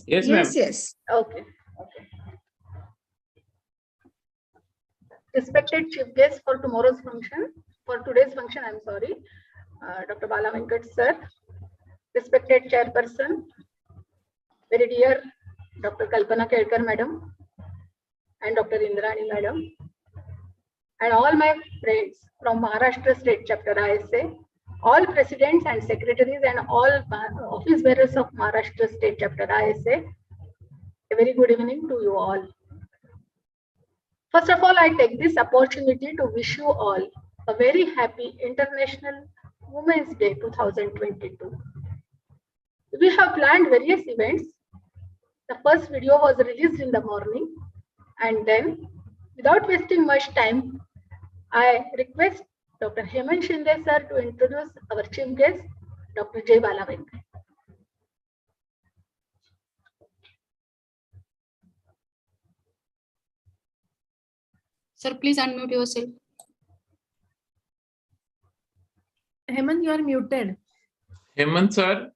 Yes, ma'am. Yes. Okay. Respected chief guest for today's function, I'm sorry, Dr. Bala Venkat sir, respected chairperson, very dear Dr. Kalpana Kirkar madam and Dr. Indrani madam, and all my friends from Maharashtra State Chapter ISA, all presidents and secretaries and all office bearers of Maharashtra State Chapter ISA, a very good evening to you all. First of all, I take this opportunity to wish you all a very happy International Women's Day 2022. We have planned various events. The first video was released in the morning, and then, without wasting much time, I request Dr. Hemant Shinde sir to introduce our chief guest, Dr. J. Bala Venkat. Sir, please unmute yourself. Hemant, you are muted. Hemant sir,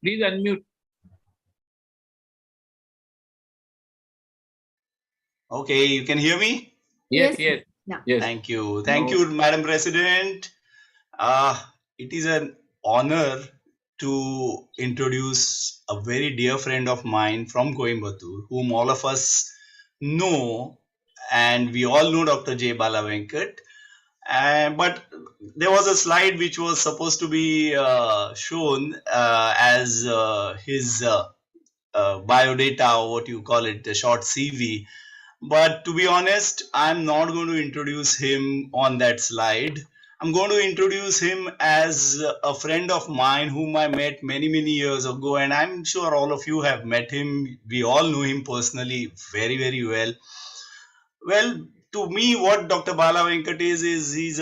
please unmute. Okay, you can hear me? Yes. Yeah. Yes. Thank you, Madam President. It is an honor to introduce a very dear friend of mine from Coimbatore, whom all of us know, and we all know Dr. J. Bala Venkat. But there was a slide which was supposed to be shown as his biodata, or what you call it, the short CV. But to be honest, I'm not going to introduce him on that slide. I'm going to introduce him as a friend of mine whom I met many, many years ago. And I'm sure all of you have met him. We all know him personally very, very well. Well, to me, what Dr. Bala Venkat is he's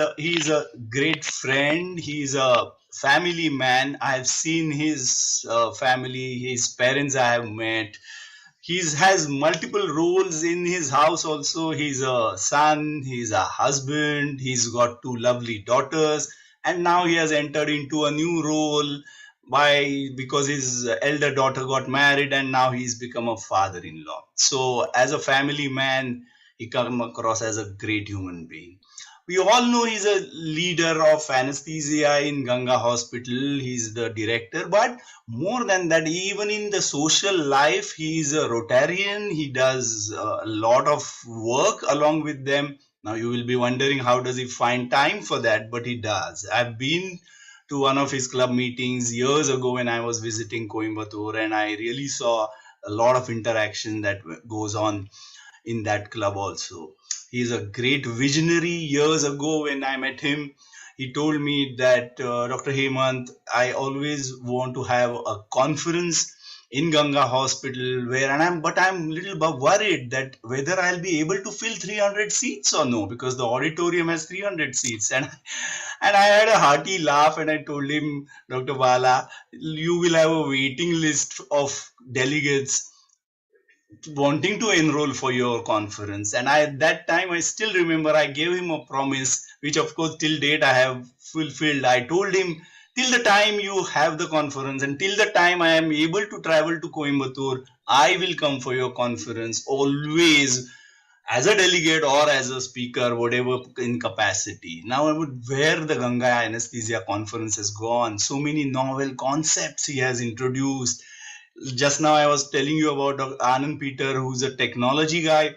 a great friend. He's a family man. I've seen his family, his parents I have met. He has multiple roles in his house also. He's a son, he's a husband, he's got two lovely daughters, and now he has entered into a new role because his elder daughter got married and now he's become a father-in-law. So as a family man, he come across as a great human being. We all know he's a leader of anesthesia in Ganga Hospital. He's the director, but more than that, even in the social life, he's a Rotarian. He does a lot of work along with them. Now you will be wondering, how does he find time for that? But he does. I've been to one of his club meetings years ago when I was visiting Coimbatore, and I really saw a lot of interaction that goes on in that club also. He's a great visionary. Years ago when I met him, he told me that Dr. Hemant, I always want to have a conference in Ganga Hospital but I'm a little bit worried that whether I'll be able to fill 300 seats or no, because the auditorium has 300 seats. And I had a hearty laugh and I told him, Dr. Bala, you will have a waiting list of delegates wanting to enroll for your conference. And at that time, I still remember I gave him a promise, which of course till date I have fulfilled. I told him, till the time you have the conference and till the time I am able to travel to Coimbatore, I will come for your conference, always as a delegate or as a speaker, whatever in capacity. Now, where the Ganga Anesthesia Conference has gone, so many novel concepts he has introduced. Just now I was telling you about Dr. Anand Peter, who's a technology guy.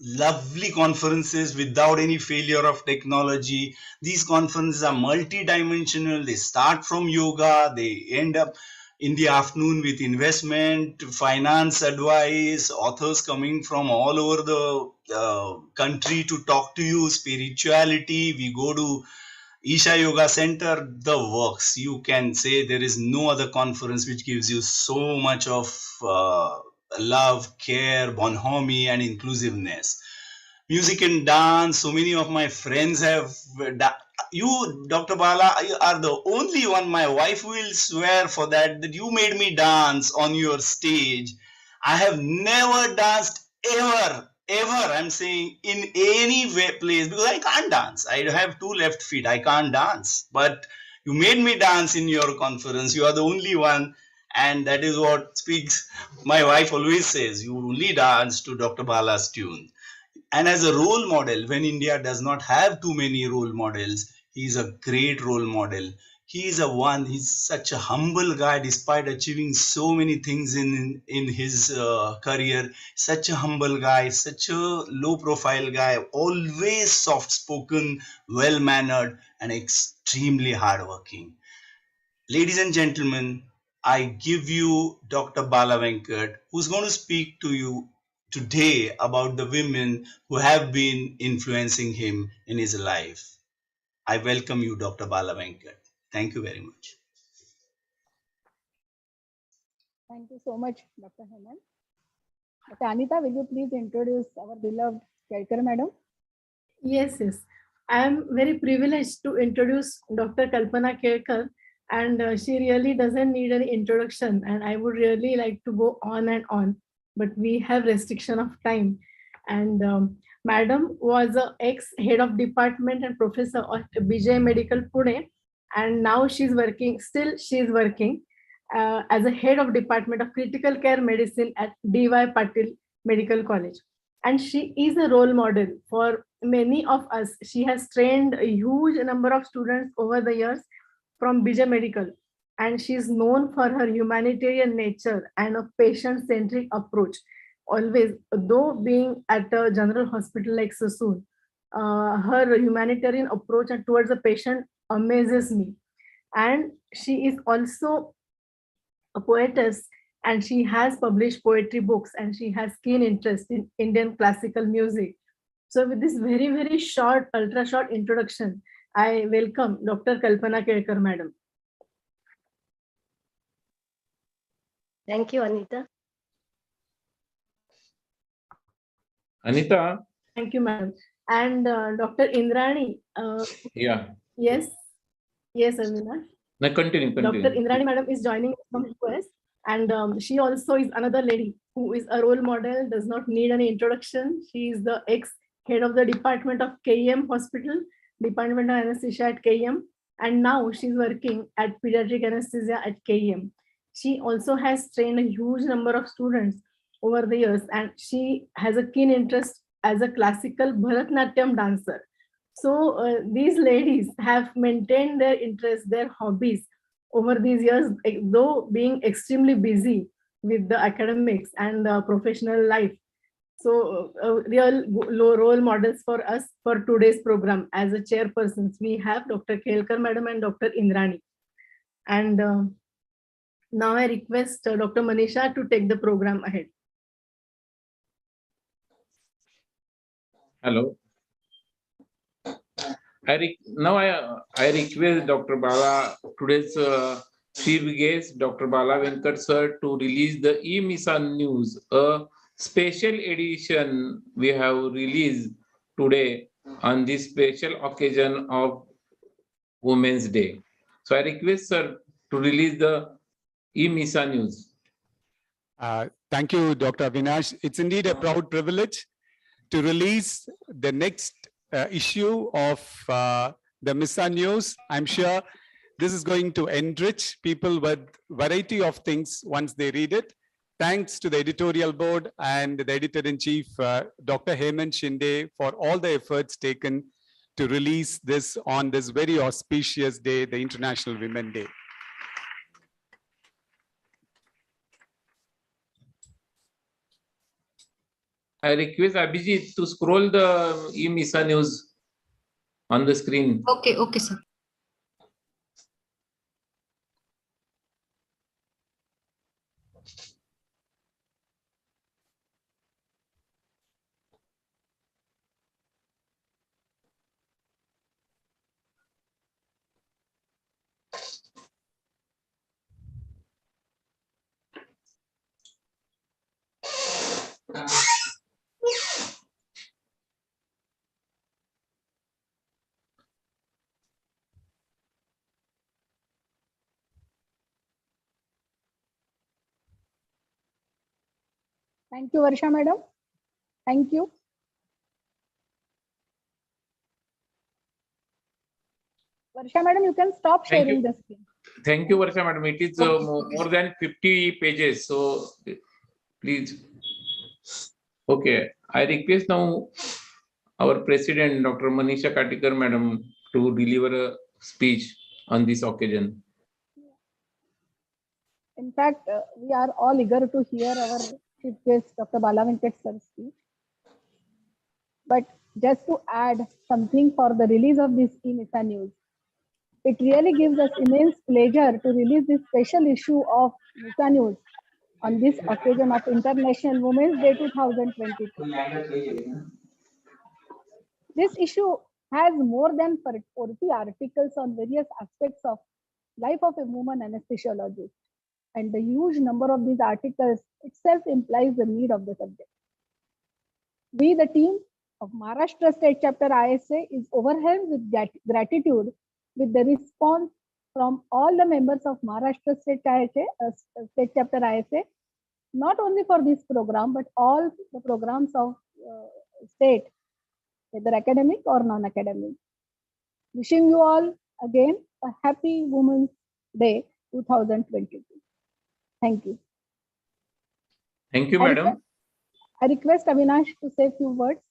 Lovely conferences without any failure of technology. These conferences are multi-dimensional. They start from yoga, they end up in the afternoon with investment, finance advice, authors coming from all over the country to talk to you, spirituality. We go to Isha Yoga Center, the works. You can say there is no other conference which gives you so much of love, care, bonhomie, and inclusiveness. Music and dance. So many of my friends have. You, Dr. Bala, are the only one. My wife will swear for that you made me dance on your stage. I have never danced ever. I'm saying in any place, because I can't dance. I have two left feet. I can't dance. But you made me dance in your conference. You are the only one. And that is what speaks. My wife always says, you only dance to Dr. Bala's tune. And as a role model, when India does not have too many role models, he is a great role model. He's such a humble guy despite achieving so many things in his career. Such a humble guy, such a low profile guy, always soft spoken, well mannered, and extremely hardworking. Ladies and gentlemen, I give you Dr. Bala Venkat, who's going to speak to you today about the women who have been influencing him in his life. I welcome you, Dr. Bala Venkat. Thank you very much. Thank you so much, Dr. Hemant. Dr. Anita, will you please introduce our beloved Kirkar madam? Yes. I am very privileged to introduce Dr. Kalpana Kirkar, and she really doesn't need any introduction. And I would really like to go on and on, but we have restriction of time. And Madam was a ex-head of department and professor at BJ Medical Pune, and now she's working. Still, she's working as a head of department of critical care medicine at D.Y. Patil Medical College. And she is a role model for many of us. She has trained a huge number of students over the years from BJ Medical, and she is known for her humanitarian nature and a patient-centric approach. Always, though being at a general hospital like Sassoon, her humanitarian approach and towards the patient amazes me. And she is also a poetess, and she has published poetry books, and she has keen interest in Indian classical music. So with this very short, ultra short introduction, I welcome Dr. Kalpana Kirkar madam. Thank you, Anita. Anita, Thank you, madam. And Dr. Indrani. yeah. Yes, Avinash. Now continue. Dr. Indrani madam is joining us from US, and she also is another lady who is a role model, does not need any introduction. She is the ex-head of the department of KEM Hospital, Department of Anesthesia at KEM, and now she's working at pediatric anesthesia at KEM. She also has trained a huge number of students over the years, and she has a keen interest as a classical Bharatnatyam dancer. So these ladies have maintained their interests, their hobbies over these years, though being extremely busy with the academics and the professional life. So real role models for us for today's program as a chairpersons, we have Dr. Kelkar madam and Dr. Indrani. And now I request Dr. Manisha to take the program ahead. Hello. Now I request Dr. Bala, today's chief guest, Dr. Bala Venkat sir, to release the Misa news, a special edition we have released today on this special occasion of Women's Day. So I request sir to release the Misa news. Thank you, Dr. Avinash. It's indeed a proud privilege to release the next issue of the Misa News. I'm sure this is going to enrich people with variety of things once they read it. Thanks to the editorial board and the editor-in-chief, Dr. Hemant Shinde, for all the efforts taken to release this on this very auspicious day, the International Women's Day. I request Abhijit to scroll the Misa news on the screen. Okay, sir. Thank you, Varsha madam. Thank you. Varsha madam, you can stop sharing the screen. Thank you, Varsha Madam. It is more than 50 pages. So please. Okay. I request now our President, Dr. Manisha Katikar Madam, to deliver a speech on this occasion. In fact, we are all eager to hear our chief guest, Dr. Bala Venkat sir speak. But just to add something for the release of this MSCISA news, it really gives us immense pleasure to release this special issue of MSCISA news on this occasion of International Women's Day 2022. This issue has more than 40 articles on various aspects of life of a woman anesthesiologist, and the huge number of these articles itself implies the need of the subject. We, the team of Maharashtra State Chapter ISA, is overwhelmed with gratitude with the response from all the members of Maharashtra State State Chapter ISA, not only for this program, but all the programs of state, whether academic or non-academic. Wishing you all again a happy Women's Day 2022. Thank you. Thank you, Madam. I request Avinash to say a few words.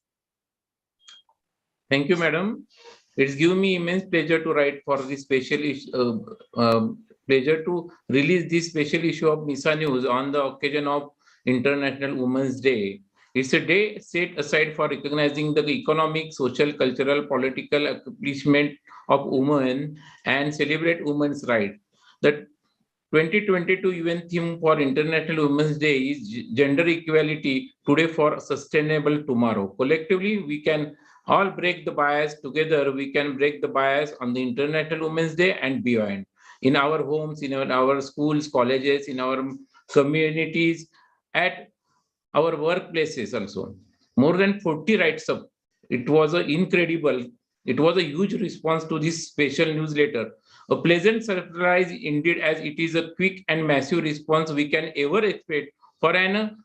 Thank you, Madam. It's given me immense pleasure to write for this special pleasure to release this special issue of MISA News on the occasion of International Women's Day. It's a day set aside for recognizing the economic, social, cultural, political accomplishment of women and celebrate women's rights. The 2022 UN theme for International Women's Day is gender equality today for sustainable tomorrow. Collectively, we can all break the bias. Together, we can break the bias on the International Women's Day and beyond. In our homes, in our schools, colleges, in our communities, at our workplaces also. More than 40 writes up. It was incredible. It was a huge response to this special newsletter. A pleasant surprise indeed, as it is a quick and massive response we can ever expect for an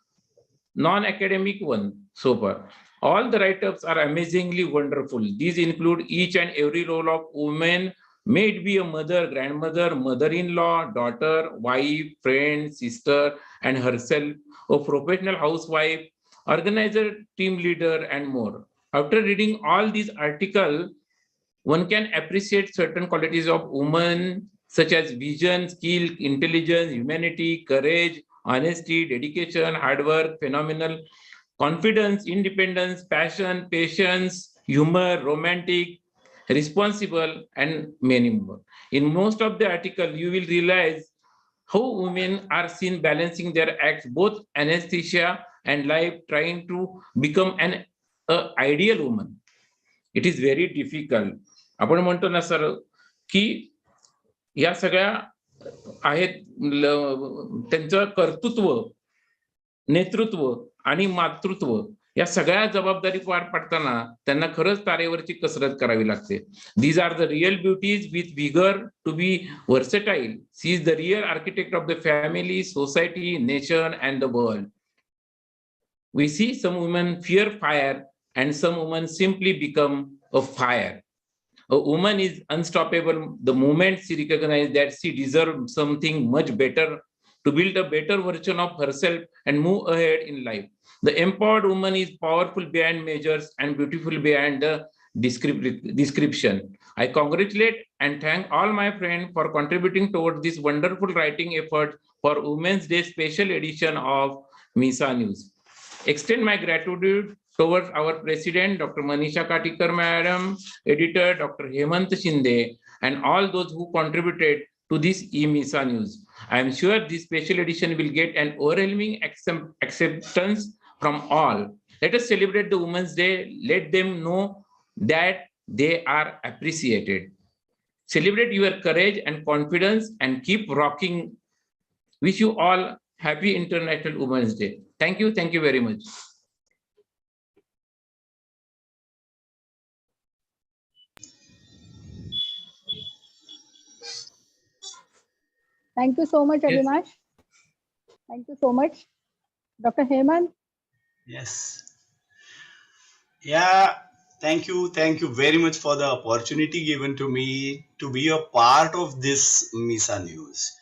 non-academic one so far. All the write-ups are amazingly wonderful. These include each and every role of woman, may it be a mother, grandmother, mother-in-law, daughter, wife, friend, sister, and herself, a professional housewife, organizer, team leader, and more. After reading all these articles, one can appreciate certain qualities of women, such as vision, skill, intelligence, humanity, courage, honesty, dedication, hard work, phenomenal, confidence, independence, passion, patience, humor, romantic, responsible, and many more. In most of the article, you will realize how women are seen balancing their acts, both anesthesia and life, trying to become an ideal woman. It is very difficult. आपण म्हणतो ना sir की या सगळ्या आहेत त्यांचं कर्तृत्व, नेतृत्व आणि मातृत्व या सगळ्या जबाबदारी पार पडताना त्यांना खरंच तारेवरची कसरत करावी लागते. These are the real beauties with vigor to be versatile. She is the real architect of the family, society, nation, and the world. We see some women fear fire and some women simply become a fire. A woman is unstoppable the moment she recognizes that she deserves something much better, to build a better version of herself and move ahead in life. The empowered woman is powerful beyond measures and beautiful beyond the description. I congratulate and thank all my friends for contributing towards this wonderful writing effort for Women's Day special edition of Misa News. Extend my gratitude towards our President, Dr. Manisha Katikar Madam, Editor, Dr. Hemant Shinde, and all those who contributed to this e-Misa News. I am sure this special edition will get an overwhelming acceptance from all. Let us celebrate the Women's Day. Let them know that they are appreciated. Celebrate your courage and confidence and keep rocking. Wish you all happy International Women's Day. Thank you. Thank you very much. Thank you so much, Yes. Avinash. Thank you so much. Dr. Hemant. Yes. Yeah. Thank you very much for the opportunity given to me to be a part of this Misa news.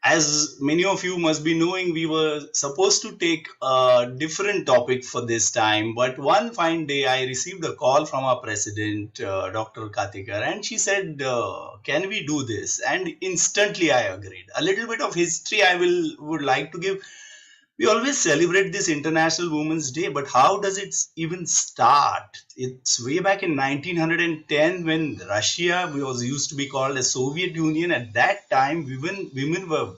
As many of you must be knowing, we were supposed to take a different topic for this time, but one fine day I received a call from our president, Dr. Katikar, and she said, "Can we do this?" And instantly I agreed. A little bit of history I would like to give. We always celebrate this International Women's Day, but how does it even start? It's way back in 1910 when Russia was used to be called a Soviet Union. At that time, women were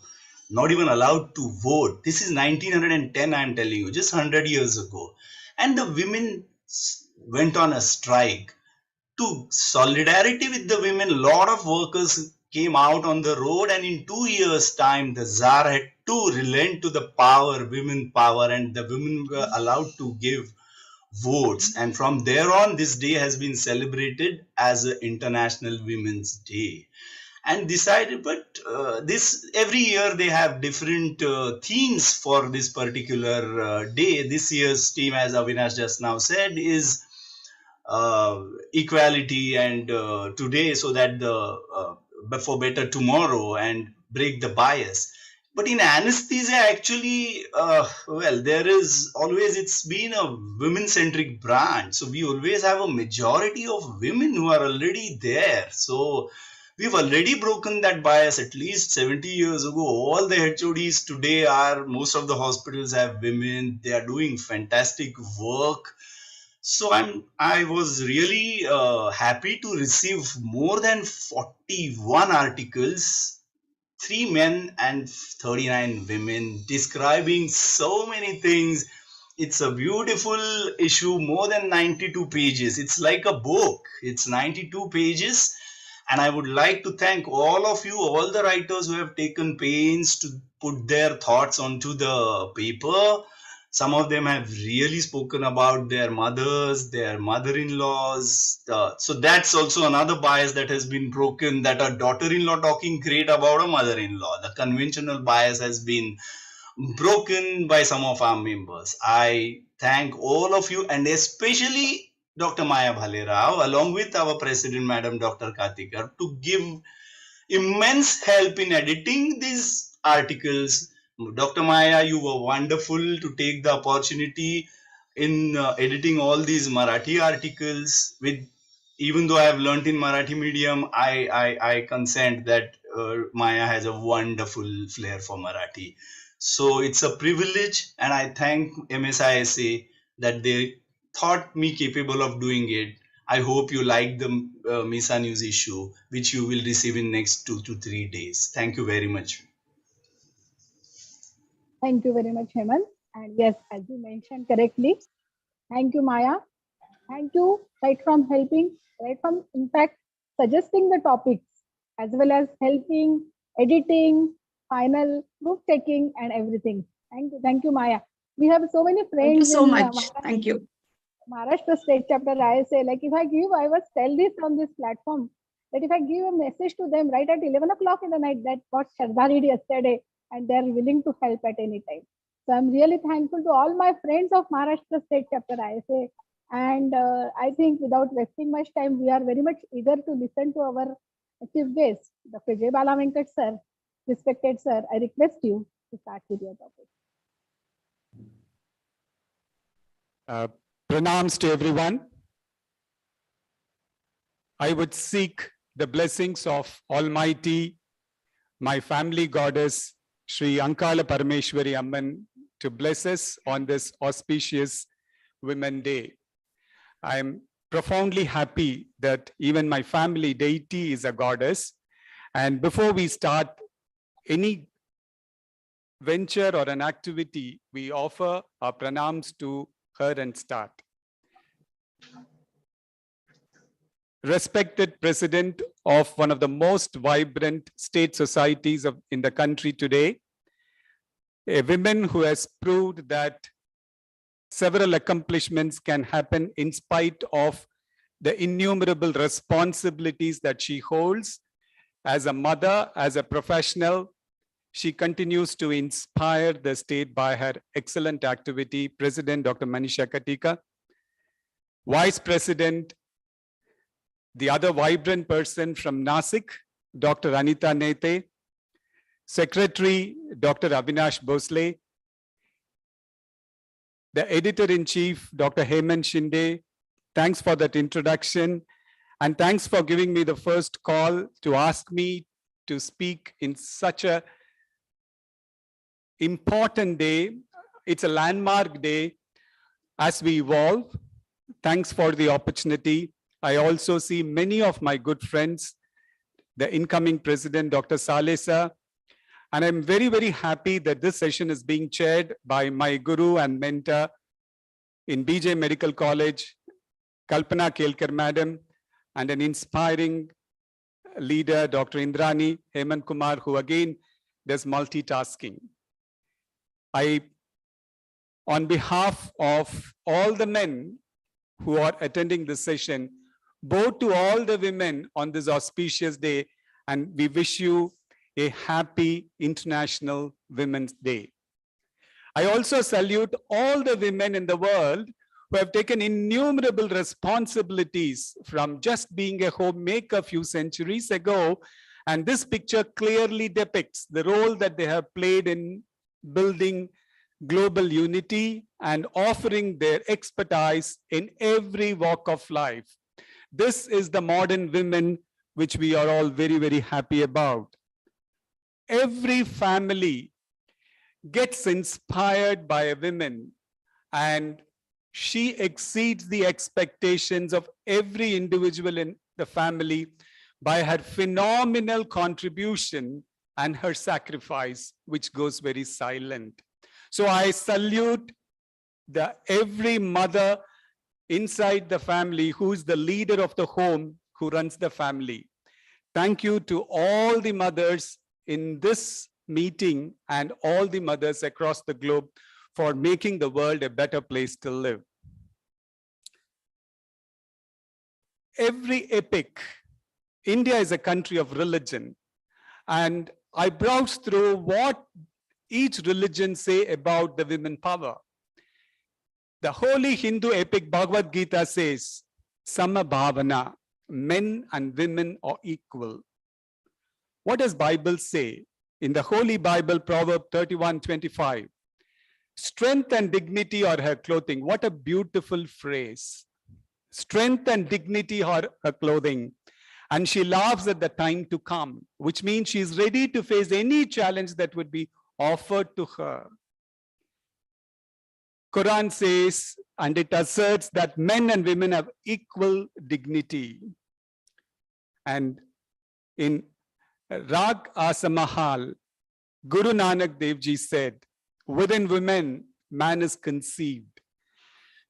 not even allowed to vote. This is 1910, I'm telling you, just 100 years ago. And the women went on a strike. To solidarity with the women, a lot of workers came out on the road, and in 2 years' time, the Tsar had to relent to the women power, and the women were allowed to give votes. And from there on, this day has been celebrated as an International Women's Day. And decided, but this every year they have different themes for this particular day. This year's theme, as Avinash just now said, is equality and today, so that for better tomorrow and break the bias. But in anesthesia, actually, well, there is always, it's been a women-centric branch. So we always have a majority of women who are already there. So we've already broken that bias at least 70 years ago. All the HODs today most of the hospitals have women. They are doing fantastic work. So I was really happy to receive more than 41 articles, 3 men and 39 women, describing so many things. It's a beautiful issue, more than 92 pages. It's like a book. It's 92 pages. And I would like to thank all of you, all the writers who have taken pains to put their thoughts onto the paper. Some of them have really spoken about their mothers, their mother-in-laws. So that's also another bias that has been broken, that a daughter-in-law talking great about a mother-in-law. The conventional bias has been broken by some of our members. I thank all of you, and especially Dr. Maya Bhalerao, along with our president, Madam Dr. Katikar, to give immense help in editing these articles. Dr. Maya, you were wonderful to take the opportunity in editing all these Marathi articles. Even though I have learnt in Marathi medium, I consent that Maya has a wonderful flair for Marathi. So it's a privilege, and I thank MSCISA that they thought me capable of doing it. I hope you like the Misa news issue, which you will receive in next 2 to 3 days. Thank you very much. Thank you very much, Hemant. And yes, as you mentioned correctly, thank you, Maya. Thank you, right from helping, right from, in fact, suggesting the topics, as well as helping, editing, final proof checking, and everything. Thank you, Maya. We have so many friends. Thank you so in, much. Thank you. Maharashtra State Chapter ISA. Like if I was tell this on this platform, that if I give a message to them right at 11 o'clock in the night that got Shraddha did yesterday, and they're willing to help at any time. So I'm really thankful to all my friends of Maharashtra State Chapter ISA. And I think without wasting much time, we are very much eager to listen to our chief guest, Dr. J. Bala Venkat sir. Respected sir, I request you to start with your topic. Pranams to everyone. I would seek the blessings of Almighty, my family goddess, Sri Ankala Parameshwari Amman, to bless us on this auspicious Women Day. I am profoundly happy that even my family deity is a goddess. And before we start any venture or an activity, we offer our pranams to her and start. Respected President of one of the most vibrant state societies in the country today, a woman who has proved that several accomplishments can happen in spite of the innumerable responsibilities that she holds as a mother, as a professional. She continues to inspire the state by her excellent activity. President Dr. Manisha Katika, Vice President the other vibrant person from Nasik, Dr. Anita Nete, Secretary, Dr. Avinash Bhosle, the Editor-in-Chief, Dr. Hemant Shinde. Thanks for that introduction. And thanks for giving me the first call to ask me to speak in such a important day. It's a landmark day as we evolve. Thanks for the opportunity. I also see many of my good friends, the incoming president, Dr. Salesa. And I'm very, very happy that this session is being chaired by my guru and mentor in BJ Medical College, Kalpana Kirkar Madam, and an inspiring leader, Dr. Indrani Hemant Kumar, who again does multitasking. On behalf of all the men who are attending this session, bow to all the women on this auspicious day, and we wish you a happy International Women's Day. I also salute all the women in the world who have taken innumerable responsibilities from just being a homemaker a few centuries ago. And this picture clearly depicts the role that they have played in building global unity and offering their expertise in every walk of life. This is the modern women which we are all very, very happy about. Every family gets inspired by a woman, and she exceeds the expectations of every individual in the family by her phenomenal contribution and her sacrifice, which goes very silent. So I salute every mother inside the family who is the leader of the home, who runs the family. Thank you to all the mothers in this meeting and all the mothers across the globe for making the world a better place to live. Every epic, India is a country of religion, and I browsed through what each religion say about the women power. The holy Hindu epic Bhagavad Gita says, Samabhavana, men and women are equal. What does Bible say? In the Holy Bible, Proverb 31:25, strength and dignity are her clothing. What a beautiful phrase. Strength and dignity are her clothing. And she laughs at the time to come, which means she's ready to face any challenge that would be offered to her. Quran says, and it asserts that men and women have equal dignity. And in Rag Asamahal, Guru Nanak Dev Ji said, within women, man is conceived.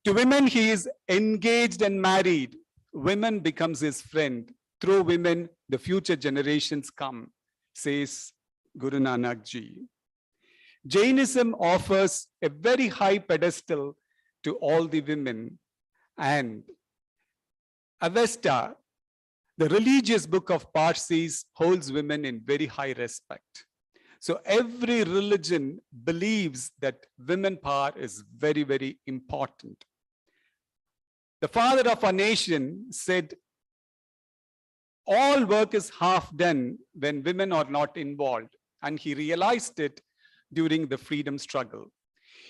To women, he is engaged and married. Women becomes his friend. Through women, the future generations come, says Guru Nanak Ji. Jainism offers a very high pedestal to all the women, and Avesta, the religious book of Parsis, holds women in very high respect. So every religion believes that women power is very, very important. The father of our nation said, all work is half done when women are not involved, and he realized it during the freedom struggle.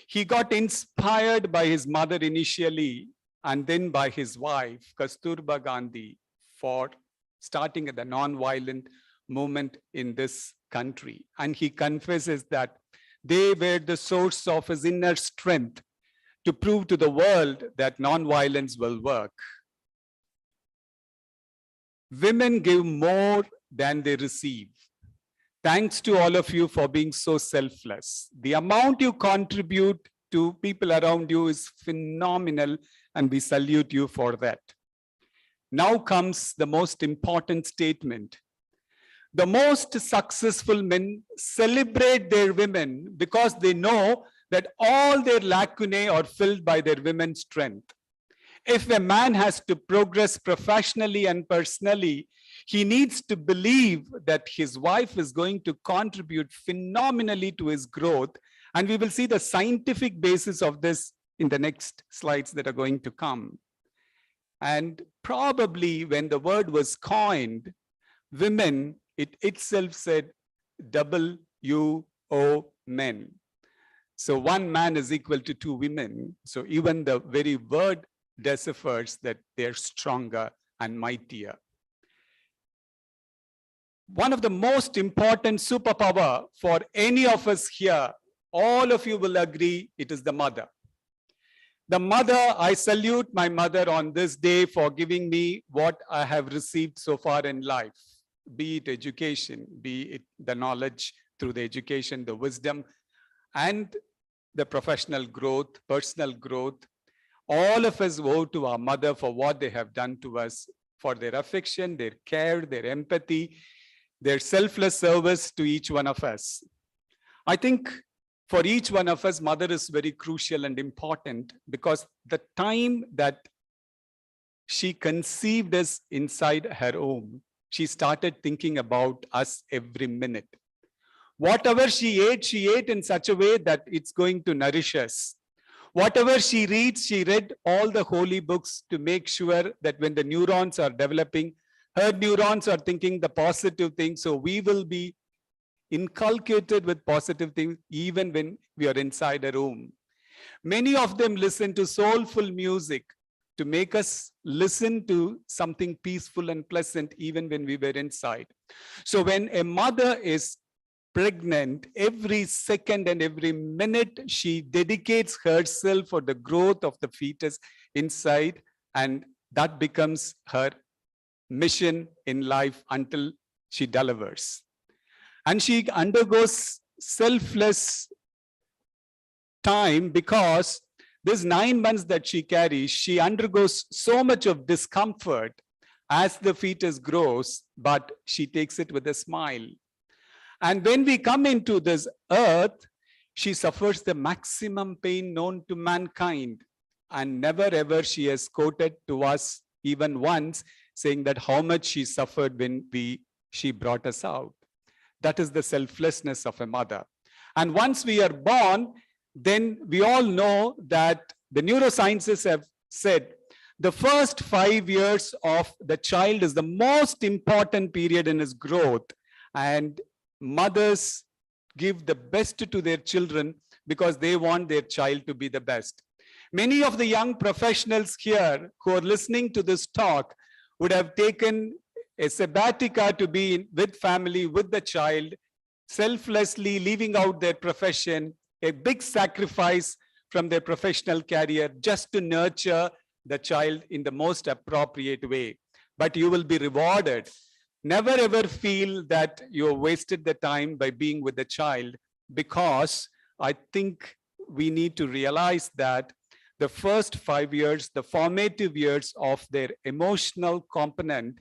He got inspired by his mother initially, and then by his wife, Kasturba Gandhi, for starting the non-violent movement in this country. And he confesses that they were the source of his inner strength to prove to the world that non-violence will work. Women give more than they receive. Thanks to all of you for being so selfless. The amount you contribute to people around you is phenomenal, and we salute you for that. Now comes the most important statement. The most successful men celebrate their women because they know that all their lacunae are filled by their women's strength. If a man has to progress professionally and personally, he needs to believe that his wife is going to contribute phenomenally to his growth. And we will see the scientific basis of this in the next slides that are going to come. And probably when the word was coined, women, it itself said WO men. So one man is equal to two women. So even the very word deciphers that they're stronger and mightier. One of the most important superpower for any of us here, all of you will agree, it is the mother. The mother, I salute my mother on this day for giving me what I have received so far in life, be it education, be it the knowledge through the education, the wisdom, and the professional growth, personal growth. All of us owe to our mother for what they have done to us, for their affection, their care, their empathy, their selfless service to each one of us. I think for each one of us, mother is very crucial and important, because the time that she conceived us inside her home, she started thinking about us every minute. Whatever she ate in such a way that it's going to nourish us. Whatever she reads, she read all the holy books to make sure that when the neurons are developing, her neurons are thinking the positive things. So we will be inculcated with positive things even when we are inside a room. Many of them listen to soulful music to make us listen to something peaceful and pleasant even when we were inside. So when a mother is pregnant, every second and every minute she dedicates herself for the growth of the fetus inside, and that becomes her mission in life until she delivers. And she undergoes selfless time, because this 9 months that she carries, she undergoes so much of discomfort as the fetus grows, but she takes it with a smile. And when we come into this earth, she suffers the maximum pain known to mankind. And never ever she has quoted to us even once saying that how much she suffered when she brought us out. That is the selflessness of a mother. And once we are born, then we all know that the neurosciences have said the first 5 years of the child is the most important period in his growth. And mothers give the best to their children because they want their child to be the best. Many of the young professionals here who are listening to this talk would have taken a sabbatica to be with family, with the child, selflessly leaving out their profession, a big sacrifice from their professional career just to nurture the child in the most appropriate way. But you will be rewarded. Never ever feel that you wasted the time by being with the child, because I think we need to realize that the first 5 years, the formative years of their emotional component,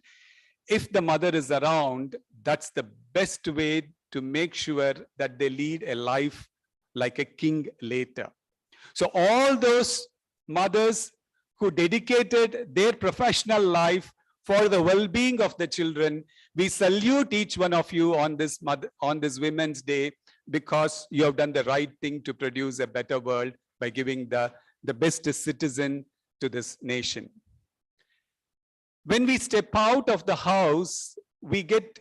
if the mother is around, that's the best way to make sure that they lead a life like a king later. So all those mothers who dedicated their professional life for the well-being of the children, we salute each one of you on this Women's Day, because you have done the right thing to produce a better world by giving the best citizen to this nation. When we step out of the house, we get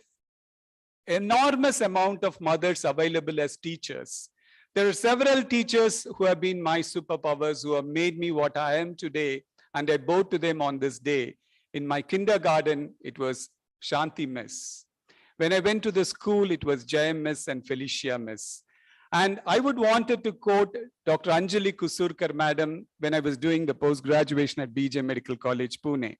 enormous amount of mothers available as teachers. There are several teachers who have been my superpowers, who have made me what I am today, and I bow to them on this day. In my kindergarten, it was Shanti Miss. When I went to the school, it was Jayam Miss and Felicia Miss. And I would wanted to quote Dr. Anjali Kusurkar Madam when I was doing the post-graduation at BJ Medical College, Pune.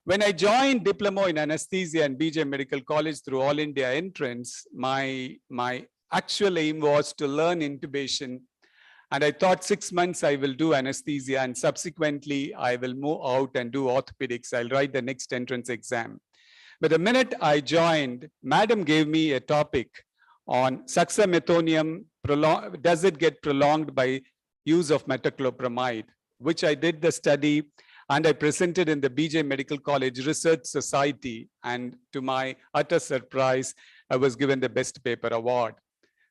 When I joined diploma in anesthesia and BJ Medical College through All India entrance, my actual aim was to learn intubation. And I thought 6 months I will do anesthesia, and subsequently I will move out and do orthopedics. I'll write the next entrance exam. But the minute I joined, Madam gave me a topic on succinylmethonium, does it get prolonged by use of metoclopramide, which I did the study and I presented in the BJ Medical College Research Society. And to my utter surprise, I was given the Best Paper Award.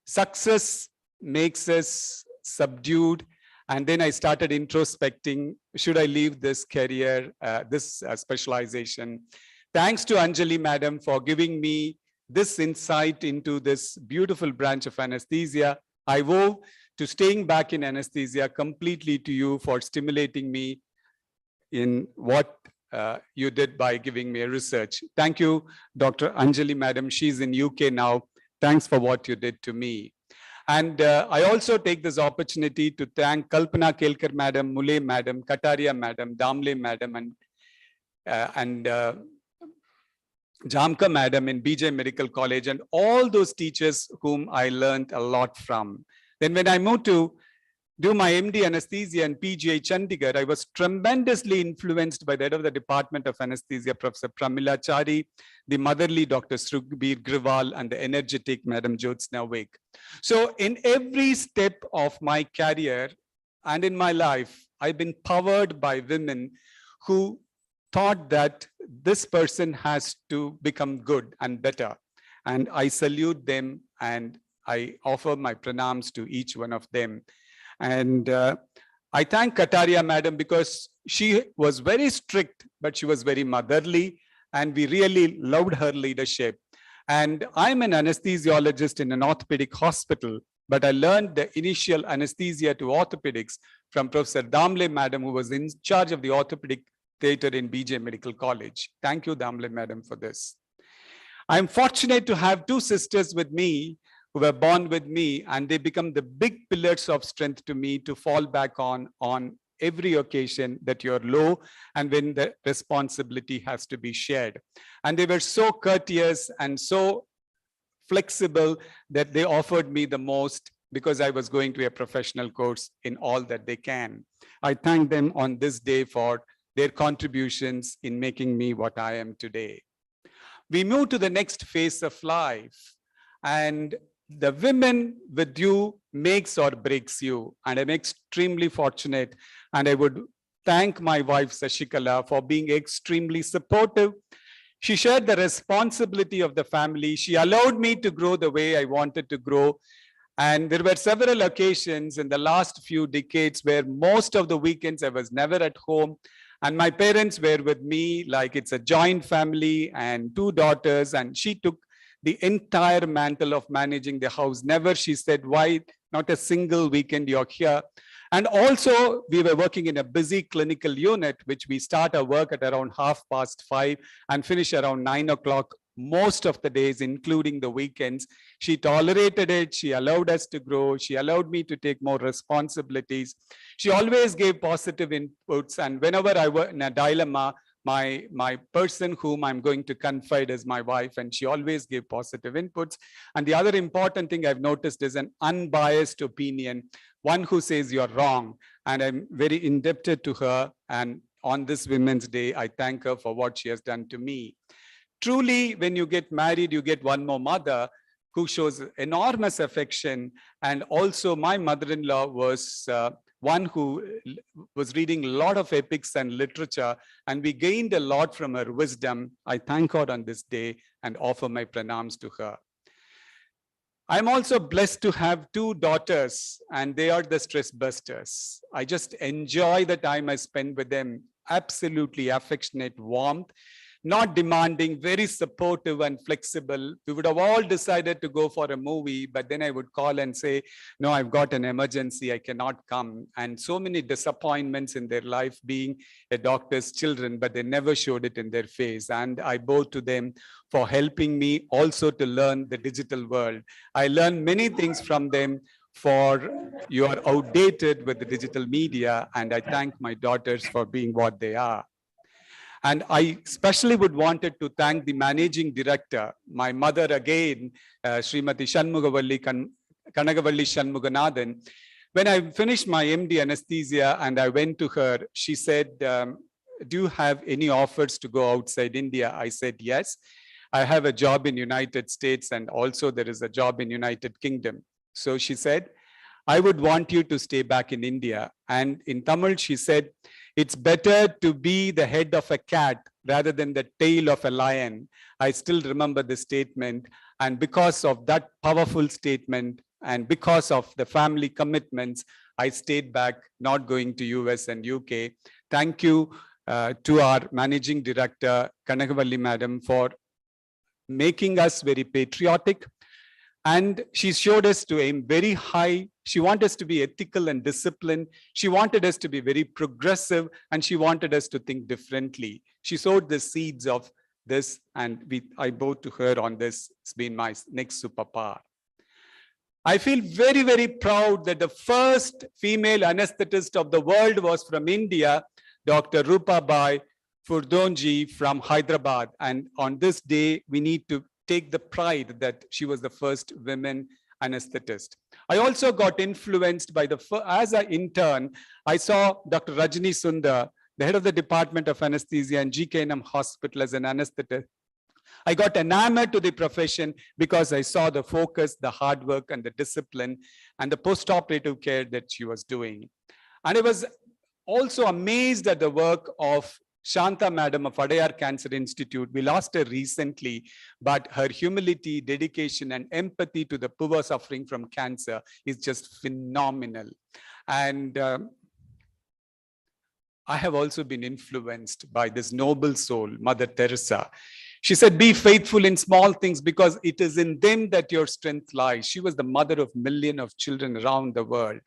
Success makes us subdued, And then I started introspecting, should I leave this career, this specialization? Thanks to Anjali Madam for giving me this insight into this beautiful branch of anesthesia. I owe to staying back in anesthesia completely to you for stimulating me in what you did by giving me a research. Thank you, Dr. Anjali Madam. She's in UK now. Thanks for what you did to me. And I also take this opportunity to thank Kalpana Kirkar Madam, Mule Madam, Kataria Madam, Damle Madam, and Jamka Madam in BJ Medical College, and all those teachers whom I learned a lot from. Then when I moved to do my MD anesthesia in PGI Chandigarh, I was tremendously influenced by the head of the Department of Anesthesia, Professor Pramila Chari, the motherly Dr. Srugbir Griwal, and the energetic Madam Jyotsna Wake. So in every step of my career and in my life, I've been powered by women who thought that this person has to become good and better. And I salute them and I offer my pranams to each one of them. And I thank Kataria Madam because she was very strict, but she was very motherly, and we really loved her leadership. And I'm an anesthesiologist in an orthopedic hospital, but I learned the initial anesthesia to orthopedics from Professor Damle Madam, who was in charge of the orthopedic theater in BJ Medical College. Thank you, Damle Madam, for this. I'm fortunate to have two sisters with me who were born with me, and they become the big pillars of strength to me to fall back on every occasion that you're low and when the responsibility has to be shared. And they were so courteous and so flexible that they offered me the most because I was going to a professional course in all that they can. I thank them on this day for their contributions in making me what I am today. We move to the next phase of life, and the women with you makes or breaks you. And I'm extremely fortunate. And I would thank my wife, Sashikala, for being extremely supportive. She shared the responsibility of the family. She allowed me to grow the way I wanted to grow. And there were several occasions in the last few decades where most of the weekends I was never at home. And my parents were with me, like it's a joint family and two daughters. And she took the entire mantle of managing the house. Never, she said, why not a single weekend you're here? And also we were working in a busy clinical unit, which we start our work at around 5:30 and finish around 9 o'clock most of the days, including the weekends. She tolerated it. She allowed us to grow. She allowed me to take more responsibilities. She always gave positive inputs. And whenever I were in a dilemma, my person whom I'm going to confide is my wife, and she always gave positive inputs. And the other important thing I've noticed is an unbiased opinion, one who says you're wrong. And I'm very indebted to her. And on this Women's Day, I thank her for what she has done to me. Truly, when you get married, you get one more mother who shows enormous affection. And also my mother-in-law was one who was reading a lot of epics and literature, and we gained a lot from her wisdom. I thank her on this day and offer my pranams to her. I'm also blessed to have two daughters, and they are the stress busters. I just enjoy the time I spend with them. Absolutely affectionate, warmth, not demanding, very supportive and flexible. We would have all decided to go for a movie, but then I would call and say, no, I've got an emergency, I cannot come. And so many disappointments in their life being a doctor's children, but they never showed it in their face. And I bow to them for helping me also to learn the digital world. I learned many things from them. For you are outdated with the digital media, and I thank my daughters for being what they are. And I especially would wanted to thank the managing director, my mother again, Srimati Shanmugavalli Kanagavalli Shanmuganathan. When I finished my MD anesthesia and I went to her, she said, do you have any offers to go outside India? I said, yes. I have a job in United States, and also there is a job in United Kingdom. So she said, I would want you to stay back in India. And in Tamil, she said, it's better to be the head of a cat rather than the tail of a lion. I still remember the statement. And because of that powerful statement, and because of the family commitments, I stayed back, not going to US and UK. Thank you to our managing director, Kanagavalli madam, for making us very patriotic. And she showed us to aim very high. She wanted us to be ethical and disciplined. She wanted us to be very progressive, and she wanted us to think differently. She sowed the seeds of this, and I bow to her on this. It's been my next superpower. I feel very, very proud that the first female anesthetist of the world was from India, Dr. Rupa Bai Furdonji from Hyderabad. And on this day, we need to take the pride that she was the first women anesthetist. I also got influenced by as an intern, I saw Dr. Rajni Sundar, the head of the Department of Anesthesia in GKNM Hospital as an anesthetist. I got enamored to the profession because I saw the focus, the hard work, and the discipline, and the post-operative care that she was doing. And I was also amazed at the work of Shanta madam of Adayar Cancer Institute. We lost her recently, but her humility, dedication, and empathy to the poor suffering from cancer is just phenomenal. And I have also been influenced by this noble soul, Mother Teresa. She said, be faithful in small things because it is in them that your strength lies. She was the mother of millions of children around the world.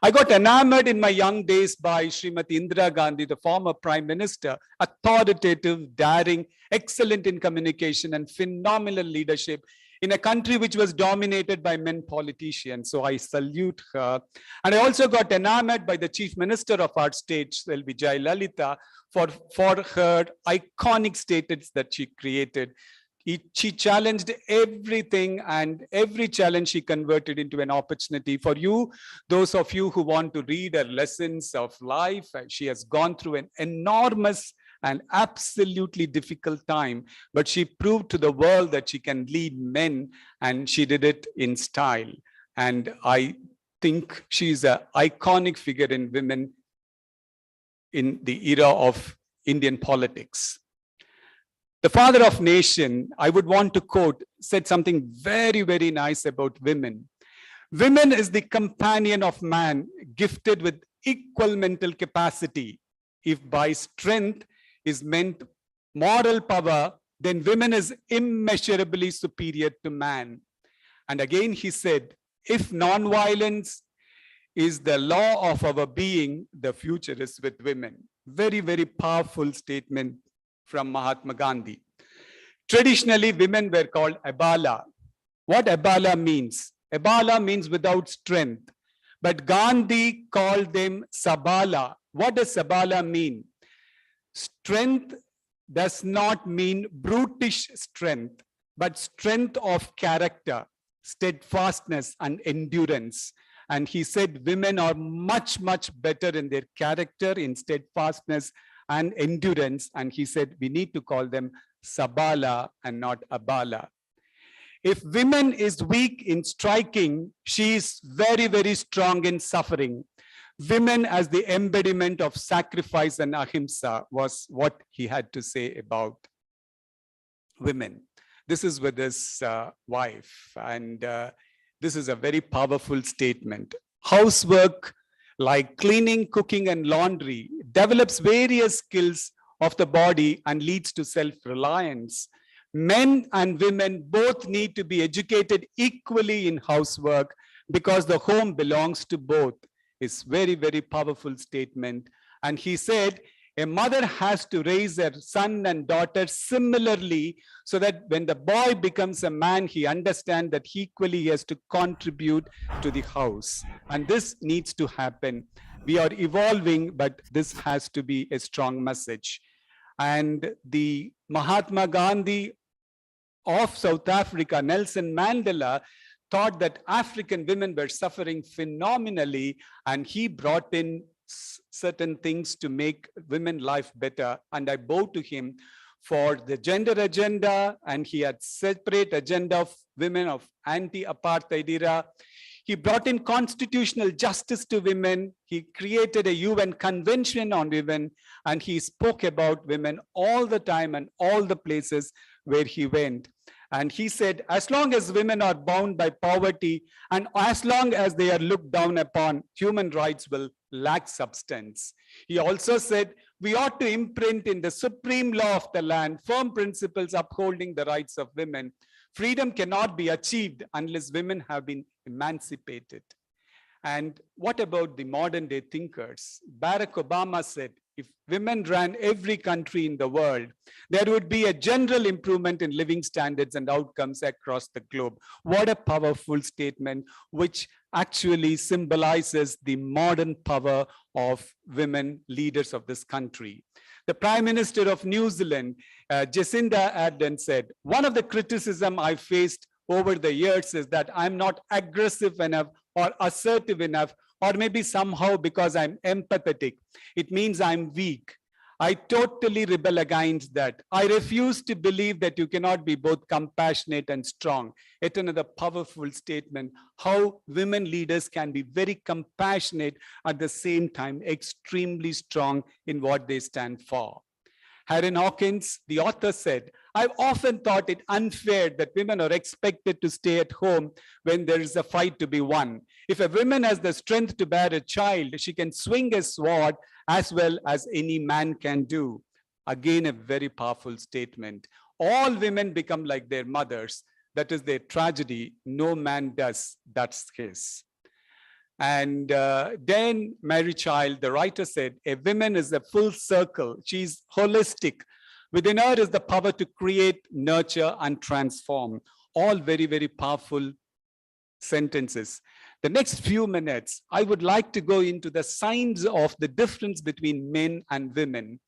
I got enamored in my young days by Srimati Indira Gandhi, the former Prime Minister, authoritative, daring, excellent in communication, and phenomenal leadership in a country which was dominated by men politicians. So I salute her. And I also got enamored by the Chief Minister of our state, Selvi Jayalalitha, for her iconic statements that she created. She challenged everything, and every challenge she converted into an opportunity. For you, those of you who want to read her lessons of life, she has gone through an enormous and absolutely difficult time, but she proved to the world that she can lead men, and she did it in style. And I think she's an iconic figure in women in the era of Indian politics. The father of nation, I would want to quote, said something very, very nice about women. Women is the companion of man, gifted with equal mental capacity. If by strength is meant moral power, then women is immeasurably superior to man. And again he said, if non-violence is the law of our being, the future is with women. Very, very powerful statement from Mahatma Gandhi. Traditionally, women were called abala. What abala means? Abala means without strength. But Gandhi called them sabala. What does sabala mean? Strength does not mean brutish strength, but strength of character, steadfastness, and endurance. And he said women are much, much better in their character, in steadfastness, and endurance. And he said we need to call them sabala and not abala. If women is weak in striking, she is very, very strong in suffering. Women as the embodiment of sacrifice and ahimsa was what he had to say about women. This is with his wife, and this is a very powerful statement. Housework, like cleaning, cooking, and laundry, develops various skills of the body and leads to self-reliance. Men and women both need to be educated equally in housework because the home belongs to both. It's very, very powerful statement. And he said, a mother has to raise her son and daughter similarly so that when the boy becomes a man, he understands that equally he has to contribute to the house. And this needs to happen. We are evolving, but this has to be a strong message. And the Mahatma Gandhi of South Africa, Nelson Mandela, thought that African women were suffering phenomenally, and he brought in certain things to make women's life better. And I bow to him for the gender agenda, and he had separate agenda of women of anti-apartheid era. He brought in constitutional justice to women. He created a UN convention on women, and he spoke about women all the time and all the places where he went. And he said, as long as women are bound by poverty and as long as they are looked down upon, human rights will lack substance. He also said, we ought to imprint in the supreme law of the land firm principles upholding the rights of women. Freedom cannot be achieved unless women have been emancipated. And what about the modern day thinkers? Barack Obama said, if women ran every country in the world, there would be a general improvement in living standards and outcomes across the globe. What a powerful statement, which actually symbolizes the modern power of women leaders of this country. The Prime Minister of New Zealand, Jacinda Ardern, said, one of the criticism I faced over the years is that I'm not aggressive enough or assertive enough, or maybe somehow because I'm empathetic, it means I'm weak. I totally rebel against that. I refuse to believe that you cannot be both compassionate and strong. Yet another powerful statement, how women leaders can be very compassionate at the same time, extremely strong in what they stand for. Harren Hawkins, the author, said, I've often thought it unfair that women are expected to stay at home when there is a fight to be won. If a woman has the strength to bear a child, she can swing a sword as well as any man can do. Again, a very powerful statement. All women become like their mothers. That is their tragedy. No man does. That's his. And then Mary Child, the writer, said, a woman is a full circle. She's holistic. Within her is the power to create, nurture, and transform. All very, very powerful sentences. The next few minutes, I would like to go into the signs of the difference between men and women.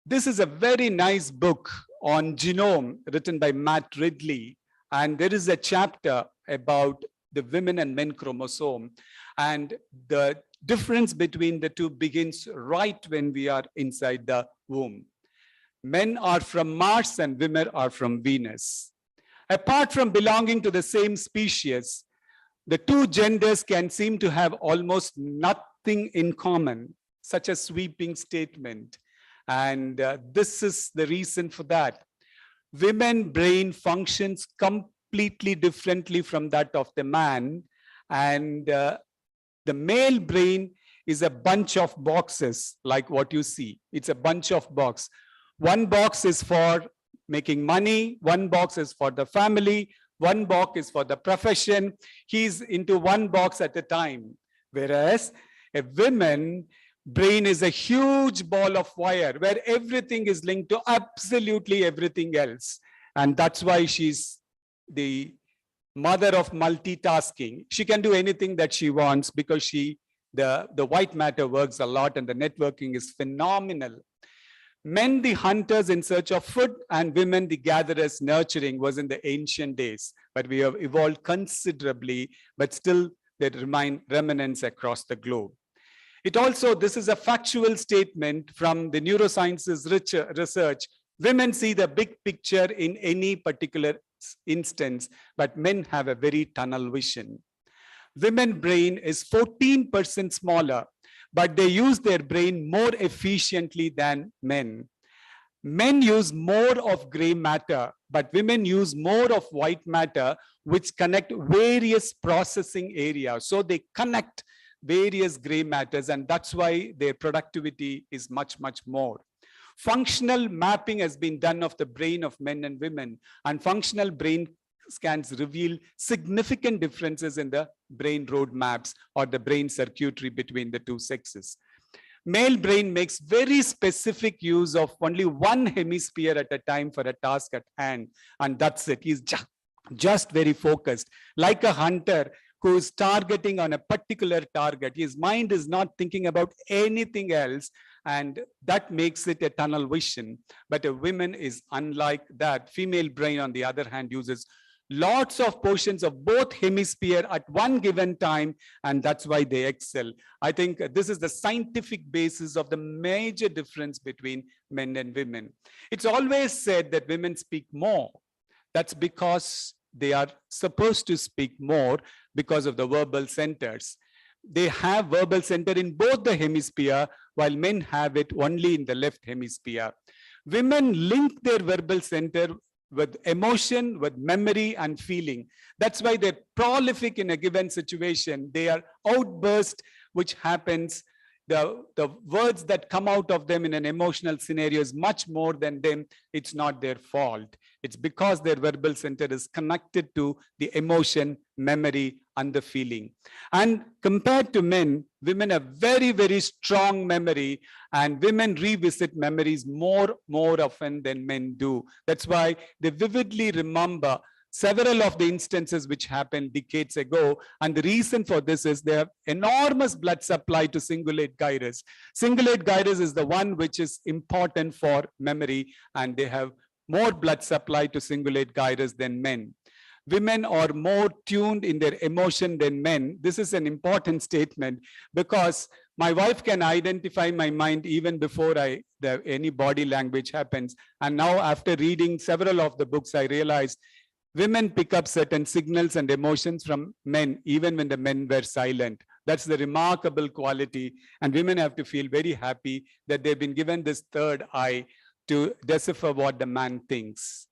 This is a very nice book on genome written by Matt Ridley. And there is a chapter about the women and men chromosome. And the difference between the two begins right when we are inside the womb. Men are from Mars and women are from Venus. Apart from belonging to the same species, the two genders can seem to have almost nothing in common, such a sweeping statement. And this is the reason for that. Women's brain functions completely differently from that of the man. And the male brain is a bunch of boxes, like what you see. It's a bunch of boxes. One box is for making money. One box is for the family. One box is for the profession. He's into one box at a time. Whereas a woman brain is a huge ball of wire where everything is linked to absolutely everything else. And that's why she's the mother of multitasking. She can do anything that she wants because the white matter works a lot and the networking is phenomenal. Men, the hunters in search of food, and women, the gatherers nurturing, was in the ancient days. But we have evolved considerably, but still there remain remnants across the globe. It also, this is a factual statement from the neurosciences research. Women see the big picture in any particular instance, but men have a very tunnel vision. Women's brain is 14% smaller, but they use their brain more efficiently than men. Men use more of gray matter, but women use more of white matter, which connect various processing areas. So they connect various gray matters, and that's why their productivity is much, much more. Functional mapping has been done of the brain of men and women, and functional brain scans reveal significant differences in the brain roadmaps or the brain circuitry between the two sexes. Male brain makes very specific use of only one hemisphere at a time for a task at hand, and that's it. He's just very focused, like a hunter who is targeting on a particular target. His mind is not thinking about anything else, and that makes it a tunnel vision. But a woman is unlike that. Female brain, on the other hand, uses lots of portions of both hemisphere at one given time, and that's why they excel. I think this is the scientific basis of the major difference between men and women. It's always said that women speak more. That's because they are supposed to speak more because of the verbal centers. They have verbal center in both the hemisphere, while men have it only in the left hemisphere. Women link their verbal center with emotion, with memory and feeling. That's why they're prolific in a given situation. They are outburst, which happens. The words that come out of them in an emotional scenario is much more than them. It's not their fault. It's because their verbal center is connected to the emotion, memory, and the feeling. And compared to men, women have very, very strong memory, and women revisit memories more often than men do. That's why they vividly remember several of the instances which happened decades ago. And the reason for this is they have enormous blood supply to cingulate gyrus. Cingulate gyrus is the one which is important for memory, and they have more blood supply to cingulate gyrus than men. Women are more tuned in their emotion than men. This is an important statement because my wife can identify my mind even before any body language happens. And now after reading several of the books, I realized women pick up certain signals and emotions from men, even when the men were silent. That's the remarkable quality. And women have to feel very happy that they've been given this third eye to decipher what the man thinks.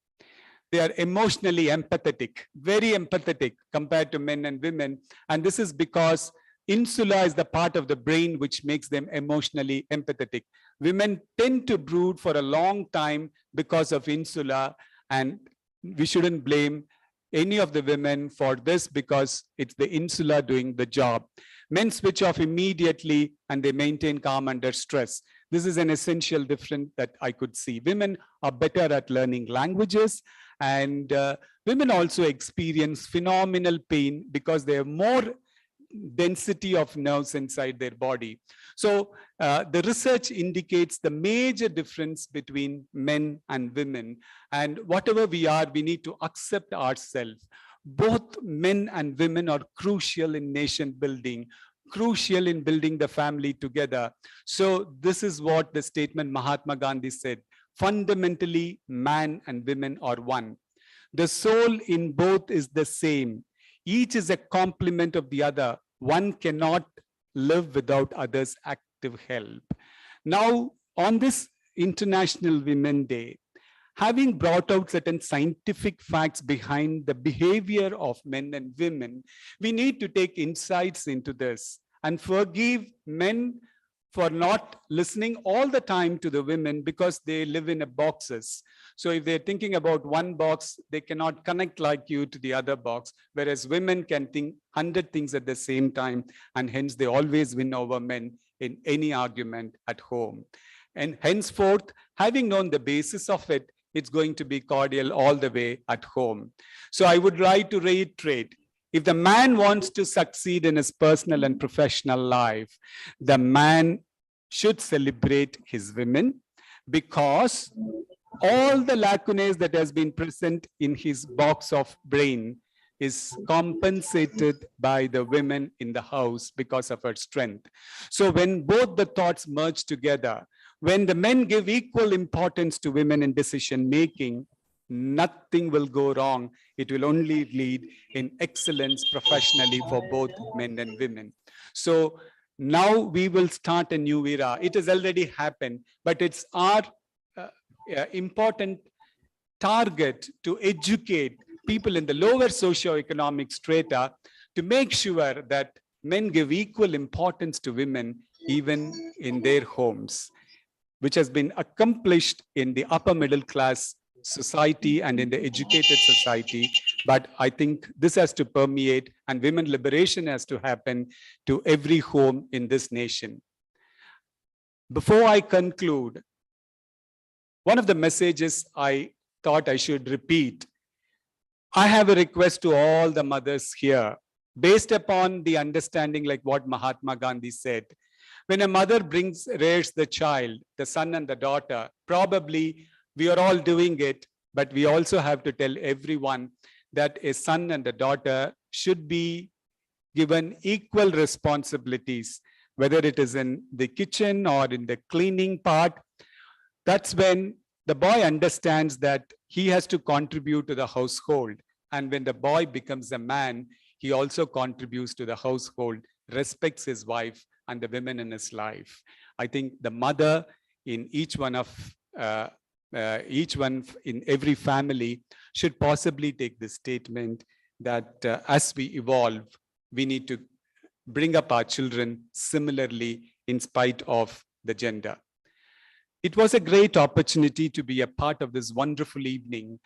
They are emotionally empathetic, very empathetic compared to men and women. And this is because insula is the part of the brain which makes them emotionally empathetic. Women tend to brood for a long time because of insula, and we shouldn't blame any of the women for this because it's the insula doing the job. Men switch off immediately and they maintain calm under stress. This is an essential difference that I could see. Women are better at learning languages, and women also experience phenomenal pain because they have more density of nerves inside their body. So the research indicates the major difference between men and women. And whatever we are, we need to accept ourselves. Both men and women are crucial in nation building, crucial in building the family together. So this is what the statement Mahatma Gandhi said. Fundamentally, man and women are one. The soul in both is the same. Each is a complement of the other. One cannot live without others' active help. Now, on this International Women's Day, having brought out certain scientific facts behind the behavior of men and women, we need to take insights into this and forgive men for not listening all the time to the women because they live in boxes. So if they're thinking about one box, they cannot connect like you to the other box, whereas women can think 100 things at the same time, and hence they always win over men in any argument at home. And henceforth, having known the basis of it, it's going to be cordial all the way at home. So I would like to reiterate, if the man wants to succeed in his personal and professional life, the man should celebrate his women, because all the lacunae that has been present in his box of brain is compensated by the women in the house because of her strength. So when both the thoughts merge together, when the men give equal importance to women in decision making, nothing will go wrong. It will only lead in excellence professionally for both men and women. So now we will start a new era. It has already happened, but it's our important target to educate people in the lower socioeconomic strata to make sure that men give equal importance to women even in their homes, which has been accomplished in the upper middle class society and in the educated society. But I think this has to permeate, and women liberation has to happen to every home in this nation. Before I conclude, one of the messages I thought I should repeat. I have a request to all the mothers here, based upon the understanding like what Mahatma Gandhi said. When a mother rears the child, the son and the daughter, probably we are all doing it, but we also have to tell everyone that a son and a daughter should be given equal responsibilities, whether it is in the kitchen or in the cleaning part. That's when the boy understands that he has to contribute to the household. And when the boy becomes a man, he also contributes to the household, respects his wife and the women in his life. I think the mother in each one of each one in every family should possibly take this statement that as we evolve, we need to bring up our children similarly in spite of the gender. It was a great opportunity to be a part of this wonderful evening,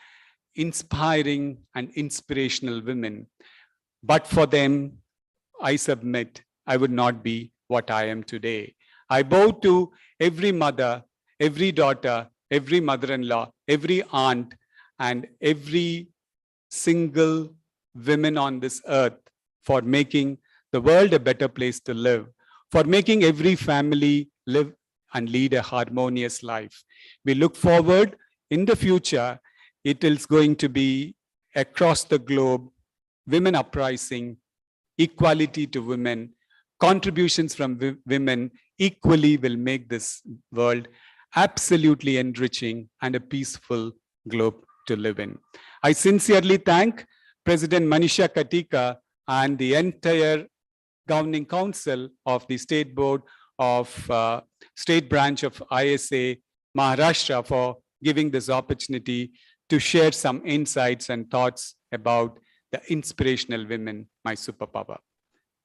inspiring and inspirational women. But for them, I submit, I would not be what I am today. I bow to every mother, every daughter, every mother-in-law, every aunt, and every single woman on this earth for making the world a better place to live, for making every family live and lead a harmonious life. We look forward in the future, it is going to be across the globe, women uprising, equality to women, contributions from women equally will make this world absolutely enriching and a peaceful globe to live in. I sincerely thank President Manisha Katika and the entire Governing Council of the State Board of State Branch of ISA Maharashtra for giving this opportunity to share some insights and thoughts about the inspirational women, my superpower.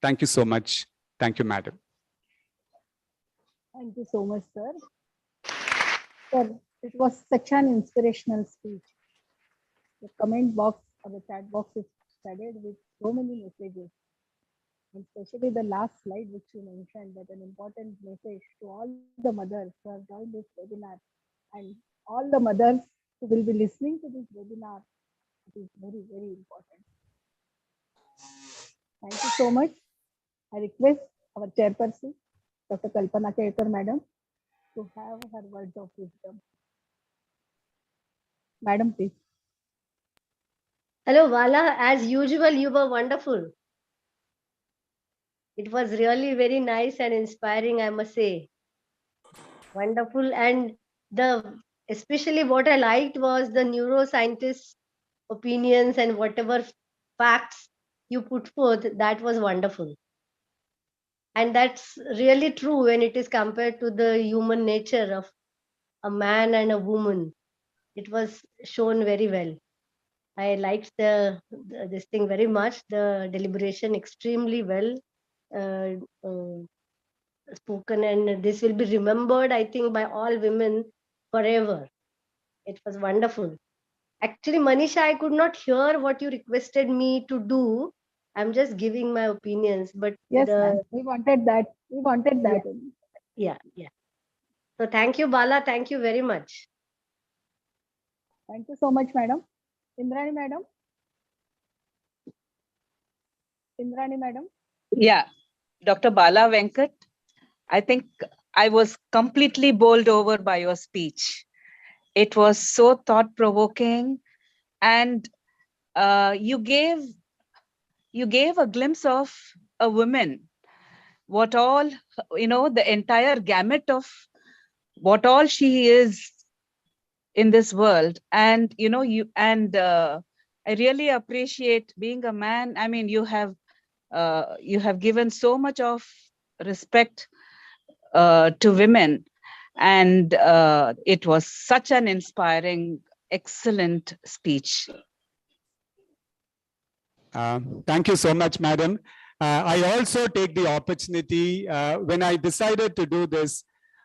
Thank you so much. Thank you, madam. Thank you so much, sir. Sir, it was such an inspirational speech. The comment box or the chat box is flooded with so many messages. And especially the last slide which you mentioned, that an important message to all the mothers who have joined this webinar and all the mothers who will be listening to this webinar. It is very, very important. Thank you so much. I request our chairperson, Dr. Kalpana Kirkar, madam, to have her words of wisdom. Madam, please. Hello, Vala. As usual, you were wonderful. It was really very nice and inspiring, I must say. Wonderful. And especially what I liked was the neuroscientists' opinions and whatever facts you put forth, that was wonderful. And that's really true when it is compared to the human nature of a man and a woman. It was shown very well. I liked this thing very much, the deliberation extremely well spoken, and this will be remembered, I think, by all women forever. It was wonderful. Actually, Manisha, I could not hear what you requested me to do. I'm just giving my opinions, but yes, we wanted that. We wanted that. Yeah. So thank you, Bala. Thank you very much. Thank you so much, madam. Indrani, madam. Indrani, madam. Yeah, Dr. Bala Venkat, I think I was completely bowled over by your speech. It was so thought-provoking, and you gave a glimpse of a woman, what all, the entire gamut of what all she is in this world. And, I really appreciate being a man. I mean, you have given so much of respect to women, and it was such an inspiring, excellent speech. Thank you so much, madam. I also take the opportunity, when I decided to do this,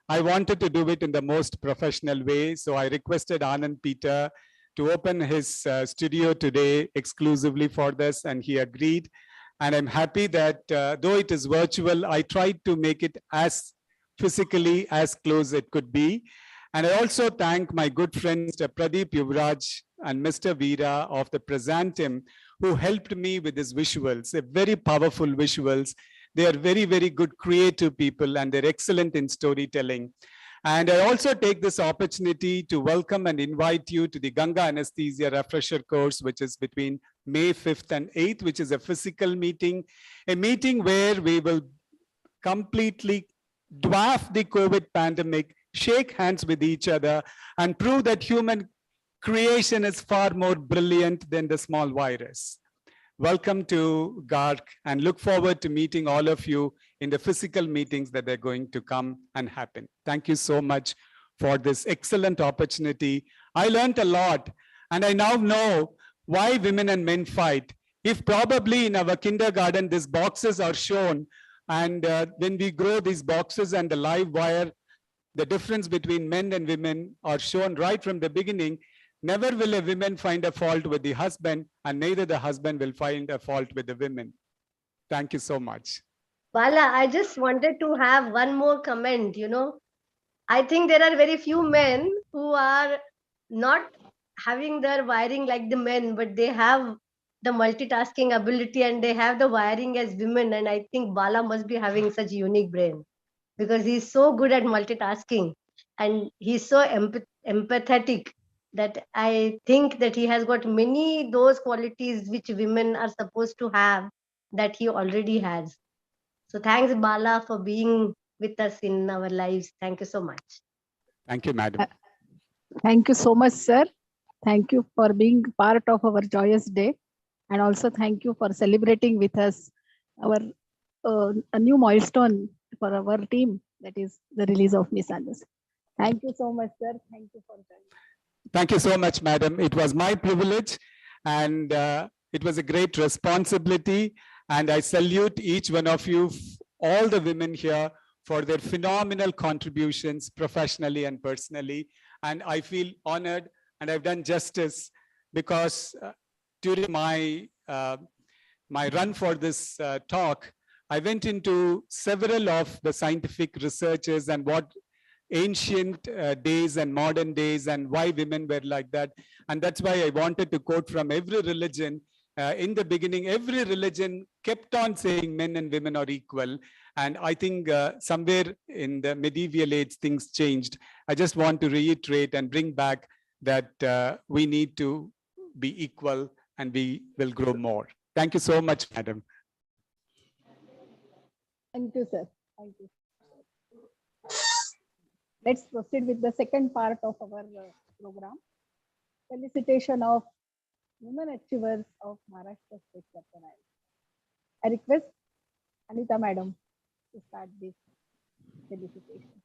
I wanted to do it in the most professional way. So I requested Anand Peter to open his studio today exclusively for this, and he agreed. And I'm happy that though it is virtual, I tried to make it as physically as close it could be. And I also thank my good friend, Mr. Pradeep Yuvraj and Mr. Veera of the Presentim, who helped me with these visuals, very powerful visuals. They are very, very good creative people, and they're excellent in storytelling. And I also take this opportunity to welcome and invite you to the Ganga Anesthesia Refresher Course, which is between May 5th and 8th, which is a physical meeting, a meeting where we will completely dwarf the COVID pandemic, shake hands with each other, and prove that human creation is far more brilliant than the small virus. Welcome to GARC, and look forward to meeting all of you in the physical meetings that are going to come and happen. Thank you so much for this excellent opportunity. I learned a lot, and I now know why women and men fight. If probably in our kindergarten, these boxes are shown, and when we grow these boxes and the live wire, the difference between men and women are shown right from the beginning. Never will a woman find a fault with the husband, and neither the husband will find a fault with the women. Thank you so much. Bala, I just wanted to have one more comment. I think there are very few men who are not having their wiring like the men, but they have the multitasking ability and they have the wiring as women. And I think Bala must be having such a unique brain because he's so good at multitasking and he's so empathetic that I think that he has got many those qualities which women are supposed to have that he already has. So thanks, Bala, for being with us in our lives. Thank you so much. Thank you, madam. Thank you so much, sir. Thank you for being part of our joyous day. And also thank you for celebrating with us our a new milestone for our team, that is the release of Misa. Thank you so much, sir. Thank you for joining. Thank you so much, madam. It was my privilege, and it was a great responsibility. And I salute each one of you, all the women here, for their phenomenal contributions professionally and personally. And I feel honored, and I've done justice because during my my run for this talk, I went into several of the scientific researches and what ancient days and modern days and why women were like that. And that's why I wanted to quote from every religion. In the beginning, every religion kept on saying men and women are equal. And I think somewhere in the medieval age, things changed. I just want to reiterate and bring back that we need to be equal and we will grow more. Thank you so much, madam. Thank you, sir. Thank you. Let's proceed with the second part of our program. Felicitation of Women Achievers of Maharashtra State Chapter. I request Anita madam to start this felicitation.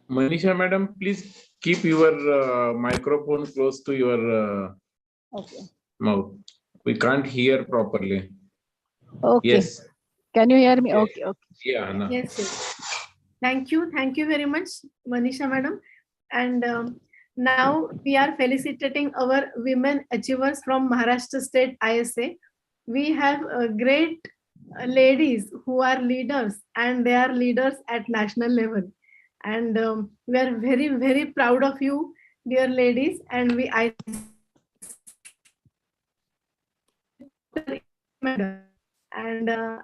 Manisha madam, please keep your microphone close to your mouth. We can't hear properly. Okay. Yes. Can you hear me? Yes. Okay. Okay. Yeah. No. Yes, yes. Thank you very much, Manisha madam. And now we are felicitating our women achievers from Maharashtra State ISA. We have great ladies who are leaders, and they are leaders at national level. And we are very, very proud of you, dear ladies. And I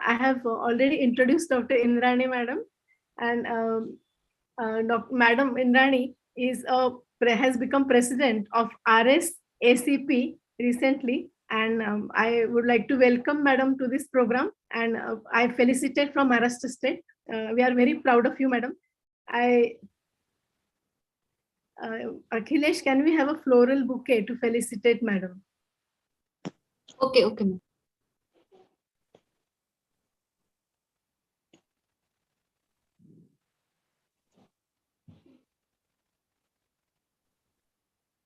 have already introduced Dr. Indrani madam, and Madam Indrani has become president of RSACP recently, and I would like to welcome madam to this program, and I felicitate from Maharashtra State. We are very proud of you, madam. Akhilesh, can we have a floral bouquet to felicitate madam? Okay, okay, ma'am.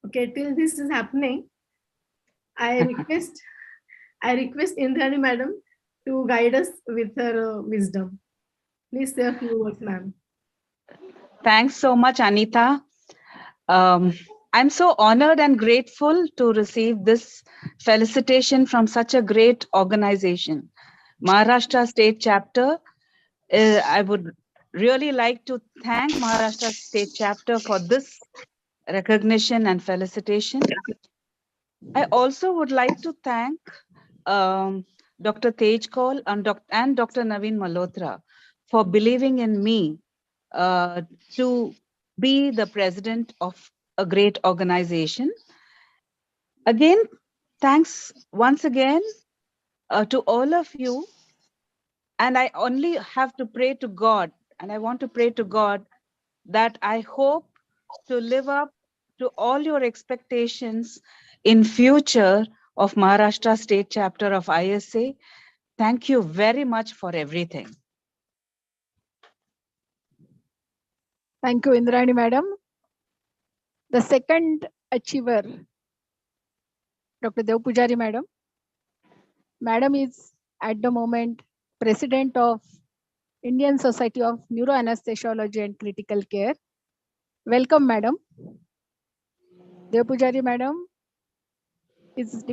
Okay, till this is happening, I request Indrani madam to guide us with her wisdom. Please say a few words, ma'am. Thanks so much, Anita. I'm so honored and grateful to receive this felicitation from such a great organization, Maharashtra State Chapter. I would really like to thank Maharashtra State Chapter for this recognition and felicitation. I also would like to thank Dr. Tej Kaul and Dr. Naveen Malhotra for believing in me to be the president of a great organization. Again, thanks once again to all of you. And I only have to pray to God, and I want to pray to God that I hope to live up to all your expectations in future of Maharashtra State Chapter of ISA. Thank you very much for everything. Thank you, Indrani madam. The second achiever, Dr. Dev Pujari madam. Madam is at the moment President of Indian Society of Neuroanesthesiology and Critical Care. Welcome, madam. Dev Pujari madam is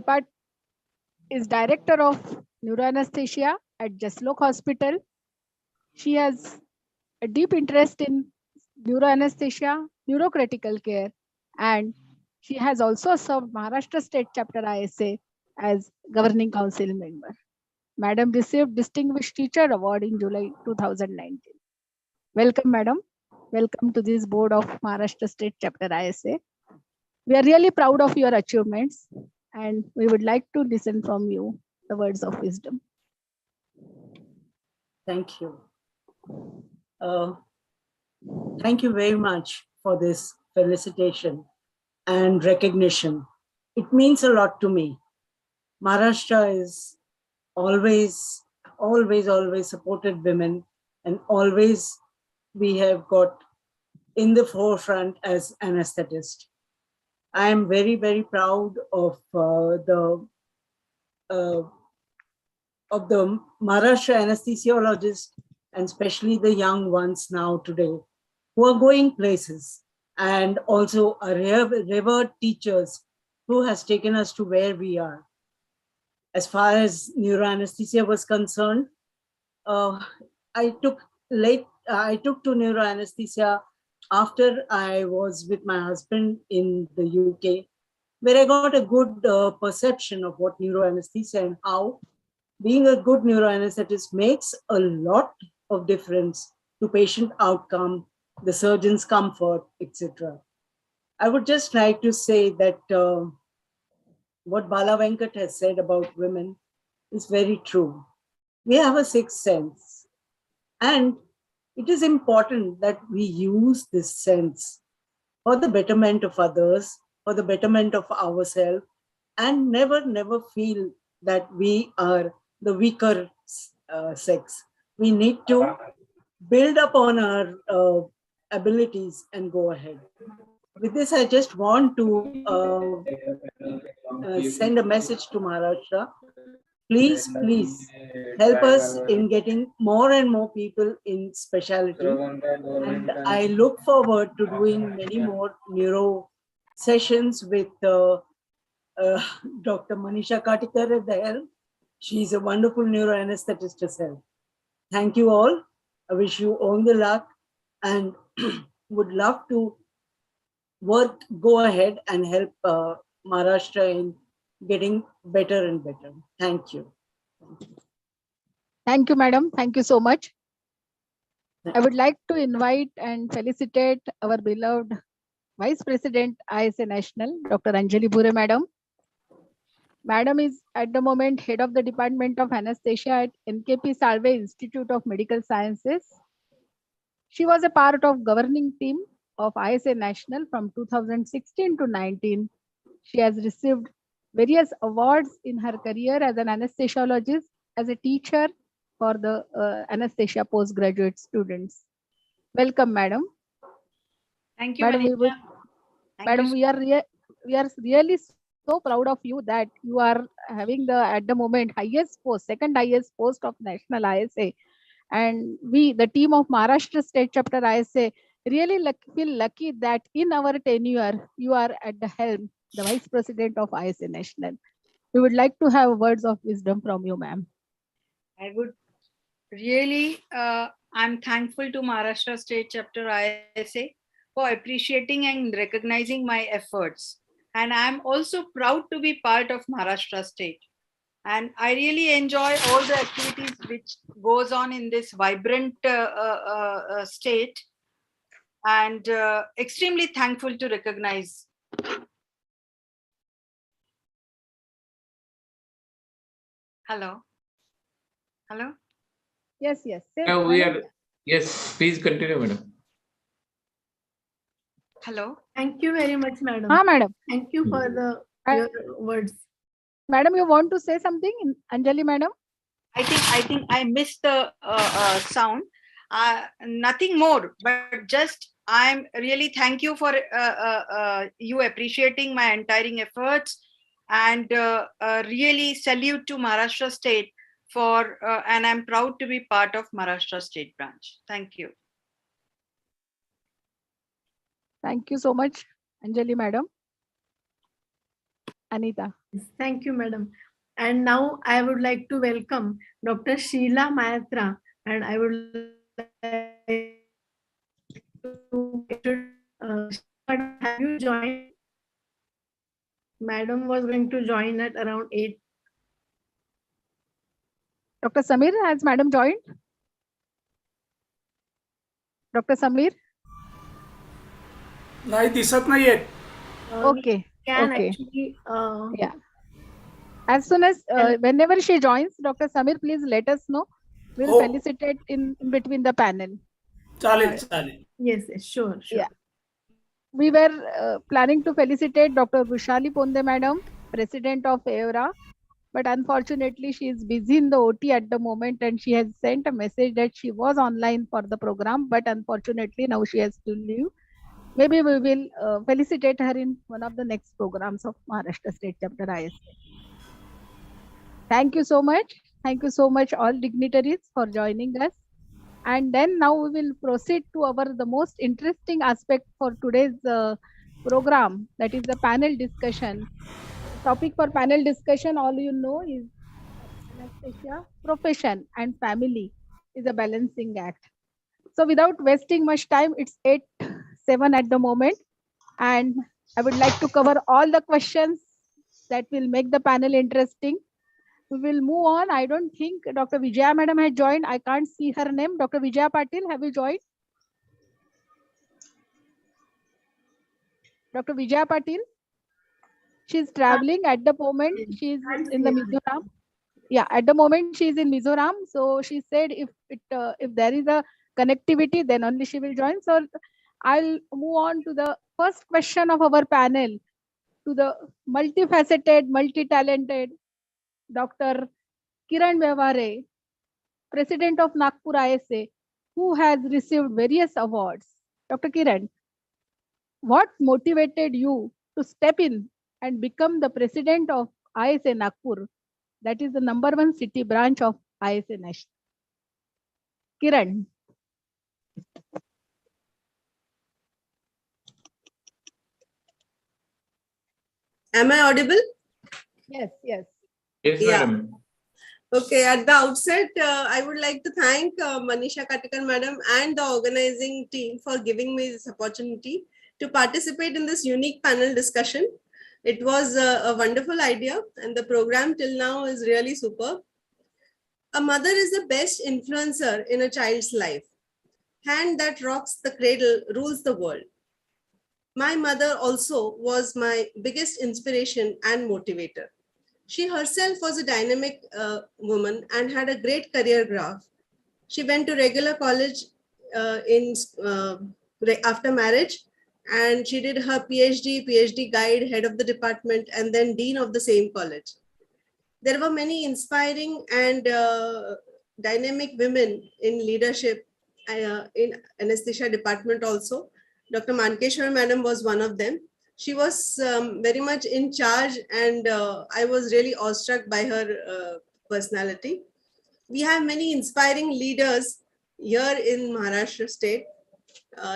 Director of Neuroanesthesia at Jaslok Hospital. She has a deep interest in neuroanesthesia, neurocritical care, and she has also served Maharashtra State Chapter ISA as Governing Council member. Madam received Distinguished Teacher Award in July 2019. Welcome, madam. Welcome to this board of Maharashtra State Chapter ISA. We are really proud of your achievements, and we would like to listen from you the words of wisdom. Thank you. Thank you very much for this felicitation and recognition. It means a lot to me. Maharashtra is always supported women, and always we have got in the forefront as anesthetist. I am very, very proud of the Maharashtra anesthesiologists, and especially the young ones now today, who are going places, and also our revered teachers who has taken us to where we are. As far as neuroanesthesia was concerned, I took to neuroanesthesia after I was with my husband in the UK, where I got a good perception of what neuroanesthesia and how being a good neuroanesthetist makes a lot of difference to patient outcome, the surgeon's comfort, etc. I would just like to say that what Bala Venkat has said about women is very true. We have a sixth sense, and it is important that we use this sense for the betterment of others, for the betterment of ourselves, and never feel that we are the weaker sex. We need to build upon our abilities and go ahead. With this, I just want to send a message to Maharashtra. Please help us in getting more and more people in specialty. And I look forward to doing many more neuro sessions with Dr. Manisha Katikar there. She's a wonderful neuroanesthetist herself. Thank you all. I wish you all the luck, and would love to go ahead and help Maharashtra in getting better and better. Thank you. Thank you, madam. Thank you so much. I would like to invite and felicitate our beloved Vice President ISA National, Dr. Anjali Bhure madam. Madam is at the moment head of the Department of Anesthesia at NKP Salve Institute of Medical Sciences. She was a part of governing team of ISA National from 2016 to 19. She has received various awards in her career as an anesthesiologist, as a teacher for the anesthesia postgraduate students. Welcome, madam. Thank you, madam. Madam, we are really so proud of you that you are having at the moment highest post, second highest post of National ISA, and we, the team of Maharashtra State Chapter ISA, really feel lucky that in our tenure you are at the helm, the Vice President of ISA National. We would like to have words of wisdom from you, ma'am. I would really, I'm thankful to Maharashtra State Chapter ISA for appreciating and recognizing my efforts. And I'm also proud to be part of Maharashtra State. And I really enjoy all the activities which goes on in this vibrant state, and extremely thankful to recognize. Hello. Hello. Yes. We are. Yes, please continue, madam. Hello. Thank you very much, madam. Madam. Thank you for your words. Madam, you want to say something, Anjali, madam? I think I missed the sound. Nothing more, but just I'm really thank you for you appreciating my untiring efforts, and really salute to Maharashtra State for, and I'm proud to be part of Maharashtra State branch. Thank you. Thank you so much, Anjali madam. Anita. Yes, thank you, madam. And now I would like to welcome Dr. Sheila Mayatra, and I would like to Sheila, have you joined? Madam was going to join at around 8. Dr. Samir, has madam joined? Dr. Samir? नाही दिसत नाहीये. Okay. Can Okay. actually, Yeah. As soon as, whenever she joins, Dr. Samir, please let us know. We'll Oh. felicitate in between the panel. चालेल चालेल. yes, yes, sure. Yeah. We were planning to felicitate Dr. Rushali Ponde madam, president of EORA, but unfortunately she is busy in the OT at the moment, and she has sent a message that she was online for the program, but unfortunately now she has to leave. Maybe we will felicitate her in one of the next programs of Maharashtra State Chapter ISA. Thank you so much. Thank you so much all dignitaries for joining us. And then now we will proceed to the most interesting aspect for today's program, that is the panel discussion. The topic for panel discussion, all you know, is anesthesia, profession and family is a balancing act. So without wasting much time, it's 8:07 at the moment, and I would like to cover all the questions that will make the panel interesting. We will move on. I don't think Dr. Vijaya madam has joined. I can't see her name. Dr. Vijaya Patil, have you joined? Dr. Vijaya Patil? She's traveling at the moment. She's in the Mizoram. Yeah, at the moment she is in Mizoram. So she said if there is a connectivity, then only she will join. So I'll move on to the first question of our panel, to the multifaceted, multi-talented Dr. Kiran Vyavare, President of Nagpur ISA, who has received various awards. Dr. Kiran, what motivated you to step in and become the President of ISA Nagpur, that is the #1 city branch of ISA National? Kiran. Am I audible? Yes, yes. Yes, Yeah. madam. Okay, at the outset, I would like to thank Manisha Katikar madam and the organizing team for giving me this opportunity to participate in this unique panel discussion. It was a wonderful idea, and the program till now is really superb. A mother is the best influencer in a child's life. Hand that rocks the cradle rules the world. My mother also was my biggest inspiration and motivator. She herself was a dynamic woman and had a great career graph. She went to regular college after marriage, and she did her PhD guide, head of the department, and then dean of the same college. There were many inspiring and dynamic women in leadership in anesthesia department also. Dr. Mankeshwar madam was one of them. She was very much in charge, and I was really awestruck by her personality. We have many inspiring leaders here in Maharashtra state.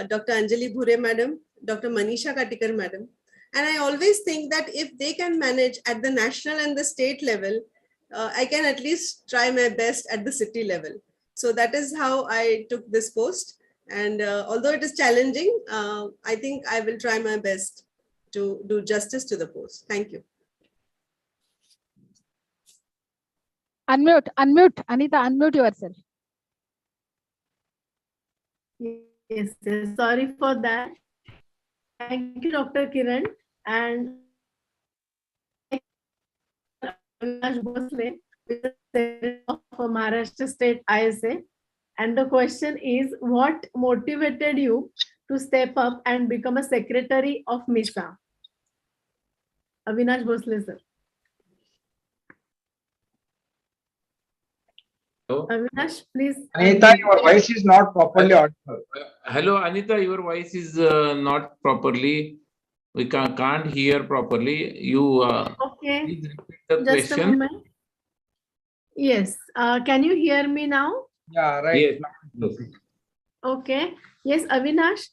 Dr. Anjali Bhure madam, Dr. Manisha Katikar madam. And I always think that if they can manage at the national and the state level, I can at least try my best at the city level. So that is how I took this post. And although it is challenging, I think I will try my best to do justice to the post. Thank you. Unmute, Anita, unmute yourself. Yes, sorry for that. Thank you, Dr. Kiran. And Bhosle, of Maharashtra State ISA. And the question is, what motivated you to step up and become a secretary of Misa? Avinash Bhosle, sir. So, Avinash, please. Anita, your voice is not properly audible. Hello, Anita, your voice is not properly. We can't hear properly. You Okay, please repeat the just a question. moment. Yes, can you hear me now? Yeah, right. Yes. Okay. Yes, Avinash,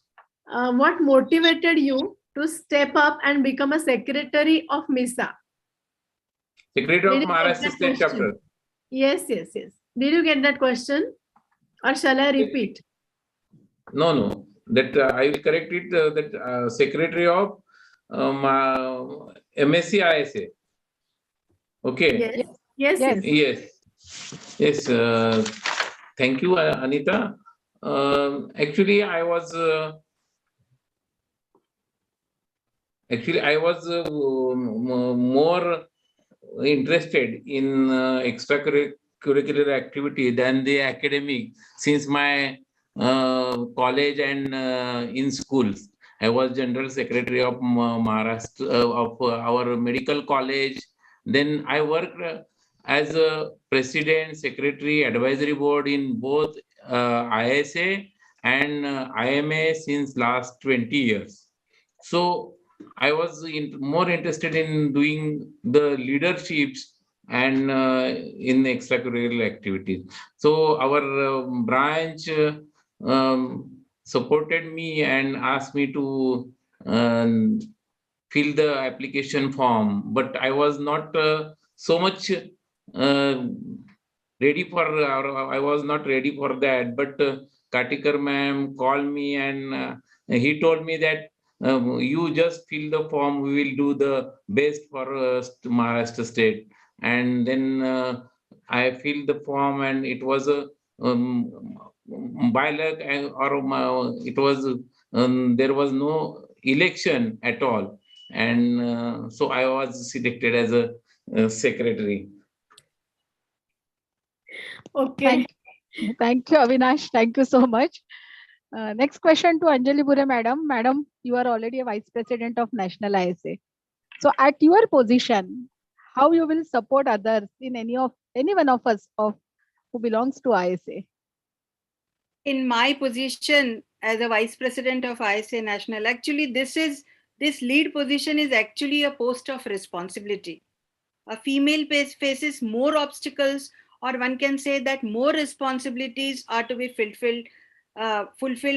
what motivated you to step up and become a secretary of MISA? Secretary Did of you get Maharashtra that State question? Chapter. Yes. Did you get that question? Or shall I repeat? No. That I will correct it. That Secretary of MSCISA. Okay. Yes. Yes. Thank you, Anita. Actually, I was more interested in extracurricular activity than the academic since my college and in schools. I was General Secretary of Maharashtra of our medical college. Then I worked as a President, Secretary, Advisory Board in both ISA and IMA since last 20 years. So I was more interested in doing the leaderships and in extracurricular activities. So our branch supported me and asked me to fill the application form, but I was not so much ready for. I was not ready for that. But Katikar ma'am called me and he told me that you just fill the form. We will do the best for Maharashtra state. And then I filled the form, and it was a by luck, it was there was no election at all, and so I was selected as a secretary. Okay. Thank you, Avinash. Thank you so much. Next question to Anjali Bure, madam. Madam, you are already a vice president of National ISA. So, at your position, how you will support others in any one of us who belongs to ISA? In my position as a vice president of ISA National, actually this lead position is actually a post of responsibility. A female faces more obstacles, or one can say that more responsibilities are to be fulfilled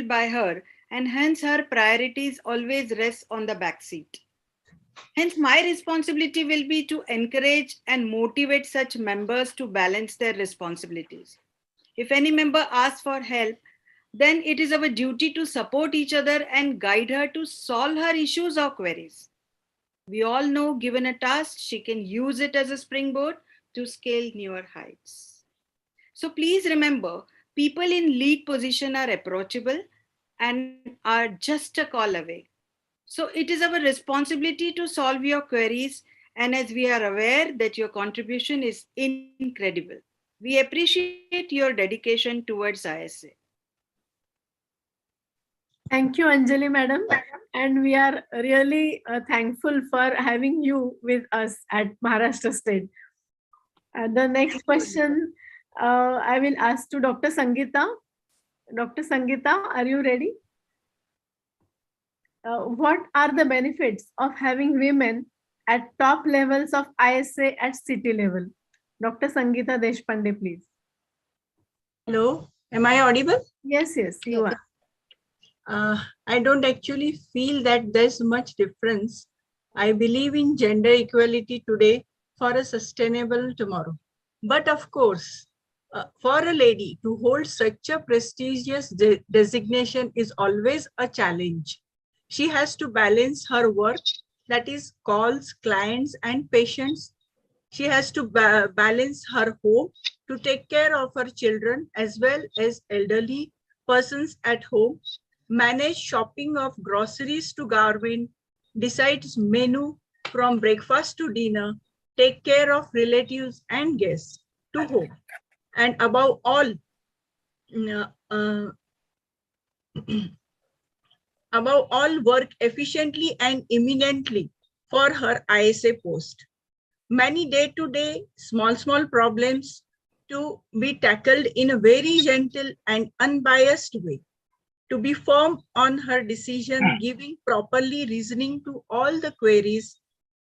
by her, and hence her priorities always rest on the back seat. Hence, my responsibility will be to encourage and motivate such members to balance their responsibilities. If any member asks for help, then it is our duty to support each other and guide her to solve her issues or queries. We all know, given a task, she can use it as a springboard to scale newer heights. So please remember, people in lead position are approachable and are just a call away. So it is our responsibility to solve your queries, and as we are aware that your contribution is incredible. We appreciate your dedication towards ISA. Thank you, Anjali madam. And we are really thankful for having you with us at Maharashtra State. The next question I will ask to Dr. Sangeeta. Dr. Sangeeta, are you ready? What are the benefits of having women at top levels of ISA at city level? Dr. Sangeeta Deshpande, please. Hello, am I audible? Yes, you are. I don't actually feel that there's much difference. I believe in gender equality today for a sustainable tomorrow. But of course, for a lady to hold such a prestigious designation is always a challenge. She has to balance her work, that is calls, clients and patients. She has to balance her home to take care of her children as well as elderly persons at home, manage shopping of groceries to Garvin, decides menu from breakfast to dinner, take care of relatives and guests to home, and above all, work efficiently and eminently for her ISA post. Many day-to-day small problems to be tackled in a very gentle and unbiased way. to be firm on her decision, giving properly reasoning to all the queries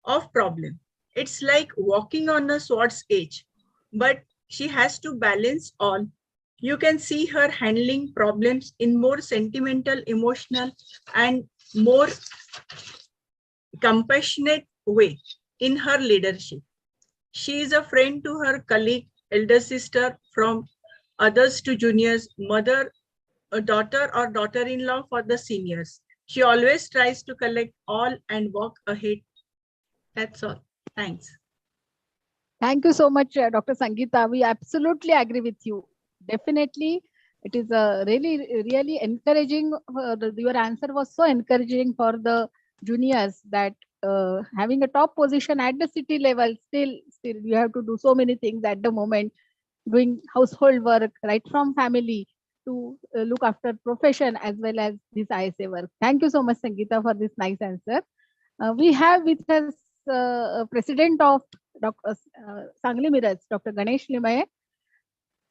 of problem. It's like walking on a sword's edge, but she has to balance all. You can see her handling problems in more sentimental, emotional, and more compassionate way in her leadership. She is a friend to her colleague, elder sister, from others to juniors, mother, a daughter or daughter-in-law for the seniors. She always tries to collect all and walk ahead. That's all. Thanks. Thank you so much, Dr. Sangeeta. We absolutely agree with you. Definitely, it is really encouraging. Your answer was so encouraging for the juniors that having a top position at the city level, still you have to do so many things at the moment, doing household work, right from family to look after profession as well as this ISA work. Thank you so much, Sangeeta, for this nice answer. We have with us President of Sangli Mirrors, Dr. Ganesh Limaye.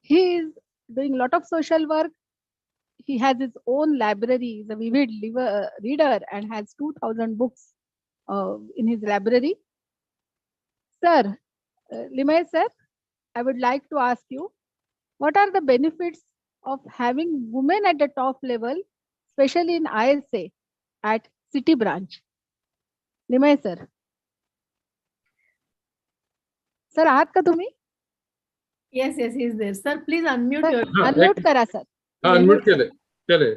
He is doing a lot of social work. He has his own library. He's a vivid reader and has 2,000 books in his library. Sir, Limaye sir, I would like to ask you, what are the benefits of having women at the top level, especially in ISA at city branch? Limaye sir. Sir, आहात का तुम्ही? Yes, he is there. Sir, please unmute Sir, your. unmute करा sir. Unmute केले.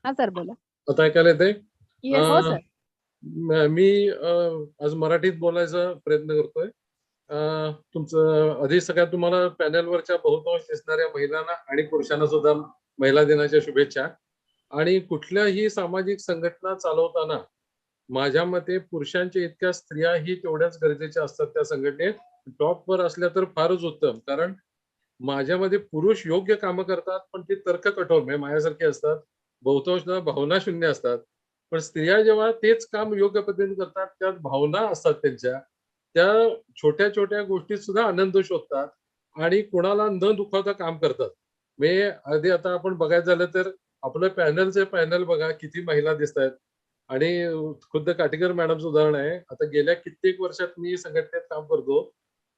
हाँ sir बोला. आता ऐकायला येते? Yes, हो सर. मी आज मराठीत बोलायचा प्रयत्न करतोय. तुमचं आधी सगळ्यात तुम्हाला पॅनलवरच्या बहुतांश दिसणाऱ्या महिलांना आणि पुरुषांना सुद्धा महिला दिनाच्या शुभेच्छा. आणि कुठल्याही सामाजिक संघटना चालवताना माझ्या मते पुरुषांच्या इतक्या स्त्रियाही तेवढ्याच गरजेच्या असतात त्या संघटनेत. टॉपवर असल्या तर फारच उत्तम, कारण माझ्यामध्ये पुरुष योग्य कामं करतात पण ते तर्क कठोर म्हणजे माझ्यासारखे असतात, बहुतांश भावना शून्य असतात. पण स्त्रिया जेव्हा तेच काम योग्य पद्धतीने करतात, त्यात भावना असतात त्यांच्या, त्या छोट्या छोट्या गोष्टीत सुद्धा आनंद शोधतात आणि कोणाला न दुखावता काम करतात. म्हणजे आधी आता आपण बघायचं झालं तर आपलं पॅनल बघा, किती महिला दिसत आहेत. आणि खुद्द काटेकर मॅडमचं उदाहरण आहे. आता गेल्या कित्येक वर्षात मी संघटनेत काम करतो,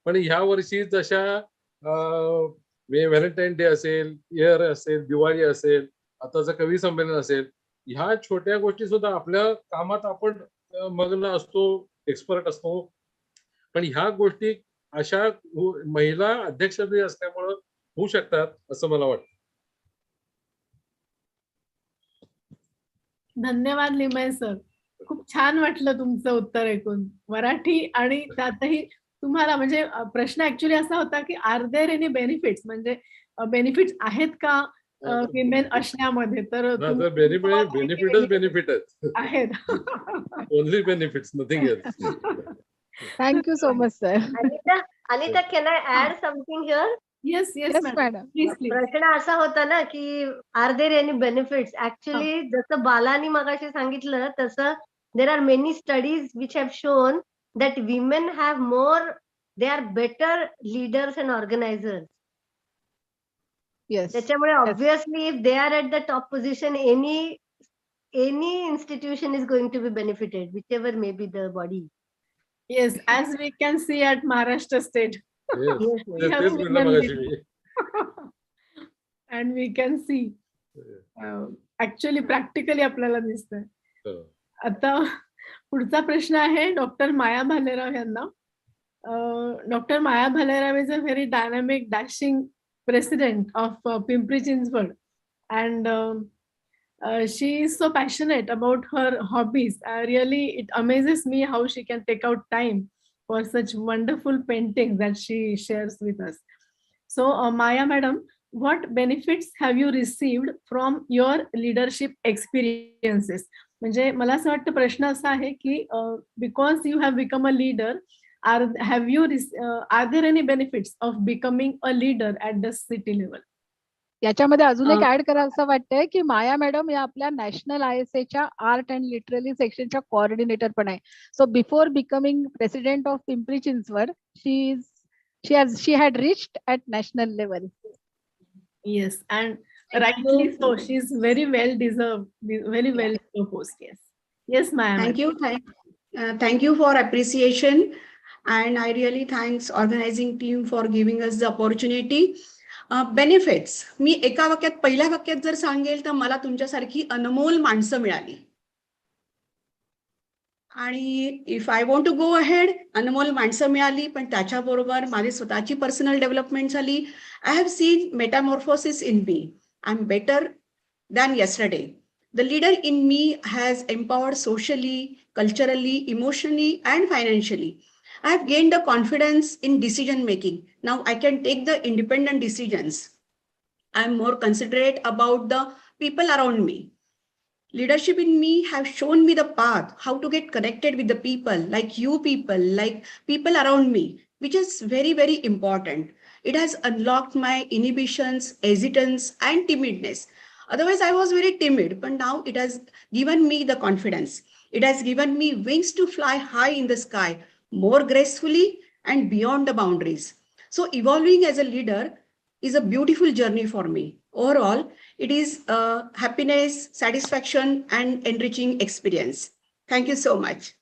पण ह्या वर्षी जशा व्हॅलेंटाईन डे असेल, इयर असेल, दिवाळी असेल, आताचं कवी संमेलन असेल, ह्या छोट्या गोष्टी सुद्धा आपल्या कामात आपण मग्न असतो, एक्सपर्ट असतो, पण ह्या गोष्टी अशा महिला अध्यक्षपदी असल्यामुळं होऊ शकतात असं मला वाटतं. धन्यवाद लिमय सर. खूप छान वाटलं तुमचं उत्तर ऐकून. मराठी आणि त्यातही तुम्हाला म्हणजे प्रश्न ऍक्च्युली असा होता की आर देअर एनी बेनिफिट्स, म्हणजे बेनिफिट्स आहेत का विमेन असण्यामध्ये? तर बेनिफिट आहेत. Only benefits, nothing else. Thank you so much sir. Anita, can I add something here? Yes, madam. Please. प्रश्न असा होता ना की are there any benefits. Actually जसं बालानी मगाशी सांगितलं तसं there are many studies which have shown that women have more, they are better leaders and organizers. Yes. त्याच्यामुळे obviously if they are at the top position, any institution is going to be benefited, whichever may be the body. Yes, as we can see at Maharashtra state. Yes. We have women leaders. And we can see actually practically आपल्याला दिसतंय. आता पुढचा प्रश्न आहे doctor माया भालेराव यांना. Doctor Maya Bhalerao is a very dynamic dashing president of Pimpri Chinchwad, and she is so passionate about her hobbies. Really, it amazes me how she can take out time for such wonderful paintings that she shares with us. So, Maya madam, what benefits have you received from your leadership experiences? म्हणजे मला असं वाटतं प्रश्न असा आहे की because you have become a leader, are there any benefits of becoming a leader at the city level? याच्यामध्ये अजून एक ऍड करा असं वाटतंय की माया मॅडम या आपल्या नॅशनल ISAच्या आर्ट अँड लिटररी सेक्शनच्या कोऑर्डिनेटर पण आहे. So before becoming president of Pimpri Chinchwad, she had reached at national level. Yes, and rightly so. She's very well deserved, very well proposed. Yes. Yes, ma'am. Thank you. Thank you for appreciation. And I really thanks organizing team for giving us the opportunity. Benefits. मी एका वाक्यात पहिल्या वाक्यात जर सांगेल तर मला तुमच्यासारखी अनमोल माणसं मिळाली. आणि if I want to go ahead, अनमोल माणसं मिळाली, पण त्याच्याबरोबर माझी स्वतःची पर्सनल डेव्हलपमेंट झाली. I have seen metamorphosis in me. I am better than yesterday. The leader in me has empowered socially, culturally, emotionally, and financially. I have gained the confidence in decision making. Now I can take the independent decisions. I am more considerate about the people around me. Leadership in me have shown me the path, how to get connected with the people, like you people, like people around me, which is very, very important. It has unlocked my inhibitions, hesitance, and timidness. Otherwise, I was very timid, but now it has given me the confidence. It has given me wings to fly high in the sky, more gracefully and beyond the boundaries. So evolving as a leader is a beautiful journey for me. Overall, it is happiness, satisfaction, and enriching experience. Thank you so much.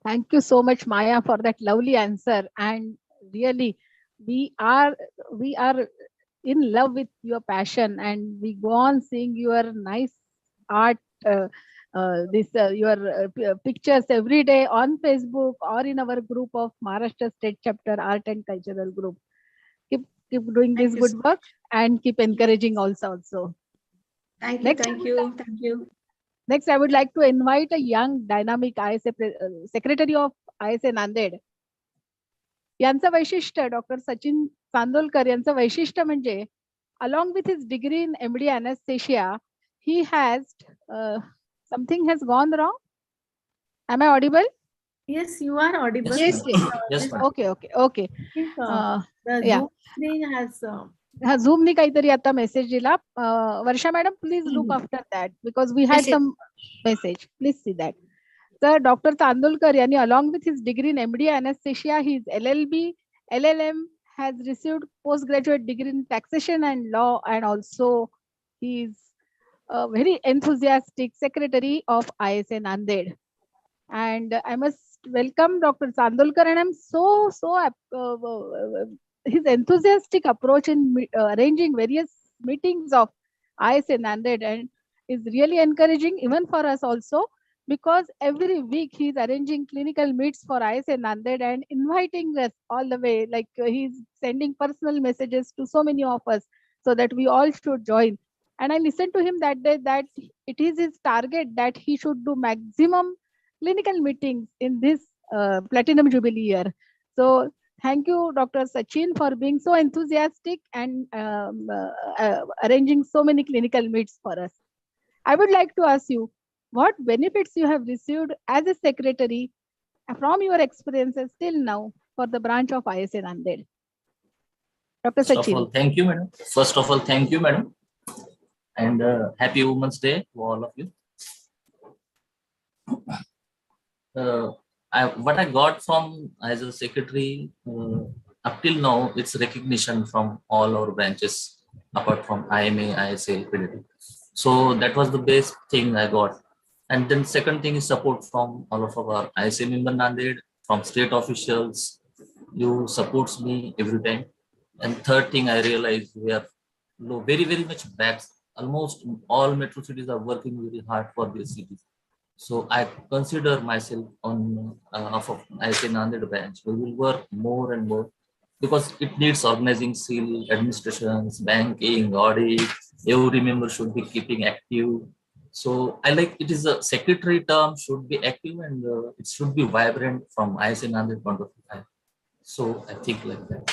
Thank you so much, Maya, for that lovely answer. And really, we are in love with your passion, and we go on seeing your nice art, your pictures every day on Facebook or in our group of Maharashtra State Chapter Art and Cultural Group. Keep doing this good work and keep encouraging also. Thank you. Next, I would like to invite a young, dynamic ISA Secretary of ISA Nanded. यांचं वैशिष्ट्य doctor Sachin Chandolkar यांचं वैशिष्ट्य म्हणजे along with his degree in MD anesthesia, he has something has gone wrong. Am I audible? Yes, you are audible. Yes. Okay. The Yeah. Zoom screen has. हा झूमनी काहीतरी आता message दिला. Varsha madam, please look after that because we had some message. Please see that. तर doctor Chandolkar यांनी along with his degree in MD anesthesia, his LLB, LLM, has received postgraduate degree in taxation and law, and also he is a very enthusiastic secretary of ISA Nanded. And I must welcome Dr. Chandolkar, and I'm so his enthusiastic approach in arranging various meetings of ISA Nanded and is really encouraging even for us also, because every week he's arranging clinical meets for ISA Nanded and inviting us all the way, like he's sending personal messages to so many of us so that we all should join. And I listened to him that day that it is his target that he should do maximum clinical meetings in this Platinum Jubilee year. So thank you, Dr. Sachin, for being so enthusiastic and arranging so many clinical meets for us. I would like to ask you, what benefits you have received as a secretary from your experiences till now for the branch of ISA Nanded? Dr. Sachin. Thank you, madam. First of all, thank you, madam. And happy Women's Day to all of you. What I got from as a secretary up till now, it's recognition from all our branches, apart from IMA, ISA, PDT. So that was the best thing I got. And then second thing is support from all of our ISA member Nanded, from state officials. You supports me every time. And third thing I realized, we are very, very much back. Almost all metro cities are working very hard for these cities. So I consider myself on of ISA Nanded branch. We will work more and more because it needs organizing skill, administrations, banking, audit. Every member should be keeping active. So I like it is a secretary term should be active and it should be vibrant from ISA Nanded point of view. So I think like that.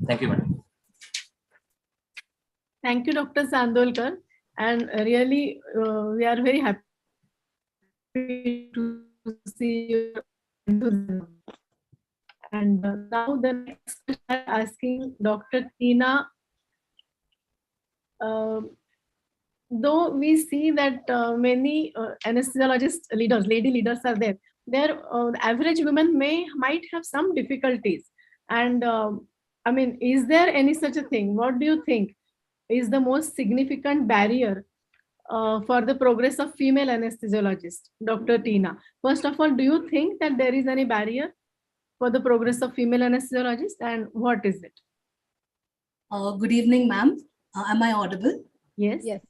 Thank you, madam. Thank you, Dr. Chandolkar. And really, we are very happy to see your enthusiasm. And now the next question I'm asking Dr. Tina. Though we see that many anesthesiologist leaders, lady leaders are there, their average women might have some difficulties. And I mean, is there any such a thing? What do you think? is the most significant barrier for the progress of female anesthesiologist, Dr. Tina? First of all, do you think that there is any barrier for the progress of female anesthesiologist, and what is it? Good evening, ma'am. Am I audible? Yes. Yes.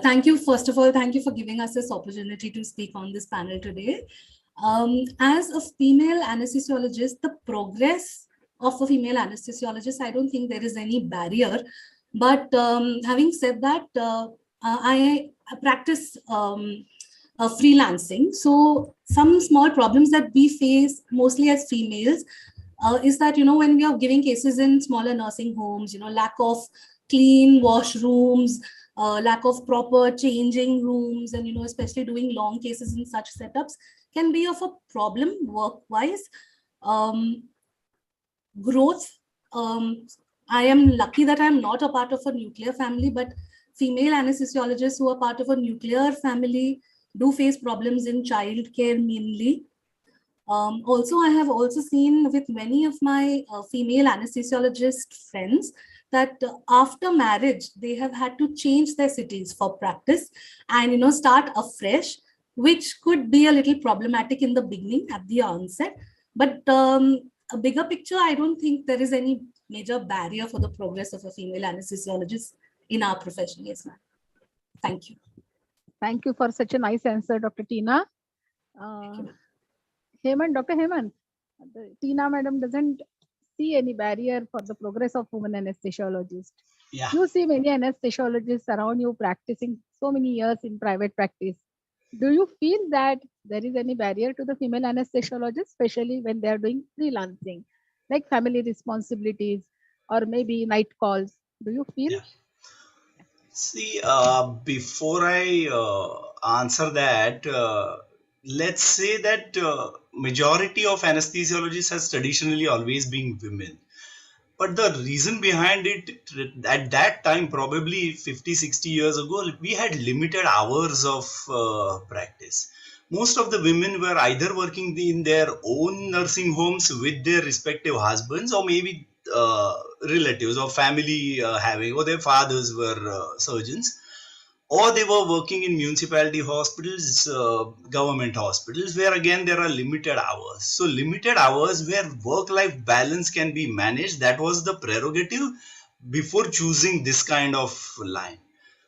Thank you. First of all, thank you for giving us this opportunity to speak on this panel today. As a female anesthesiologist, the progress of a female anesthesiologist, I don't think there is any barrier. But having said that, I practice freelancing. So some small problems that we face mostly as females is that, when we are giving cases in smaller nursing homes, lack of clean washrooms, lack of proper changing rooms, and, especially doing long cases in such setups can be of a problem work-wise. Growth, I am lucky that I'm not a part of a nuclear family, but female anesthesiologists who are part of a nuclear family do face problems in childcare mainly. Also, I have also seen with many of my female anesthesiologist friends that after marriage, they have had to change their cities for practice and, start afresh, which could be a little problematic in the beginning at the onset. But a bigger picture, I don't think there is any major barrier for the progress of a female anesthesiologist in our profession. Yes, ma'am. Thank you. Thank you for such a nice answer, Dr. Tina. Hemant, Dr. Hemant, Tina madam doesn't see any barrier for the progress of women anesthesiologists. Yeah. You see many anesthesiologists around you practicing so many years in private practice. Do you feel that there is any barrier to the female anesthesiologists, especially when they are doing freelancing, like family responsibilities or maybe night calls? Do you feel? Yeah. See, before I answer that, let's say that majority of anesthesiologists has traditionally always been women. But the reason behind it, at that time, probably 50, 60 years ago, we had limited hours of practice. Most of the women were either working in their own nursing homes with their respective husbands, or maybe relatives or family or their fathers were surgeons, or they were working in municipality hospitals, government hospitals, where again there are limited hours. So limited hours where work-life balance can be managed, that was the prerogative before choosing this kind of line.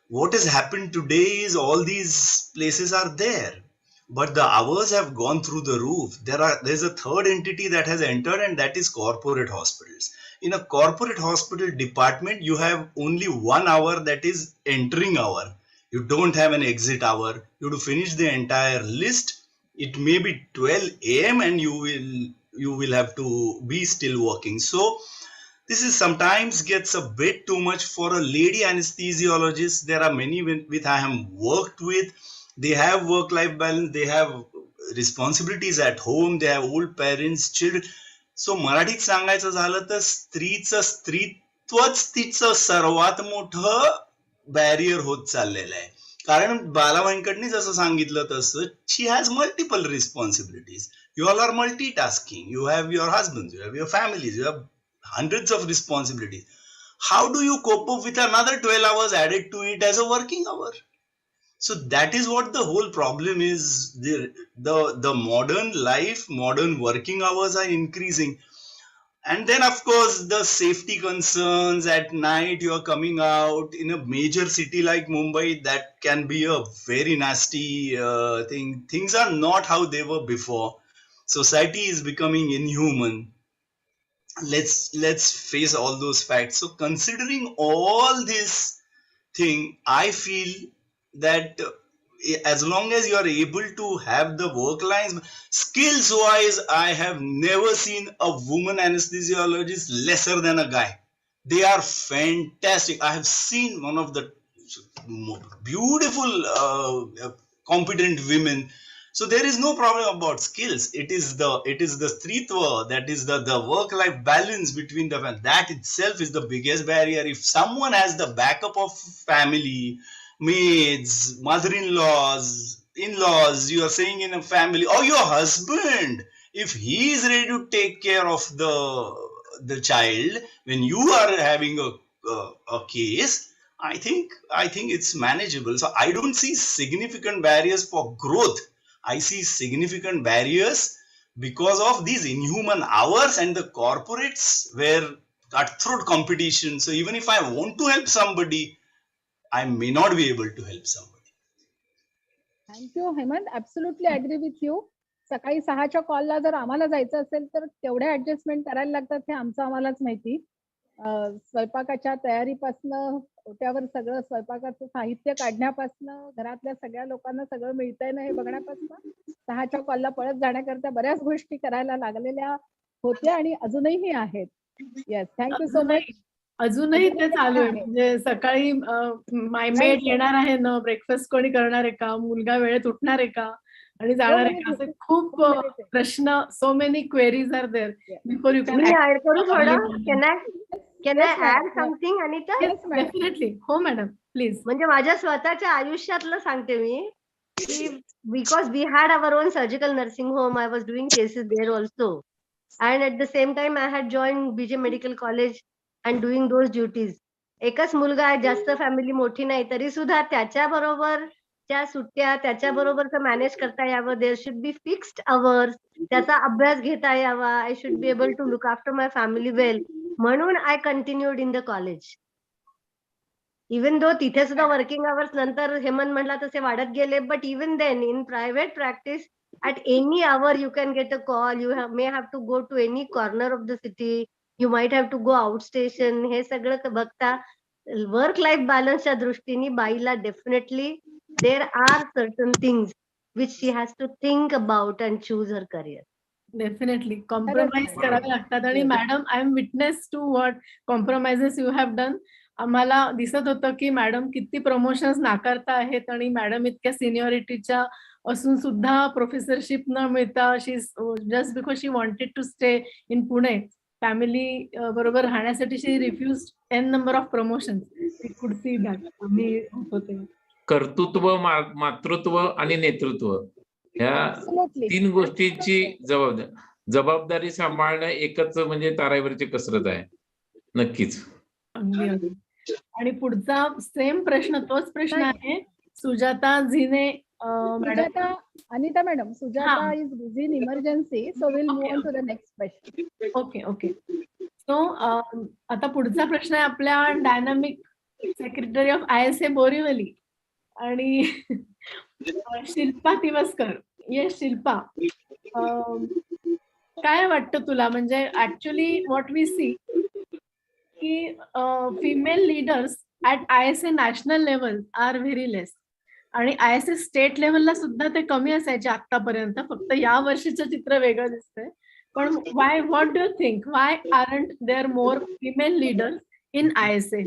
What has happened today is all these places are there, but the hours have gone through the roof. There's a third entity that has entered, and that is corporate hospitals. In a corporate hospital department, you have only 1 hour, that is entering hour. You don't have an exit hour. You have to finish the entire list. It may be 12 a.m. and you will have to be still working. So this is sometimes gets a bit too much for a lady anesthesiologist. There are many with I have worked with. They have work-life balance. They have responsibilities at home. They have old parents, children. So मराठीत सांगायचं झालं तर स्त्रीत्वच तिचं सर्वात मोठं barrier होत चाललेलं आहे. कारण बाला व्यंकटनी जसं सांगितलं तसं she has multiple responsibilities. You all are multitasking. You have your husband, you have your families, you have hundreds of responsibilities. How do you cope up with another 12 hours added to it as a working hour? So that is what the whole problem is. The modern life, modern working hours are increasing. And then, of course, the safety concerns at night, you are coming out in a major city like Mumbai, that can be a very nasty thing. Things are not how they were before. Society is becoming inhuman. Let's face all those facts. So considering all this thing, I feel that as long as you are able to have the work lines, skills wise, I have never seen a woman anesthesiologist lesser than a guy. They are fantastic. I have seen one of the beautiful competent women. So there is no problem about skills. It is the stritva, that is the work-life balance between the family. That itself is the biggest barrier. If someone has the backup of family, maids, mother-in-laws, in-laws, you are saying in a family, or your husband, if he is ready to take care of the child when you are having a a case, I think it's manageable. So I don't see significant barriers for growth. I see significant barriers because of these inhuman hours and the corporates where cutthroat competition. So even if I want to help somebody, I may not be able to help somebody. Thank you Hemant, absolutely agree with you. सकाळी 6च्या कॉलला जर आम्हाला जायचं असेल तर तेवढ्या adjustment करायला लागतात हे आमचं आम्हालाच माहिती. स्वयंपाकाच्या तयारीपासनं त्यावर सगळं स्वयंपाकाचं साहित्य काढण्यापासनं घरातल्या सगळ्या लोकांना सगळं मिळतंय ना हे बघण्यापासनं 6च्या कॉलला पळत जाण्याकरता बऱ्याच गोष्टी करायला लागलेल्या होत्या आणि अजूनही आहेत. Yes, thank you so much. अजूनही ते चालू आहे. म्हणजे सकाळी माय मेड येणार आहे ना, ब्रेकफास्ट कोणी करणार आहे का, मुलगा वेळेत उठणार आहे का आणि जाणार आहे का, असे खूप प्रश्न. So many queries are there before you can. मी ऍड करू थोडं? Can I add something Anita? Definitely. हो मॅडम, प्लीज. म्हणजे माझ्या स्वतःच्या आयुष्यातलं सांगते मी की because we had our own surgical nursing home, I was doing cases there also, and at the same time I had join BJ Medical College and doing those duties. एकच मुलगा आहे, जास्त फॅमिली मोठी नाही, तरी सुद्धा त्याच्याबरोबरच्या सुट्ट्या त्याच्याबरोबरचं मॅनेज करता यावं. There should be fixed hours, त्याचा अभ्यास घेता यावा. I should be able to look after my family well. म्हणून I continued in the college. Even though तिथे सुद्धा वर्किंग अवर्स नंतर हेमंत म्हटला तसे वाढत गेले, but even then in private practice at any hour you can get a call. You may have to go to any corner of the city. You might have to go outstation. हे सगळं बघता work life बॅलन्सच्या दृष्टीने बाईला definitely there are certain things which she has to think about and choose her career. Definitely compromise करावे लागतात. आणि madam, I am witness to what compromises you have done. आम्हाला दिसत होतं की मॅडम किती प्रमोशन्स नाकारता आहेत आणि मॅडम इतक्या सिनियरिटीच्या असून सुद्धा प्रोफेसरशिप न मिळता she just because she wanted to stay in Pune family बरोबर राहण्यासाठी she refuse 10 number of promotions. We could see that. आम्ही होते. कर्तृत्व, मातृत्व आणि नेतृत्व ह्या 3 गोष्टींची जबाबदारी सांभाळणं एकच म्हणजे तारेवरची कसरत आहे. नक्कीच. आणि पुढचा सेम प्रश्न, तोच प्रश्न आहे सुजाता झिने. Sujata, Anita madam, Sujata is busy in emergency, so will move on to the next question. Okay. So आता पुढचा प्रश्न आहे आपल्या dynamic secretary of ISA Borivali आणि शिल्पा तिवस्कर. येस शिल्पा, काय वाटतं तुला? म्हणजे ऍक्च्युली व्हॉट वी सी की female leaders at ISA national level are very less आणि ISA स्टेट लेवलला सुद्धा ते कमी असायचे आतापर्यंत. फक्त या वर्षीचं चित्र वेगळं दिसतंय. पण why, what do you think, why aren't there more female leaders in ISA?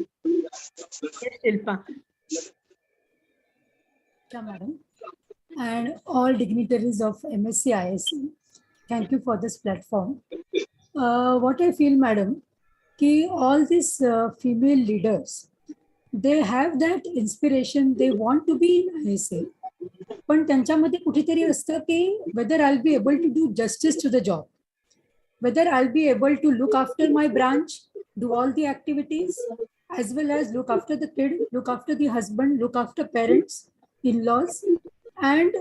Shilpa. Madam, and all dignitaries of MSCISA, thank you for this platform. What I feel, madam, ki all these female leaders, they have that inspiration, they want to be in ISA, पण त्यांच्यामध्ये कुठेतरी असतं की whether I'll be able to do justice to the job, whether I'll be able to look after my branch, do all the activities, as well as look after the kid, look after the husband, look after parents, in-laws, and